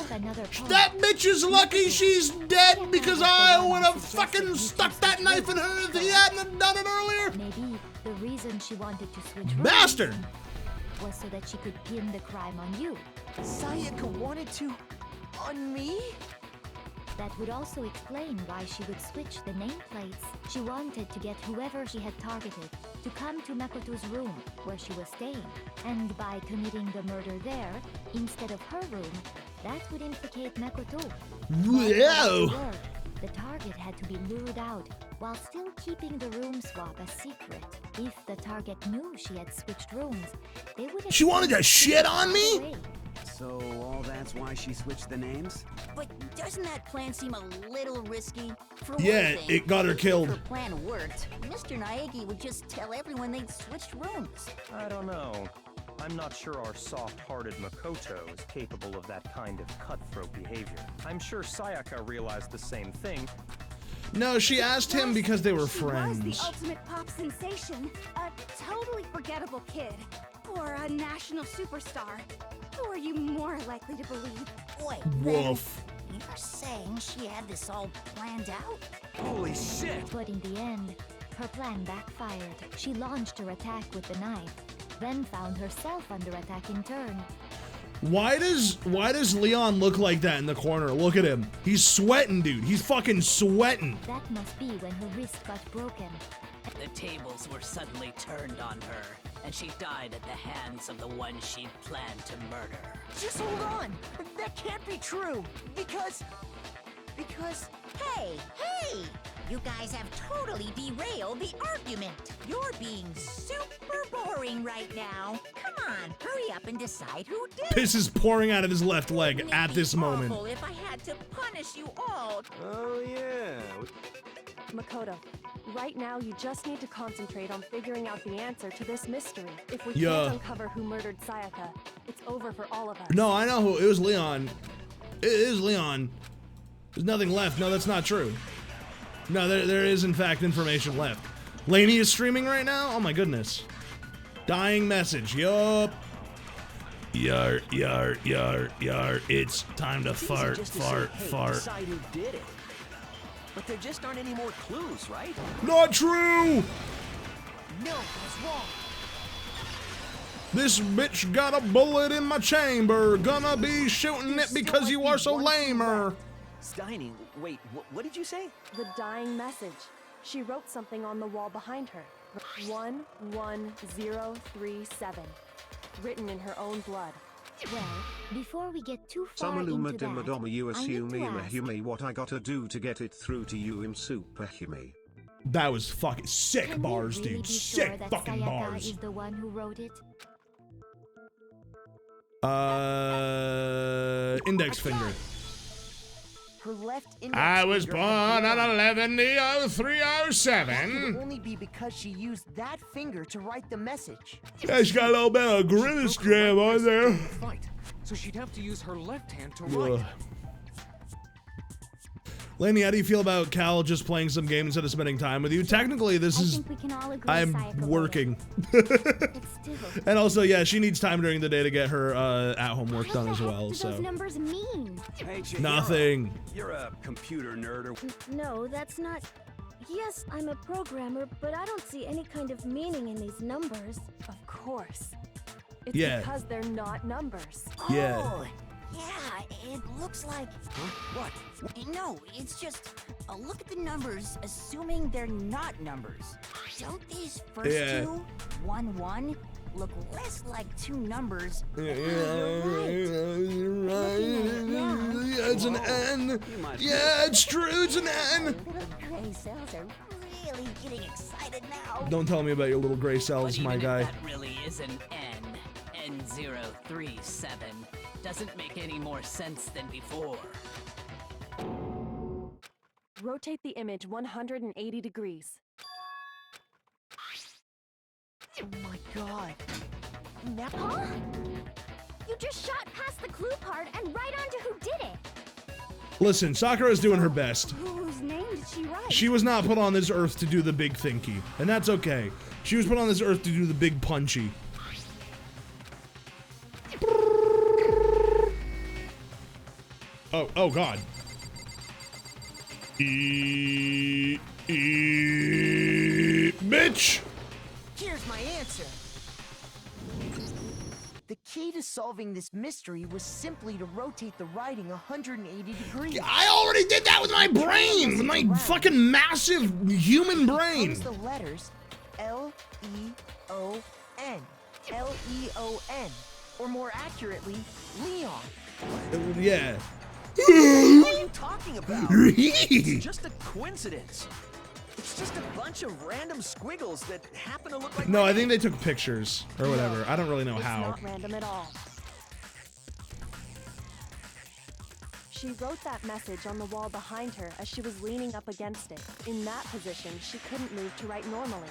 [SPEAKER 7] That bitch is lucky she's dead because I would have fucking stuck that knife in her if he hadn't done it earlier!
[SPEAKER 12] Maybe the reason she wanted to switch
[SPEAKER 7] Bastard!
[SPEAKER 12] was so that she could pin the crime on you.
[SPEAKER 9] Sayaka wanted to... on me?
[SPEAKER 12] That would also explain why she would switch the nameplates. She wanted to get whoever she had targeted to come to Makoto's room, where she was staying. And by committing the murder there, instead of her room, that would implicate Makoto.
[SPEAKER 7] Whoa!
[SPEAKER 12] The target had to be lured out, while still keeping the room swap a secret. If the target knew she had switched rooms, they would have...
[SPEAKER 7] She wanted to shit on me?
[SPEAKER 3] So all that's why she switched the names?
[SPEAKER 8] But doesn't that plan seem a little risky? For
[SPEAKER 1] Yeah,
[SPEAKER 8] one thing,
[SPEAKER 1] it got her killed.
[SPEAKER 8] If her plan worked, Mr. Naegi would just tell everyone they'd switched rooms.
[SPEAKER 13] I don't know. I'm not sure our soft-hearted Makoto is capable of that kind of cutthroat behavior. I'm sure Sayaka realized the same thing.
[SPEAKER 1] No, she asked him because they were
[SPEAKER 15] She was
[SPEAKER 1] friends.
[SPEAKER 15] the ultimate pop sensation. A totally forgettable kid. Or a national superstar. Who are you more likely to believe?
[SPEAKER 8] Wait,
[SPEAKER 1] Woof.
[SPEAKER 8] you're saying she had this all planned out?
[SPEAKER 3] Holy shit!
[SPEAKER 12] But in the end, her plan backfired. She launched her attack with the knife, then found herself under attack in turn.
[SPEAKER 1] Why does Leon look like that in the corner? Look at him. He's sweating, dude. He's fucking sweating.
[SPEAKER 12] That must be when her wrist got broken.
[SPEAKER 14] The tables were suddenly turned on her, and she died at the hands of the one she'd planned to murder.
[SPEAKER 9] Just hold on! That can't be true! Because...
[SPEAKER 8] Hey! You guys have totally derailed the argument. You're being super boring right now. Come on, hurry up and decide who did it.
[SPEAKER 1] Piss is pouring out of his left leg at this moment.
[SPEAKER 8] Awful if I had to punish you all.
[SPEAKER 16] Oh, yeah.
[SPEAKER 11] Makoto, right now you just need to concentrate on figuring out the answer to this mystery. If we
[SPEAKER 1] Yeah.
[SPEAKER 11] can't uncover who murdered Sayaka, it's over for all of us.
[SPEAKER 1] No, I know who. It was Leon. It is Leon. There's nothing left. No, that's not true. No, there is in fact information left. Lainey is streaming right now? Oh my goodness. Dying message. Yup. Yar, yar, yar, yar. It's time to fart,
[SPEAKER 6] Just to
[SPEAKER 1] fart,
[SPEAKER 6] say, hey,
[SPEAKER 1] fart.
[SPEAKER 6] decide who did it. But there just aren't any more clues, right?
[SPEAKER 1] Not true!
[SPEAKER 9] No, that's wrong.
[SPEAKER 1] This bitch got a bullet in my chamber. Gonna be shooting it because you are so lamer.
[SPEAKER 6] Steiny, wait, what did you say?
[SPEAKER 11] The dying message. She wrote something on the wall behind her. 11037. Written in her own blood.
[SPEAKER 12] Well, before we get too far into
[SPEAKER 17] Samaluma
[SPEAKER 12] that,
[SPEAKER 17] Dimadoma you
[SPEAKER 12] I need
[SPEAKER 17] assume
[SPEAKER 12] to ask,
[SPEAKER 17] Hume what I gotta do to get it through to you im superhume.
[SPEAKER 1] That was fucking sick
[SPEAKER 12] can
[SPEAKER 1] bars,
[SPEAKER 12] we really
[SPEAKER 1] dude.
[SPEAKER 12] be
[SPEAKER 1] Sick
[SPEAKER 12] sure that
[SPEAKER 1] fucking
[SPEAKER 12] Sayaka
[SPEAKER 1] bars.
[SPEAKER 12] is the one who wrote it?
[SPEAKER 1] Index finger.
[SPEAKER 9] Her left index
[SPEAKER 1] I was
[SPEAKER 9] finger
[SPEAKER 1] born
[SPEAKER 9] had
[SPEAKER 1] on
[SPEAKER 9] blood.
[SPEAKER 1] 11/03/07.
[SPEAKER 9] That could only be because she used that finger to write the message.
[SPEAKER 1] Yeah, she got a little bit of Grimace jam on there.
[SPEAKER 10] Fight. So she'd have to use her left hand to write.
[SPEAKER 1] Ugh. Lainey, how do you feel about Cal just playing some game instead of spending time with you? Technically, this
[SPEAKER 12] I
[SPEAKER 1] is...
[SPEAKER 12] think we can all agree
[SPEAKER 1] I'm
[SPEAKER 12] Sayaka
[SPEAKER 1] working.
[SPEAKER 12] But still,
[SPEAKER 1] And also, yeah, she needs time during the day to get her at-home work done as well,
[SPEAKER 5] What do
[SPEAKER 1] so...
[SPEAKER 5] those numbers mean?
[SPEAKER 3] Hey,
[SPEAKER 1] Nothing.
[SPEAKER 3] You're a computer nerd or...
[SPEAKER 5] No, that's not... Yes, I'm a programmer, but I don't see any kind of meaning in these numbers.
[SPEAKER 11] Of course. It's
[SPEAKER 1] Yeah.
[SPEAKER 11] because they're not numbers.
[SPEAKER 1] Yeah.
[SPEAKER 8] Oh, yeah, it looks like...
[SPEAKER 3] What?
[SPEAKER 8] No, it's just... look at the numbers, assuming they're not numbers. Don't these first
[SPEAKER 1] Yeah.
[SPEAKER 8] two, 1, 1, look less like two numbers?
[SPEAKER 1] Yeah, it's an N. Yeah, it's true, it's an N.
[SPEAKER 8] Little gray cells are really getting excited now.
[SPEAKER 1] Don't tell me about your little gray cells,
[SPEAKER 14] But
[SPEAKER 1] my
[SPEAKER 14] even
[SPEAKER 1] guy.
[SPEAKER 14] if that really is an N037, doesn't make any more sense than before.
[SPEAKER 11] Rotate the image 180 degrees.
[SPEAKER 9] Oh my god. Now
[SPEAKER 5] Huh? You just shot past the clue part and right onto who did it.
[SPEAKER 1] Listen, Sakura's doing her best.
[SPEAKER 15] Whose name did she write?
[SPEAKER 1] She was not put on this earth to do the big thinky, and that's okay. She was put on this earth to do the big punchy. Oh god. Bitch!
[SPEAKER 9] here's my answer. The key to solving this mystery was simply to rotate the writing 180 degrees.
[SPEAKER 1] I already did that with my brain! With my fucking massive human brain!
[SPEAKER 9] Notice the letters L-E-O-N. L-E-O-N. Or more accurately, Leon.
[SPEAKER 1] Yeah.
[SPEAKER 6] What are you talking about? It's just a coincidence. It's just a bunch of random squiggles that happen to look like.
[SPEAKER 1] No, I think they took pictures or whatever. I don't really know how.
[SPEAKER 11] It's not random at all. She wrote that message on the wall behind her as she was leaning up against it. In that position, she couldn't move to write normally,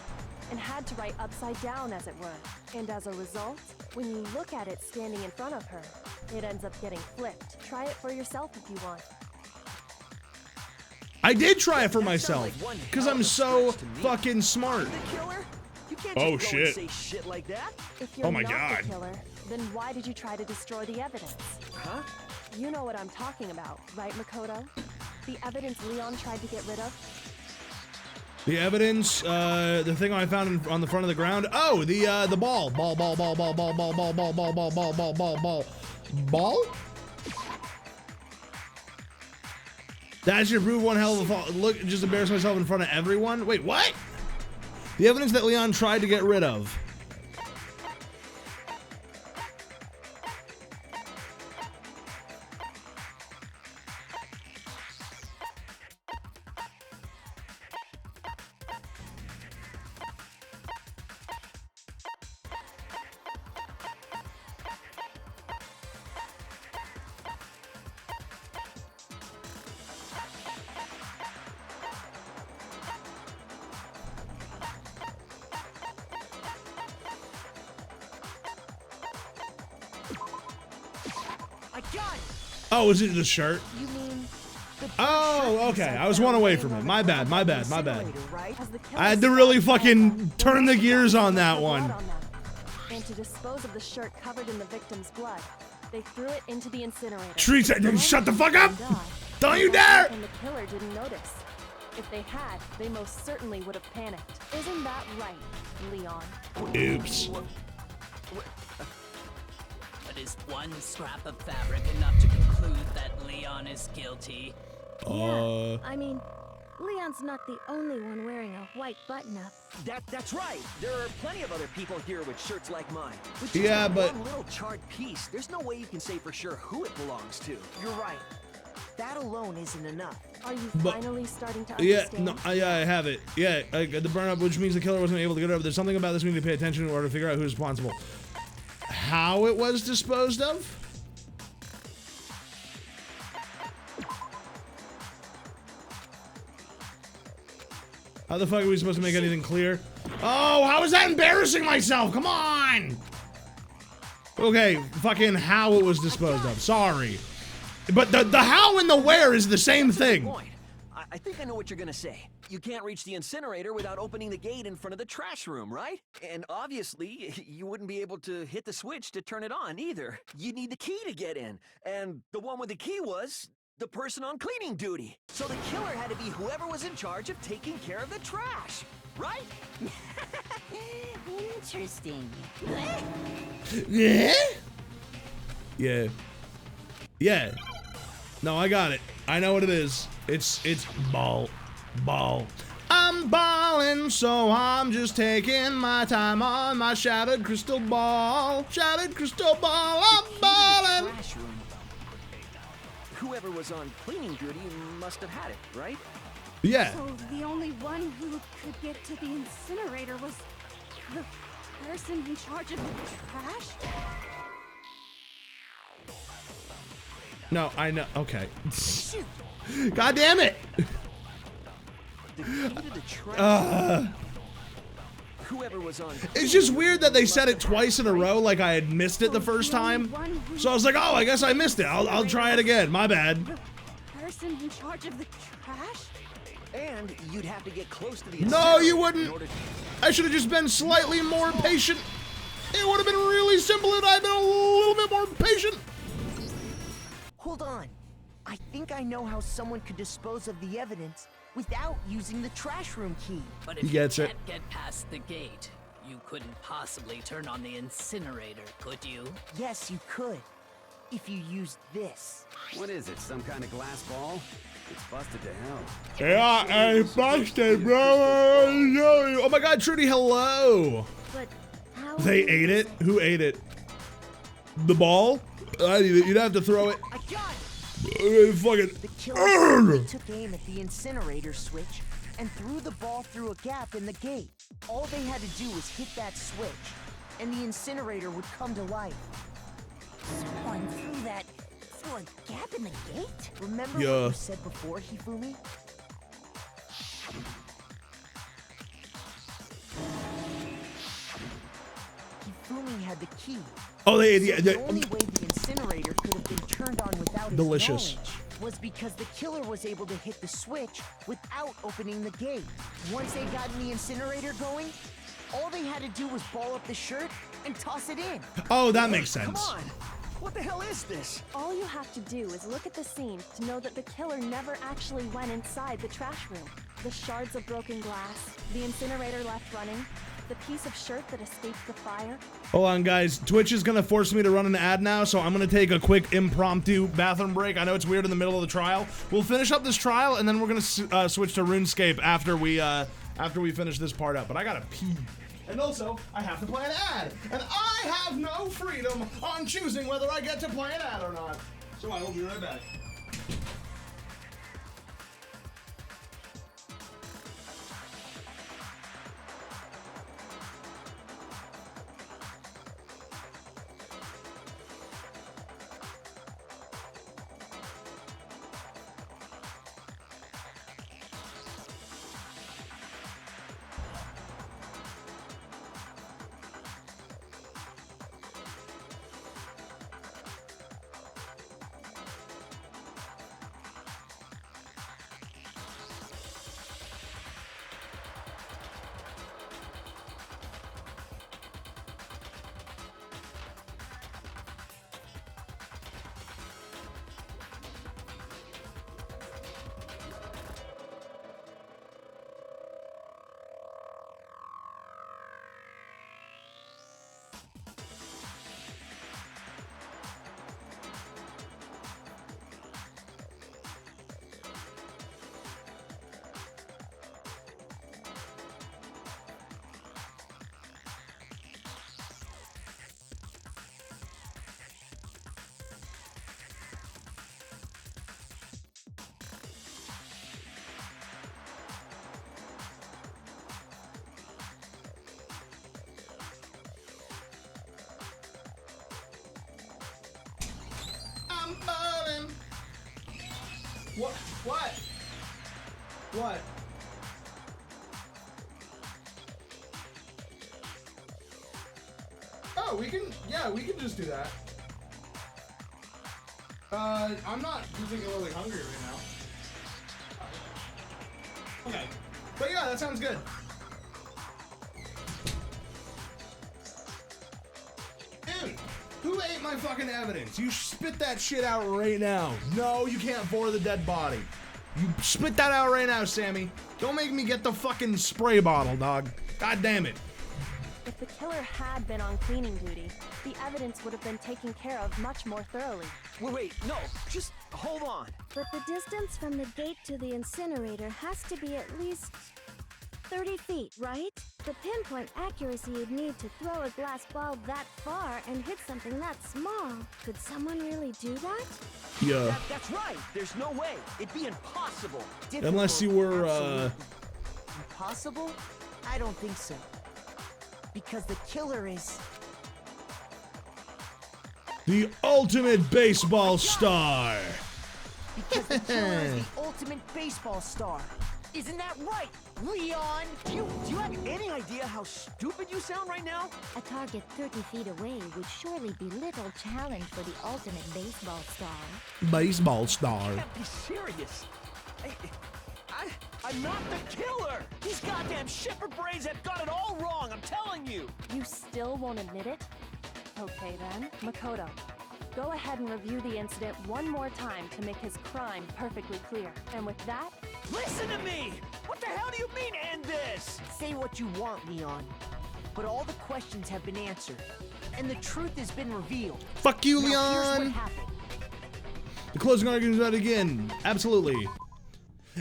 [SPEAKER 11] and had to write upside down, as it were. And as a result, when you look at it standing in front of her, it ends up getting flipped. Try it for yourself if you want.
[SPEAKER 1] I did try it for myself, because I'm so fucking smart. Oh shit.
[SPEAKER 11] If you're
[SPEAKER 1] Oh my
[SPEAKER 11] not
[SPEAKER 1] god.
[SPEAKER 11] the killer, then why did you try to destroy the evidence?
[SPEAKER 6] Huh?
[SPEAKER 11] You know what I'm talking about, right, Makoto? The evidence Leon tried to get rid of?
[SPEAKER 1] The evidence, the thing I found on the front of the ground. Oh, the ball. Ball. That should prove one hell of a fall. Look, just embarrass myself in front of everyone. Wait, what? The evidence that Leon tried to get rid of. Oh, is it the shirt?
[SPEAKER 9] You mean
[SPEAKER 1] Oh, okay. I was one away from it. My bad. I had to really fucking turn the gears on that one.
[SPEAKER 11] And to dispose of the shirt covered in the victim's blood, they threw it into the incinerator.
[SPEAKER 1] Tree said, shut the fuck up! Don't you dare!
[SPEAKER 11] And the killer didn't notice. If they had, they most certainly would have panicked. Isn't that right, Leon?
[SPEAKER 1] Oops.
[SPEAKER 14] But is one scrap of fabric enough to conclude that Leon is guilty?
[SPEAKER 5] I mean, Leon's not the only one wearing a white button-up.
[SPEAKER 6] That's right. There are plenty of other people here with shirts like mine. With
[SPEAKER 1] Yeah,
[SPEAKER 6] just
[SPEAKER 1] but
[SPEAKER 6] one little charred piece, there's no way you can say for sure who it belongs to.
[SPEAKER 9] You're right. That alone isn't enough.
[SPEAKER 11] Are you
[SPEAKER 1] But-
[SPEAKER 11] finally starting to
[SPEAKER 1] Yeah,
[SPEAKER 11] understand?
[SPEAKER 1] no, I have it. Yeah, the burn up, which means the killer wasn't able to get it up. There's something about this we need to pay attention in order to figure out who's responsible. How it was disposed of? How the fuck are we supposed to make anything clear? Oh, how is that embarrassing myself? Come on! Okay, fucking how it was disposed of. Sorry. But the how and the where is the same thing.
[SPEAKER 6] I think I know what you're gonna say. You can't reach the incinerator without opening the gate in front of the trash room, right? And obviously, you wouldn't be able to hit the switch to turn it on either. You need the key to get in. And the one with the key was the person on cleaning duty. So the killer had to be whoever was in charge of taking care of the trash, right?
[SPEAKER 8] Interesting.
[SPEAKER 1] Yeah? Yeah. Yeah. No, I got it. I know what it is. It's ball. I'm balling, so I'm just taking my time on my shattered crystal ball. Shattered crystal ball, I'm balling.
[SPEAKER 6] Whoever was on cleaning duty must have had it, right?
[SPEAKER 1] Yeah.
[SPEAKER 15] So the only one who could get to the incinerator was the person in charge of the trash?
[SPEAKER 1] No, I know. Okay. God damn it.
[SPEAKER 6] whoever was on.
[SPEAKER 1] It's just weird that they said it twice in a row, like I had missed it the first time. So I was like, oh, I guess I missed it. I'll try it again. My bad.
[SPEAKER 15] Person in charge of the trash?
[SPEAKER 6] And you'd have to get close to the.
[SPEAKER 1] No, you wouldn't. I should have just been slightly more patient. It would have been really simple if I'd been a little bit more patient.
[SPEAKER 9] Hold on. I think I know how someone could dispose of the evidence without using the trash room key.
[SPEAKER 14] But if
[SPEAKER 1] He
[SPEAKER 14] you
[SPEAKER 1] gets it.
[SPEAKER 14] can't get past the gate, you couldn't possibly turn on the incinerator, could you?
[SPEAKER 9] Yes, you could. If you used this.
[SPEAKER 3] What is it, some kind of glass ball? It's busted to hell.
[SPEAKER 1] Yeah, I busted, bro. Oh my God, Trudy, hello.
[SPEAKER 5] But how
[SPEAKER 1] They ate it? Who ate it? The ball? You'd have to throw it.
[SPEAKER 9] I got it.
[SPEAKER 1] Fucking.
[SPEAKER 9] The killer took aim at the incinerator switch and threw the ball through a gap in the gate. All they had to do was hit that switch, and the incinerator would come to life.
[SPEAKER 8] Someone threw that through a gap in the gate?
[SPEAKER 9] Remember what you said before, Hifumi? Hifumi had the key.
[SPEAKER 1] Oh, they
[SPEAKER 9] The only way the incinerator could have been turned on without his
[SPEAKER 1] delicious.
[SPEAKER 9] knowledge was because the killer was able to hit the switch without opening the gate. Once they got the incinerator going, all they had to do was ball up the shirt and toss it in.
[SPEAKER 1] Oh, that makes sense.
[SPEAKER 6] Come on! What the hell is this?
[SPEAKER 11] All you have to do is look at the scene to know that the killer never actually went inside the trash room. The shards of broken glass, the incinerator left running, the piece of shirt that escaped the fire.
[SPEAKER 1] Hold on, guys. Twitch is gonna force me to run an ad now, so I'm gonna take a quick impromptu bathroom break. I know it's weird in the middle of the trial. We'll finish up this trial, and then we're gonna switch to RuneScape after we finish this part up. But I gotta pee. And also, I have to play an ad, and I have no freedom on choosing whether I get to play an ad or not. So I will be right back. I'm balling. What? What? What? Oh, we can just do that. I'm not particularly hungry right now. Okay. But yeah, that sounds good. Dude, who ate my fucking evidence? You spit that shit out right now. No, you can't vor the dead body. You spit that out right now, Sammy. Don't make me get the fucking spray bottle, dog. God damn it.
[SPEAKER 11] If the killer had been on cleaning duty, the evidence would have been taken care of much more thoroughly.
[SPEAKER 6] Wait, no, just hold on.
[SPEAKER 5] But the distance from the gate to the incinerator has to be at least 30 feet, right? The pinpoint accuracy you'd need to throw a glass ball that far and hit something that small. Could someone really do that?
[SPEAKER 1] Yeah.
[SPEAKER 6] That's right. There's no way. It'd be impossible.
[SPEAKER 1] Unless you were,
[SPEAKER 9] Impossible? I don't think so. Because the killer is...
[SPEAKER 1] the ultimate baseball star.
[SPEAKER 9] Because the killer is the ultimate baseball star. Isn't that right, Leon? Do you have any idea how stupid you sound right now?
[SPEAKER 12] A target 30 feet away would surely be little challenge for the ultimate baseball star.
[SPEAKER 1] Baseball star.
[SPEAKER 9] You can't be serious. I'm not the killer! These goddamn shepherd brains have got it all wrong, I'm telling you!
[SPEAKER 11] You still won't admit it? Okay then, Makoto. Go ahead and review the incident one more time to make his crime perfectly clear. And with that...
[SPEAKER 9] Listen to me! What the hell do you mean, end this? Say what you want, Leon. But all the questions have been answered. And the truth has been revealed.
[SPEAKER 1] Fuck you,
[SPEAKER 9] now, here's what
[SPEAKER 1] Leon!
[SPEAKER 9] happened.
[SPEAKER 1] The closing argument is out again. Absolutely.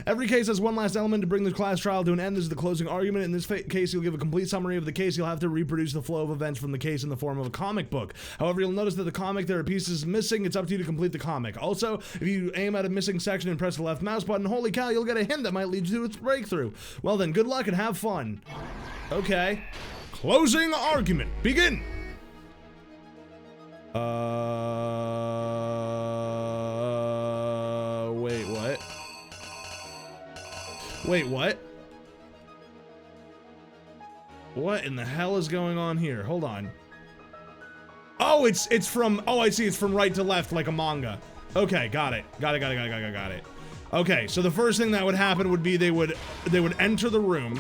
[SPEAKER 1] Every case has one last element to bring the class trial to an end. This is the closing argument. In this case, you'll give a complete summary of the case. You'll have to reproduce the flow of events from the case in the form of a comic book. However, you'll notice that the comic, there are pieces missing. It's up to you to complete the comic. Also, if you aim at a missing section and press the left mouse button, holy cow, you'll get a hint that might lead you to its breakthrough. Well then, good luck and have fun. Okay. Closing argument. Begin. Wait, what? Wait, what? What in the hell is going on here? Hold on. Oh, it's from, oh, I see, it's from right to left like a manga. Okay, got it. Got it. Okay, so the first thing that would happen would be they would enter the room,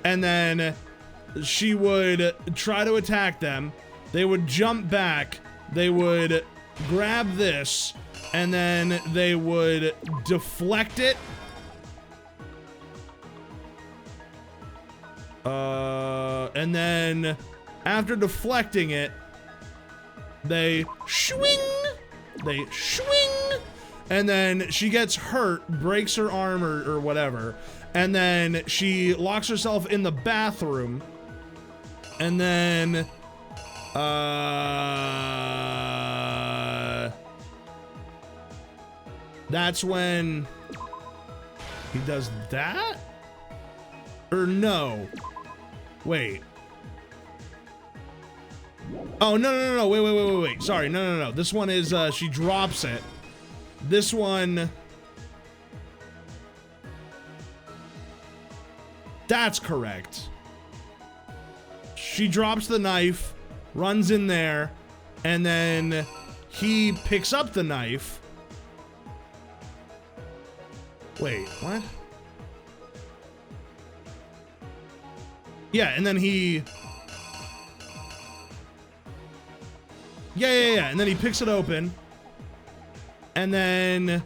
[SPEAKER 1] and then she would try to attack them. They would jump back, they would grab this, and then they would deflect it. And then after deflecting it, they swing, and then she gets hurt, breaks her arm or whatever, and then she locks herself in the bathroom, and then that's when he does that? Or no. Wait. Oh, no. Wait. Sorry. No. This one is, she drops it. This one... That's correct. She drops the knife, runs in there, and then he picks up the knife. Wait, what? Yeah, and then he... Yeah, and then he picks it open. And then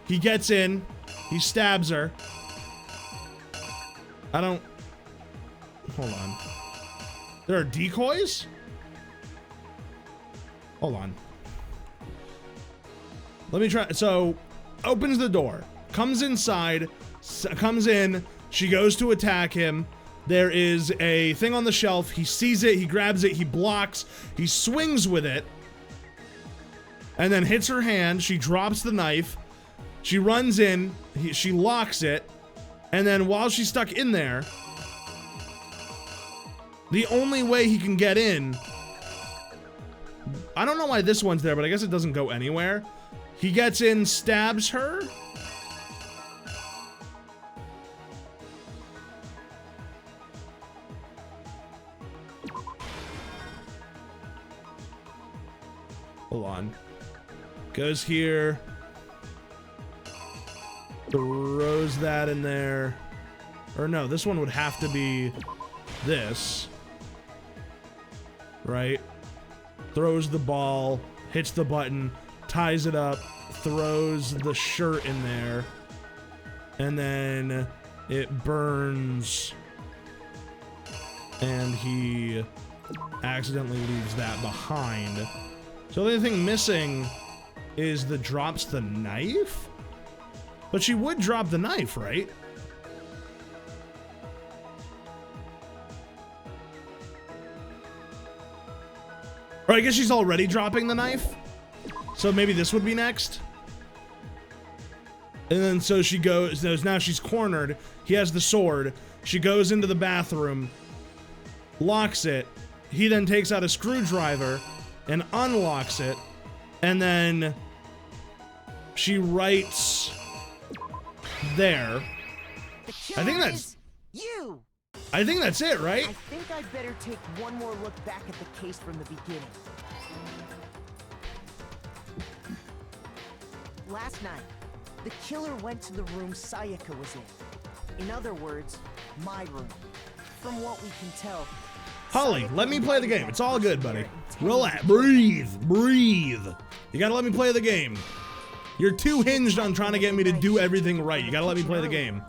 [SPEAKER 1] he gets in. He stabs her. I don't... Hold on. There are decoys? Hold on. Let me try... So, opens the door. Comes inside. Comes in. She goes to attack him. There is a thing on the shelf. He sees it. He grabs it. He blocks. He swings with it. And then hits her hand. She drops the knife. She runs in. She locks it. And then while she's stuck in there, the only way he can get in... I don't know why this one's there, but I guess it doesn't go anywhere. He gets in, stabs her. Hold on. Goes here. Throws that in there. Or no, this one would have to be this. Right? Throws the ball, hits the button, ties it up, throws the shirt in there, and then it burns, and he accidentally leaves that behind. So the only thing missing is the drops the knife? But she would drop the knife, right? Or I guess she's already dropping the knife. So maybe this would be next. And then so she goes, now she's cornered. He has the sword. She goes into the bathroom, locks it. He then takes out a screwdriver and unlocks it. And then she writes there.
[SPEAKER 9] The killer
[SPEAKER 1] I think that's
[SPEAKER 9] is you.
[SPEAKER 1] I think that's it, right?
[SPEAKER 9] I think I'd better take one more look back at the case from the beginning. Last night, the killer went to the room Sayaka was in. In other words, my room. From what we can tell,
[SPEAKER 1] Holly, let me play the game. It's all good, buddy. Relax. Breathe. Breathe. You gotta let me play the game. You're too hinged on trying to get me to do everything right. You gotta let me play the game.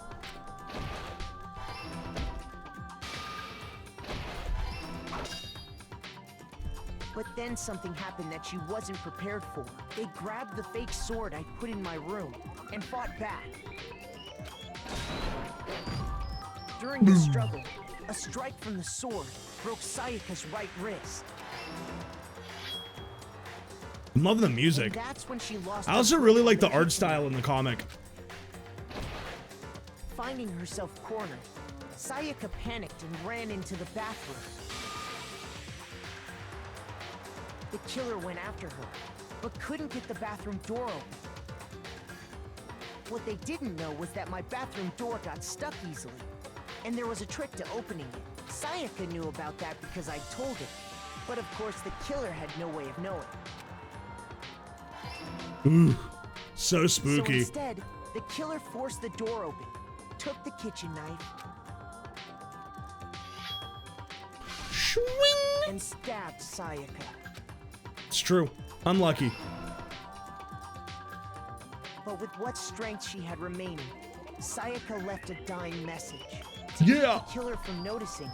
[SPEAKER 9] But then something happened that she wasn't prepared for. They grabbed the fake sword I put in my room and fought back. During the struggle, a strike from the sword broke Sayaka's right wrist.
[SPEAKER 1] I'm loving the music.
[SPEAKER 9] And that's when she lost
[SPEAKER 1] I also really like the art style in the comic.
[SPEAKER 9] Finding herself cornered, Sayaka panicked and ran into the bathroom. The killer went after her, but couldn't get the bathroom door open. What they didn't know was that my bathroom door got stuck easily, and there was a trick to opening it. Sayaka knew about that because I told her, but of course the killer had no way of knowing.
[SPEAKER 1] Ooh, so spooky.
[SPEAKER 9] So instead, the killer forced the door open, took the kitchen knife, and stabbed Sayaka.
[SPEAKER 1] It's true. Unlucky.
[SPEAKER 9] But with what strength she had remaining, Sayaka left a dying message. To
[SPEAKER 1] Yeah.
[SPEAKER 9] keep the killer from noticing,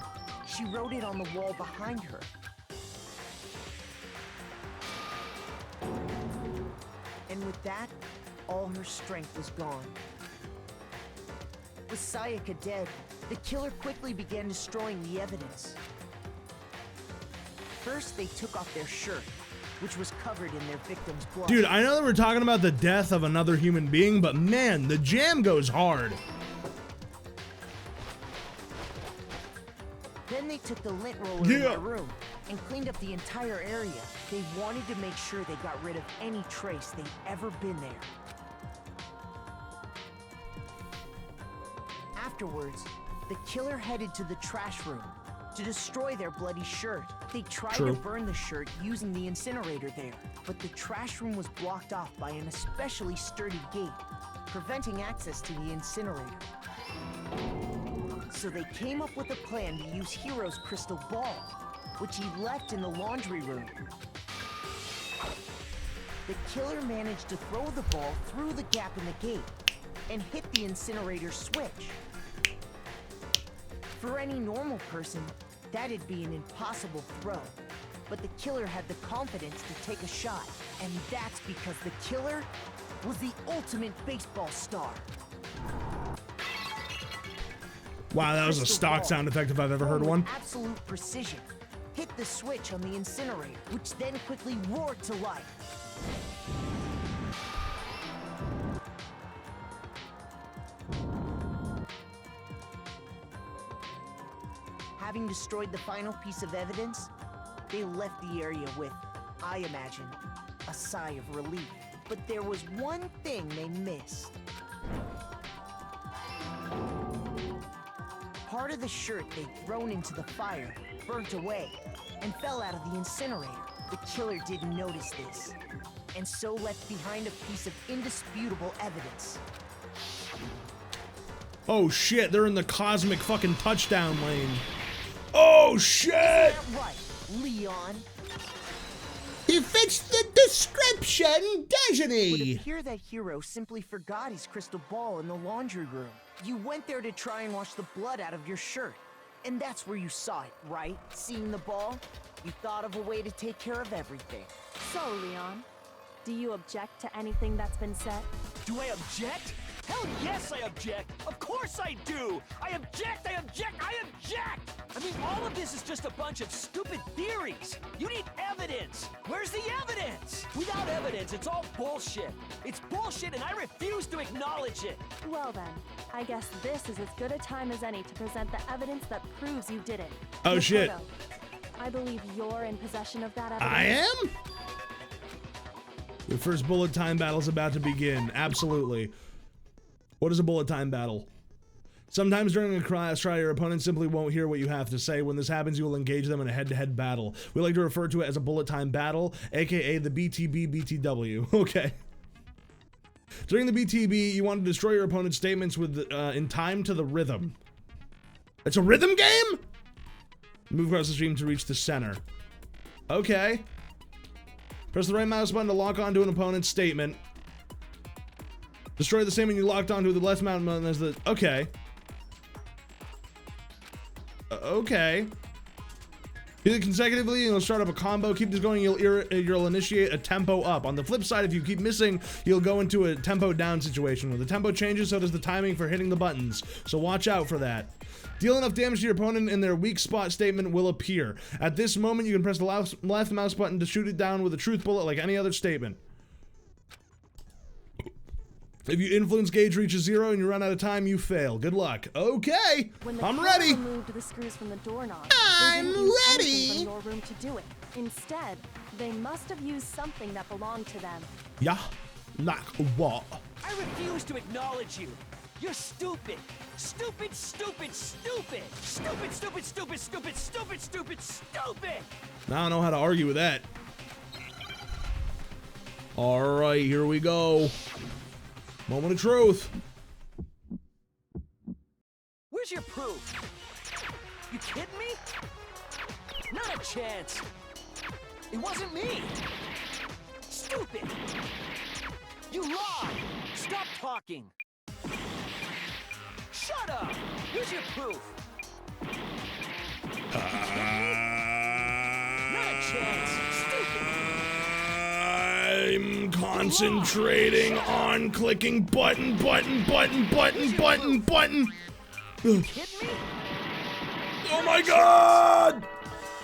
[SPEAKER 9] she wrote it on the wall behind her. And with that, all her strength was gone. With Sayaka dead, the killer quickly began destroying the evidence. First, they took off their shirt, which was covered in their victim's blood.
[SPEAKER 1] Dude, I know that we're talking about the death of another human being, but man, the jam goes hard.
[SPEAKER 9] Then they took the lint roller in my room and cleaned up the entire area. They wanted to make sure they got rid of any trace they'd ever been there. Afterwards, the killer headed to the trash room to destroy their bloody shirt. They tried to burn the shirt using the incinerator there, but the trash room was blocked off by an especially sturdy gate, preventing access to the incinerator. So they came up with a plan to use Hiro's crystal ball, which he left in the laundry room. The killer managed to throw the ball through the gap in the gate and hit the incinerator switch. For any normal person, that'd be an impossible throw. But the killer had the confidence to take a shot, and that's because the killer was the ultimate baseball star.
[SPEAKER 1] Wow, that was a stock sound effect if I've ever heard one.
[SPEAKER 9] Absolute precision. Hit the switch on the incinerator, which then quickly roared to life. Having destroyed the final piece of evidence, they left the area with, I imagine, a sigh of relief. But there was one thing they missed. Part of the shirt they'd thrown into the fire burnt away and fell out of the incinerator. The killer didn't notice this, and so left behind a piece of indisputable evidence.
[SPEAKER 1] Oh shit, they're in the cosmic fucking touchdown lane. Oh shit!
[SPEAKER 9] Isn't that right, Leon?
[SPEAKER 7] He fits the description, doesn't
[SPEAKER 9] It would
[SPEAKER 7] he?
[SPEAKER 9] appear that Hiro simply forgot his crystal ball in the laundry room. You went there to try and wash the blood out of your shirt. And that's where you saw it, right? Seeing the ball? You thought of a way to take care of everything.
[SPEAKER 11] So, Leon, do you object to anything that's been said?
[SPEAKER 6] Do I object? Hell yes, I object! Of course I do! I object! I object! I object! I mean, all of this is just a bunch of stupid theories. You need evidence. Where's the evidence? Without evidence, it's all bullshit. It's bullshit, and I refuse to acknowledge it.
[SPEAKER 11] Well then, I guess this is as good a time as any to present the evidence that proves you did it.
[SPEAKER 1] Oh, shit.
[SPEAKER 11] I believe you're in possession of that evidence.
[SPEAKER 1] I am? The first bullet time battle's about to begin. Absolutely. What is a bullet time battle? Sometimes during a class try, your opponent simply won't hear what you have to say. When this happens, you will engage them in a head-to-head battle. We like to refer to it as a bullet time battle, aka the BTB BTW. Okay. During the BTB, you want to destroy your opponent's statements with in time to the rhythm. It's a rhythm game? Move across the stream to reach the center. Okay. Press the right mouse button to lock onto an opponent's statement. Destroy the statement you locked onto with the left mouse button as the... Okay. Okay. Do it consecutively and you'll start up a combo. Keep this going, you'll initiate a tempo up. On the flip side, if you keep missing, you'll go into a tempo down situation. When the tempo changes, so does the timing for hitting the buttons. So watch out for that. Deal enough damage to your opponent and their weak spot statement will appear. At this moment, you can press the left mouse button to shoot it down with a truth bullet like any other statement. If your influence gauge reaches 0 and you run out of time, you fail. Good luck. Okay, I'm ready.
[SPEAKER 11] Removed the screws from the doorknob.
[SPEAKER 7] I'm ready.
[SPEAKER 11] From your room to do it. Instead, they must have used something that belonged to them.
[SPEAKER 1] Yeah, like what?
[SPEAKER 6] I refuse to acknowledge you. You're stupid. Stupid, stupid, stupid. Stupid, stupid, stupid, stupid, stupid, stupid, stupid.
[SPEAKER 1] Now I don't know how to argue with that. All right, here we go. Moment of truth.
[SPEAKER 6] Where's your proof? You kidding me? Not a chance. It wasn't me. Stupid. You lied. Stop talking. Shut up. Where's your proof? Not a chance. Stupid.
[SPEAKER 1] I'm concentrating on clicking button.
[SPEAKER 6] You kidding me?
[SPEAKER 1] Oh my god!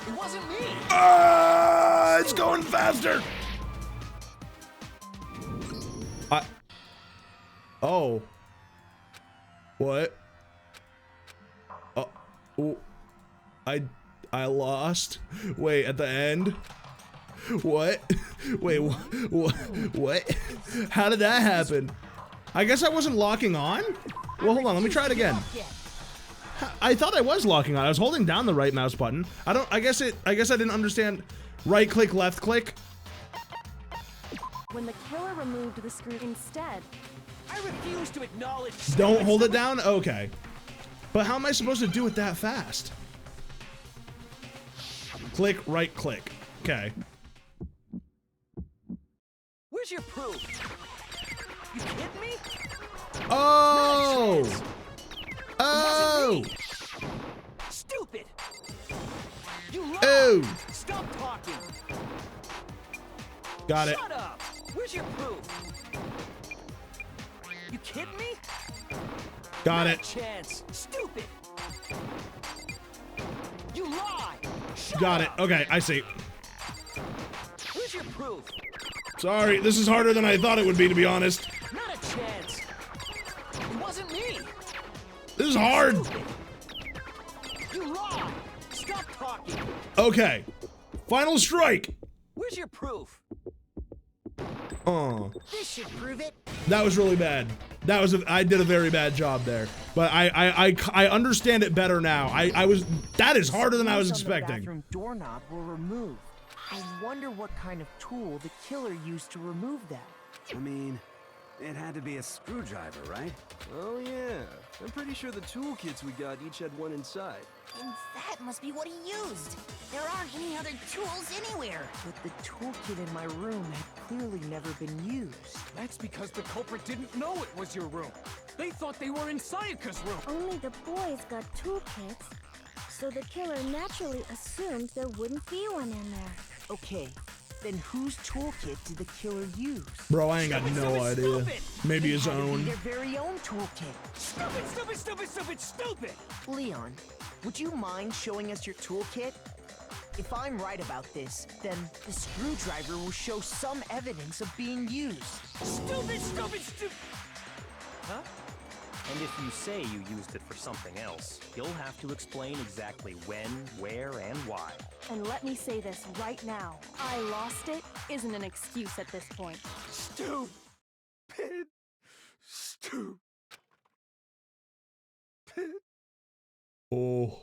[SPEAKER 6] It wasn't me.
[SPEAKER 1] It's going faster. Oh. What? Oh. I lost. Wait, at the end? What? Wait, what? How did that happen? I guess I wasn't locking on? Well, hold on, let me try it again. I thought I was locking on. I was holding down the right mouse button. I guess I didn't understand right click, left click.
[SPEAKER 11] When the killer removed the screw instead.
[SPEAKER 6] I refuse to acknowledge.
[SPEAKER 1] Don't hold it down? Okay. But how am I supposed to do it that fast? Click, right click. Okay.
[SPEAKER 6] Where's your proof? You kidding me?
[SPEAKER 1] Oh! Oh!
[SPEAKER 6] Stupid! You lied!
[SPEAKER 1] Oh!
[SPEAKER 6] Stop talking!
[SPEAKER 1] Got it.
[SPEAKER 6] Shut up! Where's your proof? You kidding me?
[SPEAKER 1] Got
[SPEAKER 6] Not
[SPEAKER 1] it.
[SPEAKER 6] A chance! Stupid! You lie! Shut
[SPEAKER 1] Got it.
[SPEAKER 6] up.
[SPEAKER 1] Okay, I see.
[SPEAKER 6] Where's your proof?
[SPEAKER 1] Sorry, this is harder than I thought it would be, to be honest.
[SPEAKER 6] Not a chance! It wasn't me!
[SPEAKER 1] This is hard.
[SPEAKER 6] You lie! Stop talking!
[SPEAKER 1] Okay. Final strike.
[SPEAKER 6] Where's your proof?
[SPEAKER 9] This should prove it.
[SPEAKER 1] That was really bad. I did a very bad job there. But I understand it better now. That is harder than I was expecting.
[SPEAKER 9] The bathroom doorknob were removed. I wonder what kind of tool the killer used to remove them.
[SPEAKER 3] I mean, it had to be a screwdriver, right?
[SPEAKER 16] Oh yeah, I'm pretty sure the toolkits we got each had one inside.
[SPEAKER 8] And that must be what he used. There aren't any other tools anywhere.
[SPEAKER 9] But the toolkit in my room had clearly never been used.
[SPEAKER 10] That's because the culprit didn't know it was your room. They thought they were in Sayaka's room.
[SPEAKER 5] Only the boys got toolkits, so the killer naturally assumed there wouldn't be one in there.
[SPEAKER 9] Okay, then whose toolkit did the killer use?
[SPEAKER 1] Bro, I ain't got no idea. Maybe his own.
[SPEAKER 9] Their very own toolkit.
[SPEAKER 6] Stupid, stupid, stupid, stupid, stupid!
[SPEAKER 9] Leon, would you mind showing us your toolkit? If I'm right about this, then the screwdriver will show some evidence of being used.
[SPEAKER 6] Stupid, stupid, stupid!
[SPEAKER 13] Huh? And if you say you used it for something else, you'll have to explain exactly when, where, and why.
[SPEAKER 11] And let me say this right now. I lost it isn't an excuse at this point.
[SPEAKER 16] Stupid.
[SPEAKER 1] Oh.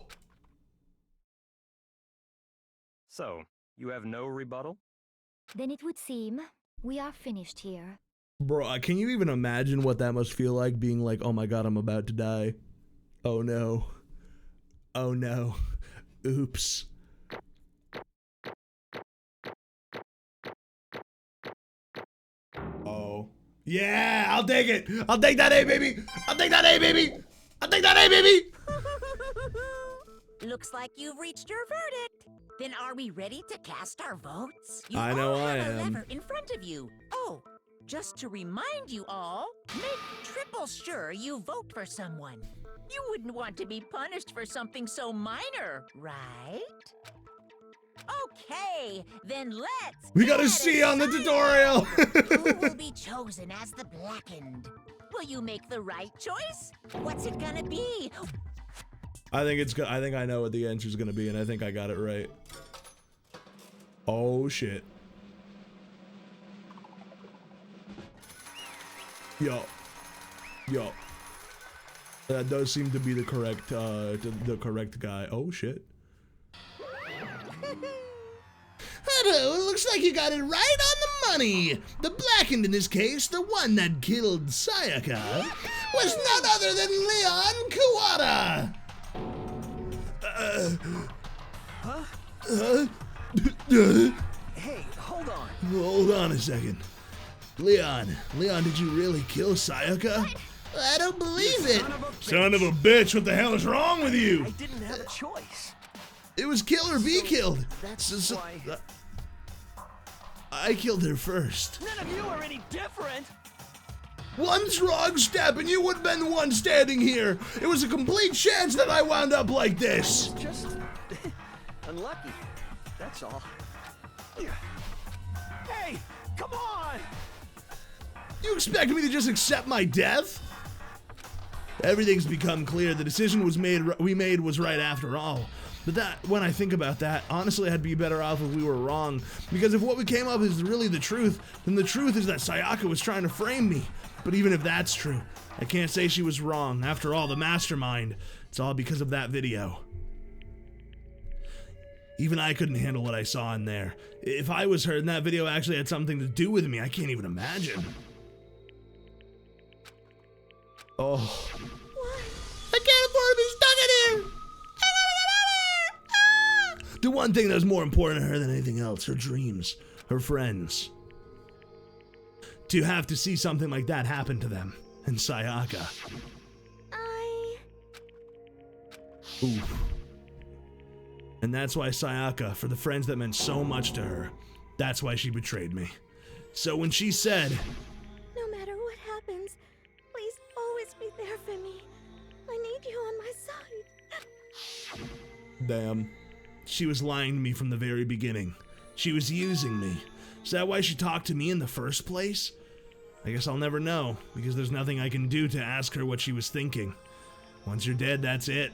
[SPEAKER 13] So, you have no rebuttal?
[SPEAKER 12] Then it would seem we are finished here.
[SPEAKER 1] Bro, can you even imagine what that must feel like, being like, oh my god, I'm about to die. Oh no. Oh no. Oops. Oh. Yeah, I'll take it. I'll take that A, baby. I'll take that A, baby. I'll take that A, baby.
[SPEAKER 8] Looks like you've reached your verdict. Then are we ready to cast our votes? You
[SPEAKER 1] I know
[SPEAKER 8] all
[SPEAKER 1] I
[SPEAKER 8] have a
[SPEAKER 1] am.
[SPEAKER 8] lever in front of you. Oh, just to remind you all, make triple sure you vote for someone. You wouldn't want to be punished for something so minor, right? Okay, then let's.
[SPEAKER 1] We gotta see on the tutorial.
[SPEAKER 8] Who will be chosen as the blackened? Will you make the right choice? What's it gonna be?
[SPEAKER 1] I think I know what the answer's gonna be, and I think I got it right. Oh shit. Yo. That does seem to be the correct guy. Oh shit.
[SPEAKER 7] Hello, it looks like you got it right on the money. The blackened in this case, the one that killed Sayaka, was none other than Leon Kuwata.
[SPEAKER 6] Hey, hold on.
[SPEAKER 7] Hold on a second. Leon, did you really kill Sayaka? I don't believe it.
[SPEAKER 1] Son of a bitch, what the hell is wrong with you?
[SPEAKER 6] I didn't have a choice.
[SPEAKER 7] It was kill or be killed.
[SPEAKER 6] That's why.
[SPEAKER 7] I killed her first.
[SPEAKER 6] None of you are any different.
[SPEAKER 7] One wrong step and you would have been the one standing here. It was a complete chance that I wound up like this.
[SPEAKER 6] Just unlucky. That's all. Hey, come on!
[SPEAKER 7] You expect me to just accept my death? Everything's become clear. The decision we made was right after all. But when I think about that, honestly, I'd be better off if we were wrong. Because if what we came up is really the truth, then the truth is that Sayaka was trying to frame me. But even if that's true, I can't say she was wrong. After all, the mastermind, it's all because of that video. Even I couldn't handle what I saw in there. If I was her and that video actually had something to do with me, I can't even imagine. Oh. I can't afford to be stuck in here.
[SPEAKER 1] The one thing that was more important to her than anything else, her dreams, her friends. To have to see something like that happen to them, and Sayaka. Oof. And that's why Sayaka, for the friends that meant so much to her, that's why she betrayed me. So when she said,
[SPEAKER 5] No matter what happens, please always be there for me. I need you on my side.
[SPEAKER 1] damn, she was lying to me from the very beginning. She was using me. Is that why she talked to me in the first place? I guess I'll never know, because there's nothing I can do to ask her what she was thinking. Once you're dead, that's it.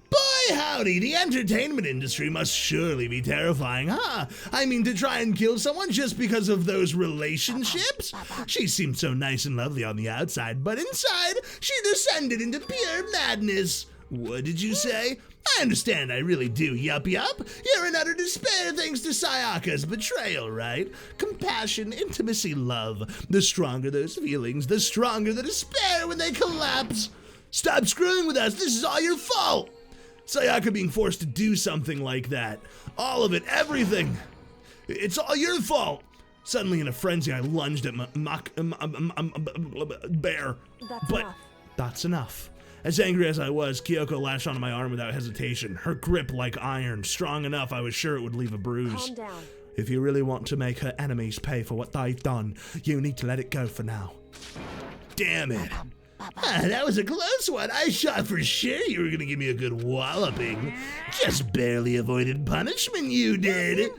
[SPEAKER 7] Boy, howdy, the entertainment industry must surely be terrifying, huh? I mean, to try and kill someone just because of those relationships? She seemed so nice and lovely on the outside, but inside, she descended into pure madness. What did you say? I understand, I really do. Yup. You're in utter despair thanks to Sayaka's betrayal, right? Compassion, intimacy, love. The stronger those feelings, the stronger the despair when they collapse. Stop screwing with us, this is all your fault. Sayaka being forced to do something like that. All of it, everything. It's all your fault. Suddenly in a frenzy, I lunged at Bear. That's enough. As angry as I was, Kyoko lashed onto my arm without hesitation, her grip like iron, strong enough I was sure it would leave a bruise.
[SPEAKER 11] Calm down.
[SPEAKER 1] If you really want to make her enemies pay for what they've done, you need to let it go for now. Damn it.
[SPEAKER 7] That was a close one. I shot for sure you were gonna give me a good walloping. Just barely avoided punishment, you did.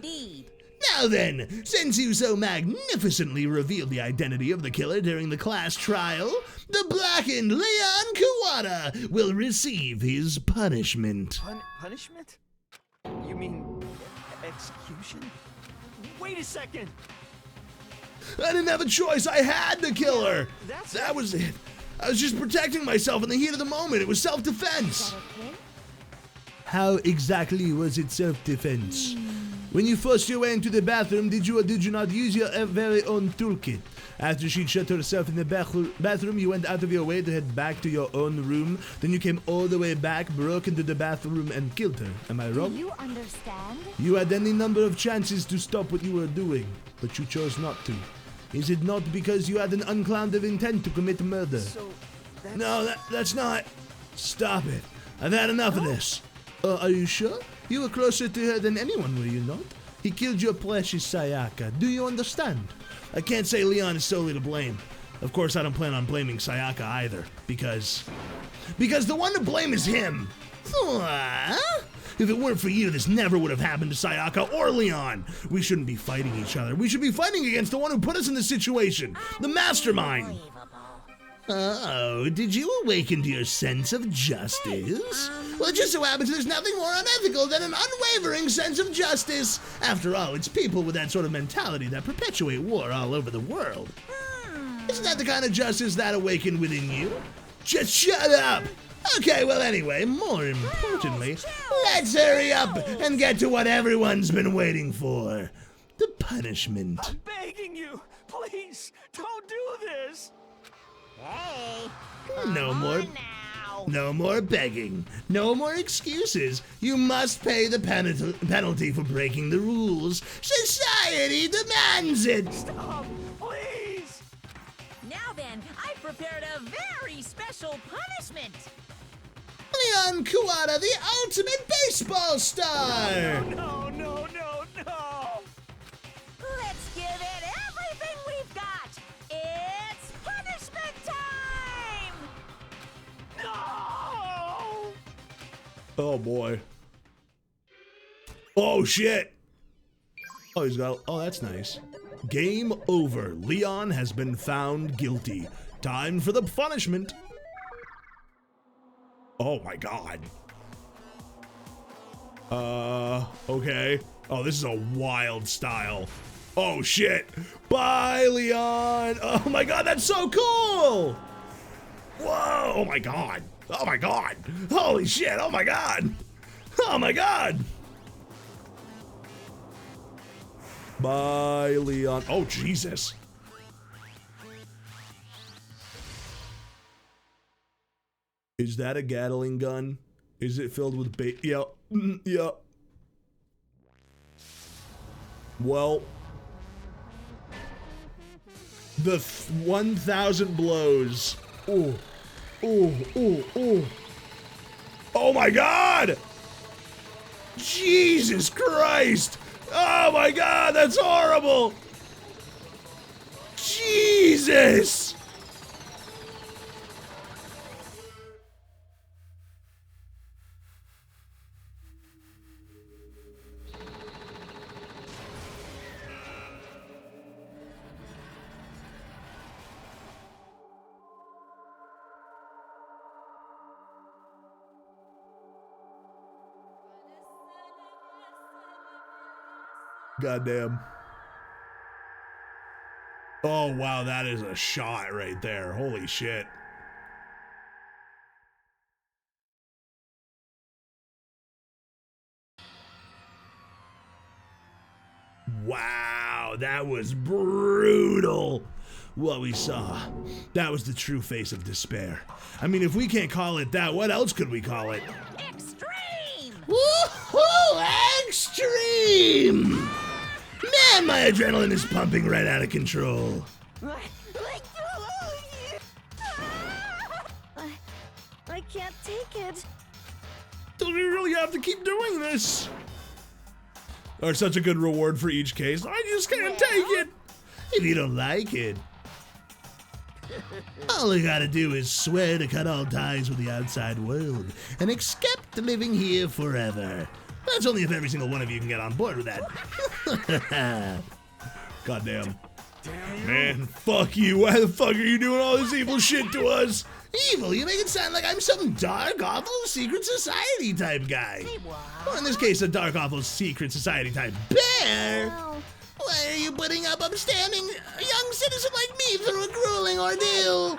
[SPEAKER 7] Now then, since you so magnificently revealed the identity of the killer during the class trial, the blackened Leon Kuwata will receive his punishment.
[SPEAKER 6] Punishment? You mean execution? Wait a second!
[SPEAKER 1] I didn't have a choice. I had to kill her. That was it.
[SPEAKER 7] I was just protecting myself in the heat of the moment. It was self-defense. How exactly was it self-defense? When you forced your way into the bathroom, did you or did you not use your very own toolkit? After she'd shut herself in the bathroom, you went out of your way to head back to your own room. Then you came all the way back, broke into the bathroom, and killed her. Am I wrong?
[SPEAKER 12] Do you understand?
[SPEAKER 7] You had any number of chances to stop what you were doing, but you chose not to. Is it not because you had an unclouded intent to commit murder? No, that's not. Stop it. I've had enough of this. Are you sure? You were closer to her than anyone, were you not? He killed your precious Sayaka. Do you understand? I can't say Leon is solely to blame. Of course, I don't plan on blaming Sayaka either, because the one to blame is him. If it weren't for you, this never would have happened to Sayaka or Leon. We shouldn't be fighting each other. We should be fighting against the one who put us in this situation, the mastermind. Oh, did you awaken to your sense of justice? Well, it just so happens there's nothing more unethical than an unwavering sense of justice. After all, it's people with that sort of mentality that perpetuate war all over the world. Isn't that the kind of justice that awakened within you? Just shut up! Okay, well anyway, more importantly, let's hurry up and get to what everyone's been waiting for. The punishment.
[SPEAKER 6] I'm begging you, please, don't do this.
[SPEAKER 8] Hey,
[SPEAKER 7] No more begging. No more excuses. You must pay the penalty for breaking the rules. Society demands it.
[SPEAKER 6] Stop, please.
[SPEAKER 8] now then, I prepared a very special punishment.
[SPEAKER 7] Leon Kuwata, the ultimate baseball star.
[SPEAKER 6] No.
[SPEAKER 8] Let's give it everything we've got. It's punishment time.
[SPEAKER 6] No.
[SPEAKER 7] Oh boy. Oh shit. Oh, he's got. Oh, that's nice. Game over. Leon has been found guilty. Time for the punishment. Oh my god. Okay. Oh, this is a wild style. Oh shit. Bye, Leon. Oh my god, that's so cool. Whoa. Oh my god. Oh my god. Holy shit. Oh my god. Oh my god. Bye, Leon. Oh, Jesus. Is that a Gatling gun? Is it filled with bait? Yeah. Yeah. Well. The 1,000 blows. Ooh. Ooh, ooh, ooh. Oh my god! Jesus Christ! Oh my god, that's horrible! Jesus! Goddamn. Oh, wow, that is a shot right there. Holy shit. Wow, that was brutal. What we saw. That was the true face of despair. I mean, if we can't call it that, what else could we call it?
[SPEAKER 8] Extreme!
[SPEAKER 7] Woohoo! Extreme! Man, my adrenaline is pumping right out of control.
[SPEAKER 5] I can't take it.
[SPEAKER 7] Do we really have to keep doing this? Or such a good reward for each case. I just can't take it. If you don't like it, all you gotta do is swear to cut all ties with the outside world and accept living here forever. That's only if every single one of you can get on board with that. Goddamn. Man, fuck you. Why the fuck are you doing all this evil shit to us? Evil? You make it sound like I'm some dark, awful secret society type guy. Or in this case, a dark, awful secret society type bear. Why are you putting up upstanding young citizen like me through a grueling ordeal?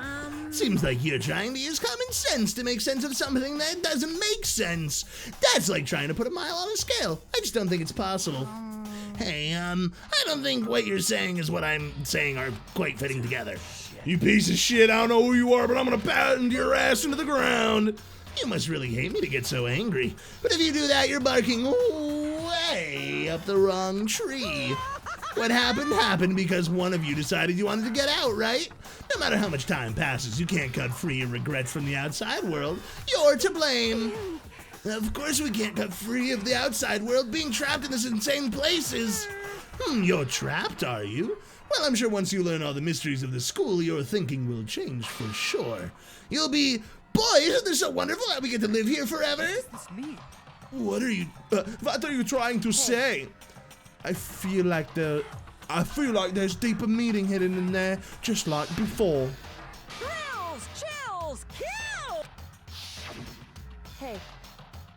[SPEAKER 7] Seems like you're trying to use common sense to make sense of something that doesn't make sense. That's like trying to put a mile on a scale. I just don't think it's possible. Hey, I don't think what you're saying is what I'm saying are quite fitting together.
[SPEAKER 1] You piece of shit, I don't know who you are, but I'm gonna pound your ass into the ground.
[SPEAKER 7] You must really hate me to get so angry. But if you do that, you're barking way up the wrong tree. What happened because one of you decided you wanted to get out, right? No matter how much time passes, you can't cut free your regrets from the outside world. You're to blame. Of course we can't cut free of the outside world. Being trapped in this insane place is... you're trapped, are you? Well, I'm sure once you learn all the mysteries of the school, your thinking will change for sure. You'll be, boy, isn't this so wonderful that we get to live here forever?
[SPEAKER 9] What does this mean?
[SPEAKER 1] What are you trying to say? I feel like there's deeper meaning hidden in there, just like before.
[SPEAKER 8] Chills! Chills! Kill!
[SPEAKER 11] Hey.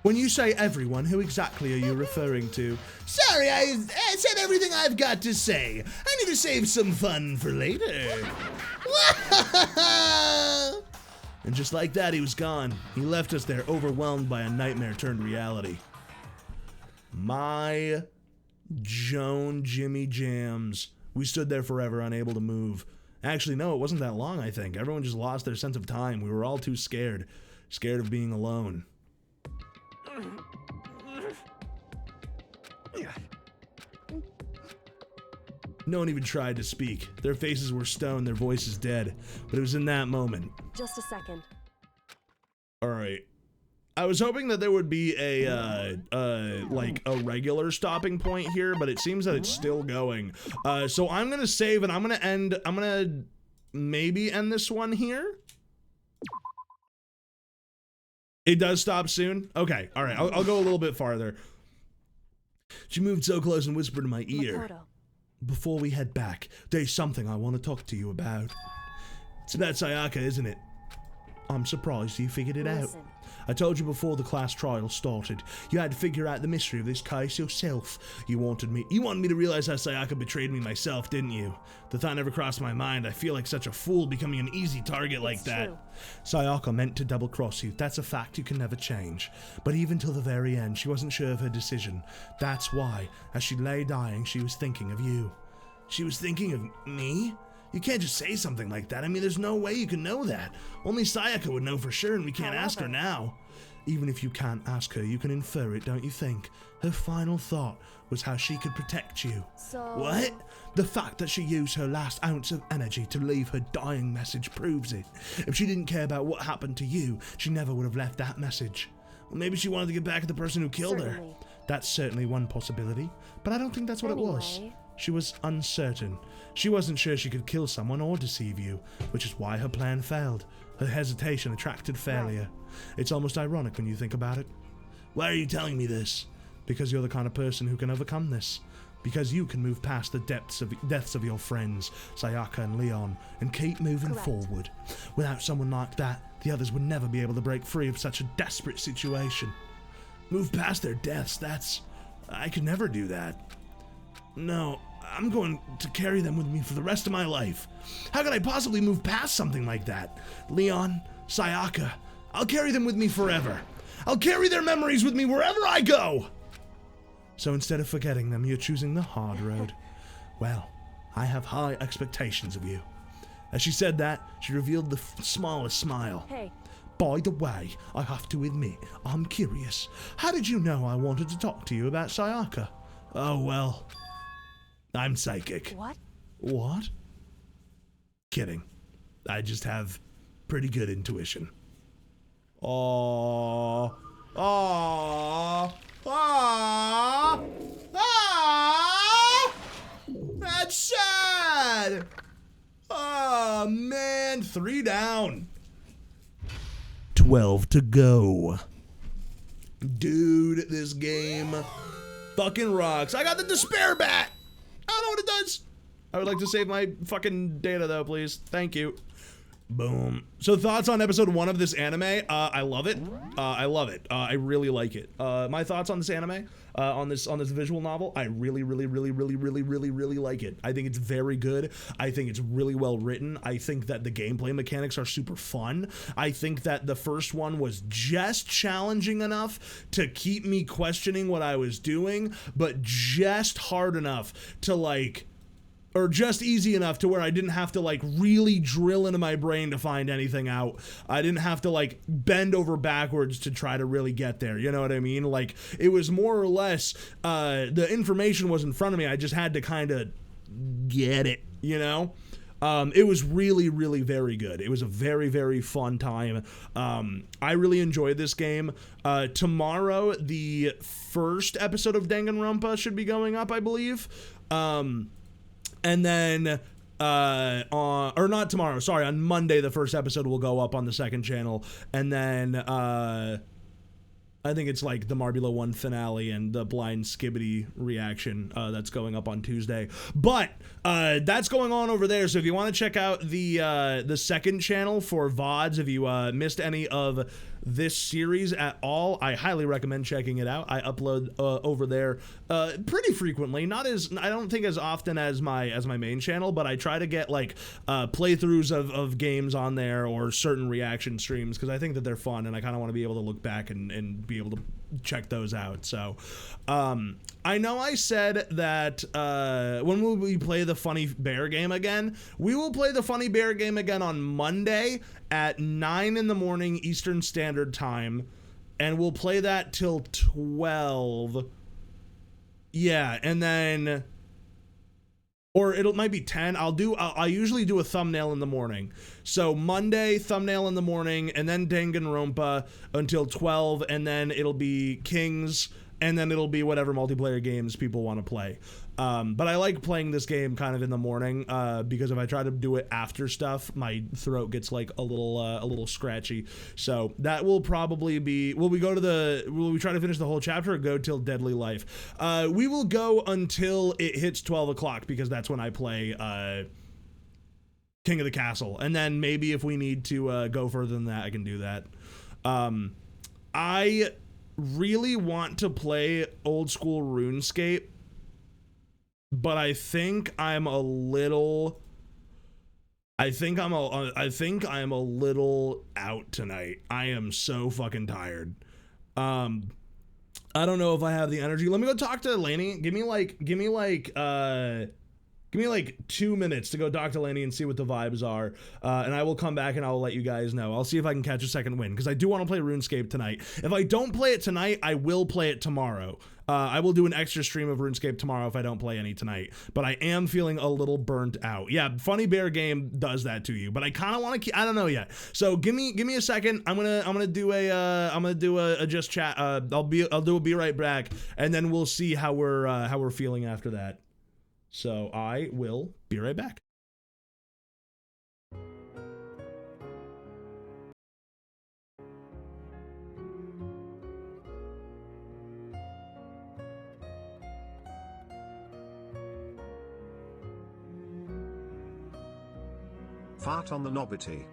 [SPEAKER 1] When you say everyone, who exactly are you referring to?
[SPEAKER 7] Sorry, I said everything I've got to say. I need to save some fun for later.
[SPEAKER 1] And just like that, he was gone. He left us there, overwhelmed by a nightmare turned reality. My Joan Jimmy Jams. We stood there forever, unable to move. Actually, no, it wasn't that long, I think. Everyone just lost their sense of time. We were all too scared. Scared of being alone. No one even tried to speak. Their faces were stone, their voices dead. But it was in that moment.
[SPEAKER 11] Just a second.
[SPEAKER 1] Alright. I was hoping that there would be like a regular stopping point here, but it seems that it's still going. So I'm gonna save and I'm gonna maybe end this one here. It does stop soon? Okay, alright, I'll go a little bit farther. She moved so close and whispered in my ear.
[SPEAKER 11] Makoto.
[SPEAKER 1] Before we head back, there's something I want to talk to you about. It's about Sayaka, isn't it? I'm surprised you figured it out. I told you before the class trial started. You had to figure out the mystery of this case yourself. You wanted me to realize how Sayaka betrayed me myself, didn't you? The thought never crossed my mind. I feel like such a fool becoming an easy target like that.
[SPEAKER 11] True.
[SPEAKER 1] Sayaka meant to double-cross you. That's a fact you can never change. But even till the very end, she wasn't sure of her decision. That's why, as she lay dying, she was thinking of you. She was thinking of me? You can't just say something like that. I mean, there's no way you can know that. Only Sayaka would know for sure, and we can't ask her now. Even if you can't ask her, you can infer it, don't you think? Her final thought was how she could protect you.
[SPEAKER 11] So...
[SPEAKER 1] What? The fact that she used her last ounce of energy to leave her dying message proves it. If she didn't care about what happened to you, she never would have left that message. Well, maybe she wanted to get back at the person who killed her. That's certainly one possibility, but I don't think that's what it was. She was uncertain. She wasn't sure she could kill someone or deceive you, which is why her plan failed. Her hesitation attracted failure. It's almost ironic when you think about it. Why are you telling me this? Because you're the kind of person who can overcome this. Because you can move past the deaths of your friends, Sayaka and Leon, and keep moving forward. Without someone like that, the others would never be able to break free of such a desperate situation. Move past their deaths, I could never do that. No, I'm going to carry them with me for the rest of my life. How could I possibly move past something like that? Leon, Sayaka, I'll carry them with me forever. I'll carry their memories with me wherever I go. So instead of forgetting them, you're choosing the hard road. Well, I have high expectations of you. As she said that, she revealed the smallest smile.
[SPEAKER 11] Hey.
[SPEAKER 1] By the way, I have to admit, I'm curious. How did you know I wanted to talk to you about Sayaka? Oh, well, I'm psychic.
[SPEAKER 11] What?
[SPEAKER 1] What? Kidding. I just have pretty good intuition. Aww. Aww. Aww. Aww. That's sad. Oh, man. 3 down. 12 to go. Dude, this game fucking rocks. I got the despair bat. I don't know what it does. I would like to save my fucking data though, please. Thank you. Boom. So thoughts on episode 1 of this anime? I love it. I love it. I really like it. My thoughts on this anime, on this visual novel, I really like it. I think it's very good. I think it's really well written. I think that the gameplay mechanics are super fun. I think that the first one was just challenging enough to keep me questioning what I was doing, but just hard enough to like, or just easy enough to where I didn't have to like really drill into my brain to find anything out. I didn't have to like bend over backwards to try to really get there. You know what I mean? Like, it was more or less, the information was in front of me. I just had to kind of get it, you know? It was really very good. It was a very fun time. I really enjoyed this game. Tomorrow, the first episode of Danganronpa should be going up, I believe. And then, or not tomorrow, sorry, on Monday, the first episode will go up on the second channel. And then, I think it's like the Marbula 1 finale and the Blind Skibbity reaction that's going up on Tuesday. But that's going on over there. So if you want to check out the second channel for VODs, if you missed any of this series at all, I highly recommend checking it out. I upload over there pretty frequently, I don't think as often as my main channel, but I try to get like playthroughs of games on there or certain reaction streams because I think that they're fun and I kind of want to be able to look back and be able to check those out. So I know I said that when will we play the Funny Bear game again? We will play the Funny Bear game again on Monday at 9 in the morning Eastern Standard Time, and we'll play that till 12. Yeah, and then, or it might be 10. I usually do a thumbnail in the morning. So Monday, thumbnail in the morning, and then Danganronpa until 12, and then it'll be Kings, and then it'll be whatever multiplayer games people want to play. But I like playing this game kind of in the morning because if I try to do it after stuff, my throat gets like a little scratchy. So that will probably be, will we try to finish the whole chapter or go till Deadly Life? We will go until it hits 12 o'clock because that's when I play King of the Castle. And then maybe if we need to go further than that, I can do that. I really want to play old school RuneScape, but I think I'm a little out tonight. I am so fucking tired. I don't know if I have the energy. Let me go talk to Lainey. Give me like 2 minutes to go talk to Lainey and see what the vibes are, and I will come back and I'll let you guys know. I'll see if I can catch a second win, because I do want to play RuneScape tonight. If I don't play it tonight, I will play it tomorrow. I will do an extra stream of RuneScape tomorrow if I don't play any tonight, but I am feeling a little burnt out. Yeah, Funny Bear game does that to you, but I kind of want to I don't know yet. So give me a second. I'm gonna do a just chat. I'll do a be right back, and then we'll see how we're feeling after that. So I will be right back.
[SPEAKER 17] Fart on the Nobbity.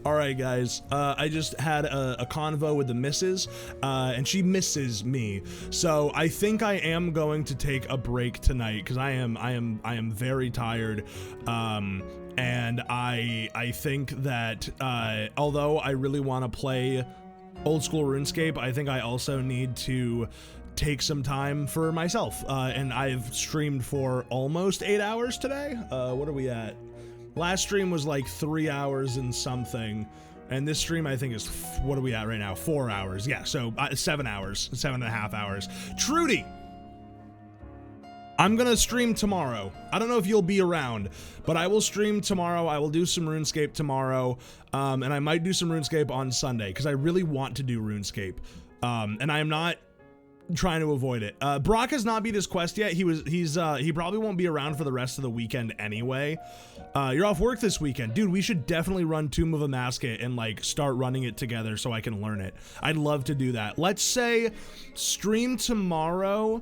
[SPEAKER 1] All right, guys. I just had a convo with the missus, and she misses me. So I think I am going to take a break tonight because I am very tired. And I think that although I really want to play old school RuneScape, I think I also need to take some time for myself. And I've streamed for almost 8 hours today. What are we at? Last stream was like 3 hours and something, and this stream I think is, what are we at right now? 4 hours. Yeah, so 7 hours, 7.5 hours. Trudy, I'm gonna stream tomorrow. I don't know if you'll be around, but I will stream tomorrow. I will do some RuneScape tomorrow, and I might do some RuneScape on Sunday because I really want to do RuneScape, and I am not trying to avoid it. Brock has not beat his quest yet. He probably won't be around for the rest of the weekend anyway. You're off work this weekend. Dude, we should definitely run Tomb of Amasket and like start running it together so I can learn it. I'd love to do that. Let's say stream tomorrow.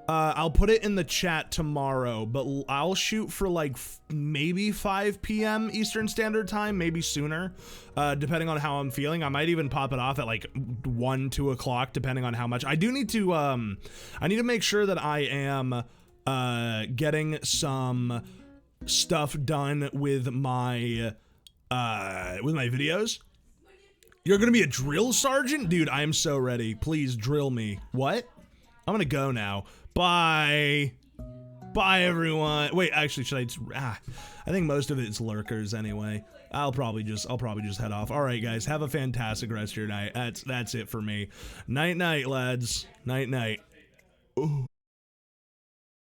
[SPEAKER 1] I'll put it in the chat tomorrow, but I'll shoot for like maybe 5 p.m. Eastern Standard Time, maybe sooner, depending on how I'm feeling. I might even pop it off at like 1, 2 o'clock, depending on how much. I do need to, I need to make sure that I am getting some stuff done with my videos. You're gonna be a drill sergeant? Dude, I am so ready. Please drill me. What? I'm gonna go now. Bye. Bye, everyone. Wait, actually, should I I think most of it's lurkers anyway. I'll probably just head off. All right, guys, have a fantastic rest of your night. That's it for me. Night, night, lads. Night, night. Ooh.